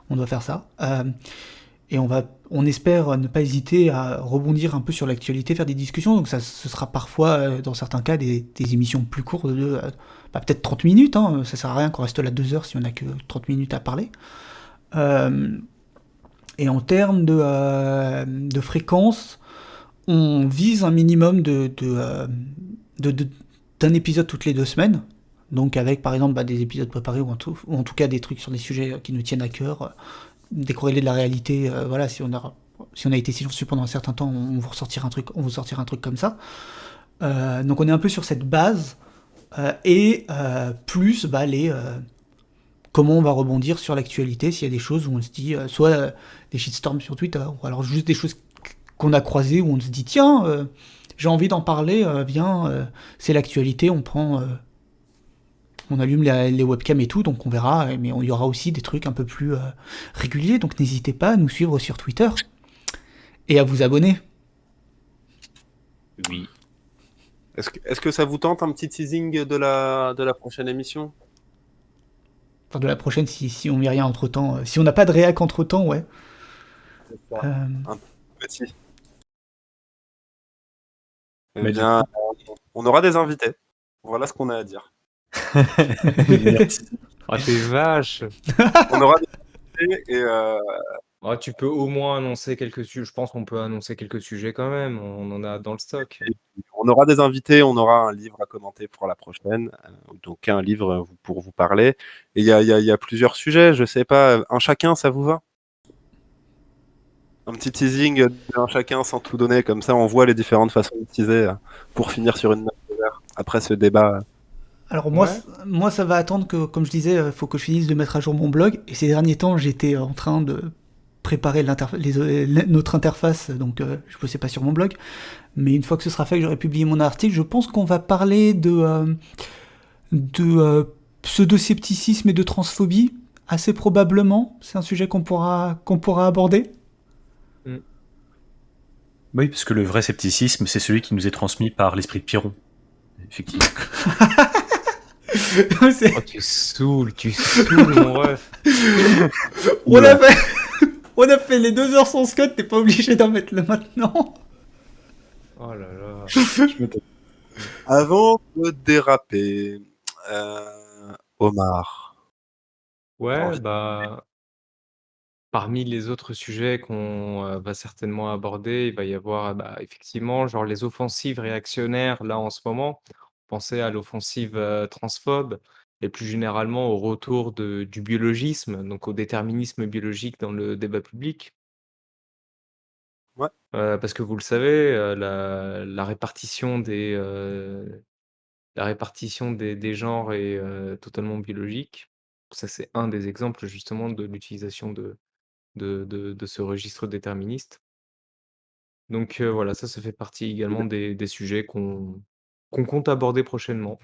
on doit faire ça. Et on espère ne pas hésiter à rebondir un peu sur l'actualité, faire des discussions. Donc ce sera parfois, dans certains cas, des émissions plus courtes de peut-être 30 minutes. Hein, ça sert à rien qu'on reste là 2 heures si on n'a que 30 minutes à parler. Et en termes de fréquence, on vise un minimum d'un épisode toutes les 2 semaines. Donc avec par exemple des épisodes préparés ou en tout cas des trucs sur des sujets qui nous tiennent à cœur, décorrélés de la réalité. Voilà, si on a été silencieux pendant un certain temps, on vous sortira un truc comme ça. Donc on est un peu sur cette base et plus comment on va rebondir sur l'actualité s'il y a des choses où on se dit soit des shitstorms sur Twitter ou alors juste des choses qu'on a croisées où on se dit tiens j'ai envie d'en parler, viens, c'est l'actualité, on allume les webcams et tout, donc on verra, mais il y aura aussi des trucs un peu plus réguliers, donc n'hésitez pas à nous suivre sur Twitter et à vous abonner. Oui. Est-ce que ça vous tente un petit teasing de la prochaine émission? Enfin, de la prochaine, si on met rien entre-temps, si on n'a pas de réac entre-temps, ouais. Un petit. Eh bien, on aura des invités. Voilà ce qu'on a à dire. Merci. Oh, t'es vache. On aura des idées et Oh, tu peux au moins annoncer quelques sujets. Je pense qu'on peut annoncer quelques sujets quand même. On en a dans le stock. on aura des invités, on aura un livre à commenter pour la prochaine, donc un livre pour vous parler. Et il y a plusieurs sujets, je sais pas, un chacun, ça vous va? Un petit teasing d'un chacun sans tout donner, comme ça on voit les différentes façons de teaser pour finir sur une note sévère après ce débat. Alors moi, Ouais. moi ça va attendre que, comme je disais, faut que je finisse de mettre à jour mon blog. Et ces derniers temps, j'étais en train de préparer notre interface, donc je ne bossais pas sur mon blog. Mais une fois que ce sera fait, que j'aurai publié mon article, je pense qu'on va parler de pseudo-scepticisme et de transphobie, assez probablement. C'est un sujet qu'on pourra aborder. Oui, parce que le vrai scepticisme, c'est celui qui nous est transmis par l'esprit de Piron. Effectivement. C'est- Oh, tu saoules, mon ref. on, a fait... on a fait les 2 heures sans Scott, t'es pas obligé d'en mettre le maintenant. Oh là là. Avant de déraper, Omar. Ouais, Envie- bah, parmi les autres sujets qu'on va certainement aborder, il va y avoir bah, effectivement genre les offensives réactionnaires là en ce moment. Pensez à l'offensive transphobe et plus généralement au retour du biologisme, donc au déterminisme biologique dans le débat public. Ouais. Parce que vous le savez, la répartition des genres est totalement biologique. Ça, c'est un des exemples justement de l'utilisation de ce registre déterministe. Donc voilà, ça fait partie également des sujets qu'on compte aborder prochainement.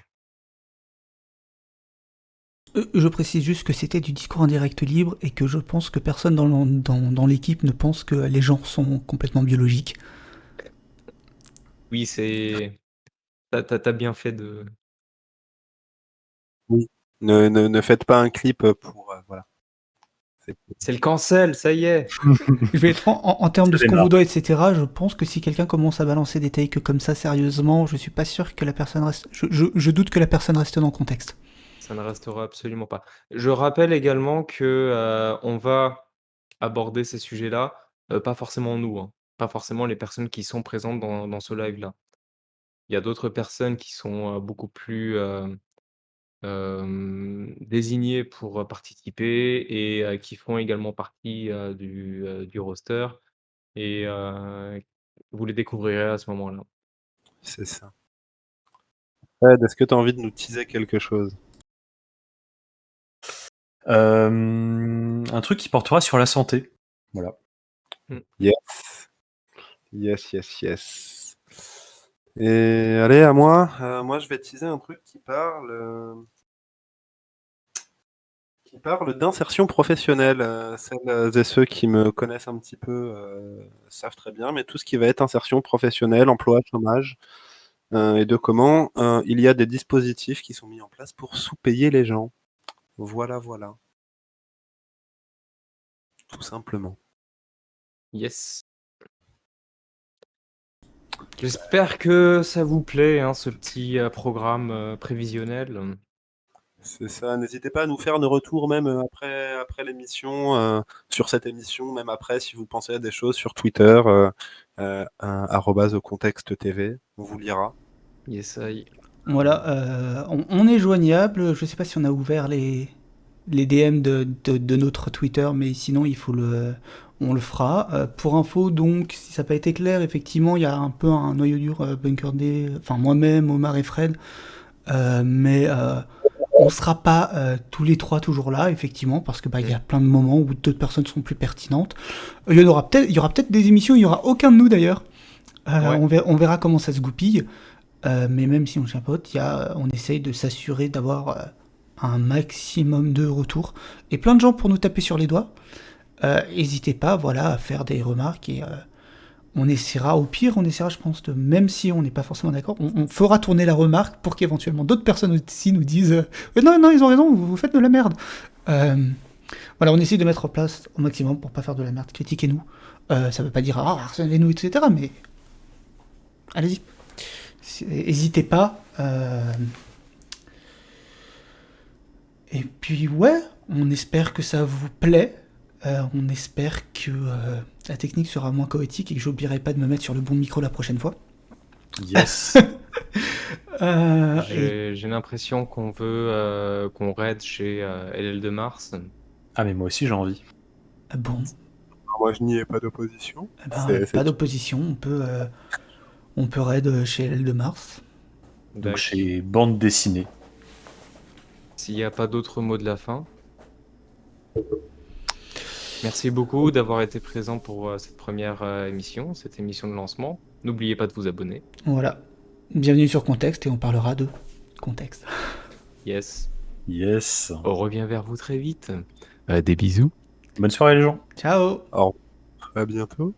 Je précise juste que c'était du discours en direct libre et que je pense que personne dans l'équipe ne pense que les genres sont complètement biologiques. Oui, c'est tu bien fait de Oui. Ne faites pas un clip pour voilà. c'est le cancel, ça y est! Je vais être en termes de C'est ce qu'on mort. vous doit, etc. Je pense que si quelqu'un commence à balancer des takes comme ça sérieusement, je suis pas sûr que la personne reste. Je doute que la personne reste dans le contexte. Ça ne restera absolument pas. Je rappelle également que, on va aborder ces sujets-là, pas forcément nous, hein, pas forcément les personnes qui sont présentes dans ce live-là. Il y a d'autres personnes qui sont, beaucoup plus, désignées pour, participer et qui font également partie, du roster et vous les découvrirez à ce moment-là. C'est ça. Ed, est-ce que tu as envie de nous teaser quelque chose? Un truc qui portera sur la santé. Voilà. Yes. Yes, yes, yes. Et allez, à moi. Moi, je vais teaser un truc qui parle d'insertion professionnelle. Celles et ceux qui me connaissent un petit peu savent très bien, mais tout ce qui va être insertion professionnelle, emploi, chômage, et de comment il y a des dispositifs qui sont mis en place pour sous-payer les gens. Voilà, voilà. Tout simplement. Yes. J'espère que ça vous plaît, hein, ce petit, programme, prévisionnel. C'est ça. N'hésitez pas à nous faire nos retours même après l'émission, sur cette émission, même après, si vous pensez à des choses sur Twitter, @contexte.tv, on vous lira. Yes, I. Voilà, on est joignable. Je sais pas si on a ouvert les DM de notre Twitter, mais sinon on le fera. Pour info, donc, si ça n'a pas été clair, effectivement, il y a un peu un noyau dur Bunker D, enfin moi-même, Omar et Fred, mais on sera pas tous les 3 toujours là, effectivement, parce que il y a plein de moments où d'autres personnes sont plus pertinentes. Il y aura peut-être des émissions, il y aura aucun de nous d'ailleurs. Ouais. On verra comment ça se goupille. Mais même si on chapeaute, on essaye de s'assurer d'avoir un maximum de retours. Et plein de gens pour nous taper sur les doigts. N'hésitez pas, voilà, à faire des remarques et on essaiera, au pire, je pense, même si on n'est pas forcément d'accord, on fera tourner la remarque pour qu'éventuellement d'autres personnes aussi nous disent non, non, ils ont raison, vous faites de la merde. Voilà, on essaie de mettre en place au maximum pour pas faire de la merde. Critiquez-nous. Ça veut pas dire harcelez-nous, etc. Mais allez-y. N'hésitez pas. Et puis ouais, on espère que ça vous plaît. On espère que la technique sera moins chaotique et que j'oublierai pas de me mettre sur le bon micro la prochaine fois. Yes. Et J'ai l'impression qu'on veut qu'on raid chez LL de Mars. Ah, mais moi aussi j'ai envie. bon, Moi, je n'y ai pas d'opposition. eh ben, C'est pas d'opposition, on peut raid chez LL de Mars. Donc D'accord. chez Bande Dessinée. S'il n'y a pas d'autres mots de la fin. Merci beaucoup d'avoir été présent pour cette première émission, cette émission de lancement. N'oubliez pas de vous abonner. Voilà. Bienvenue sur Contexte et on parlera de contexte. Yes. Yes. On revient vers vous très vite. Des bisous. Bonne soirée les gens. Ciao. Alors, à bientôt.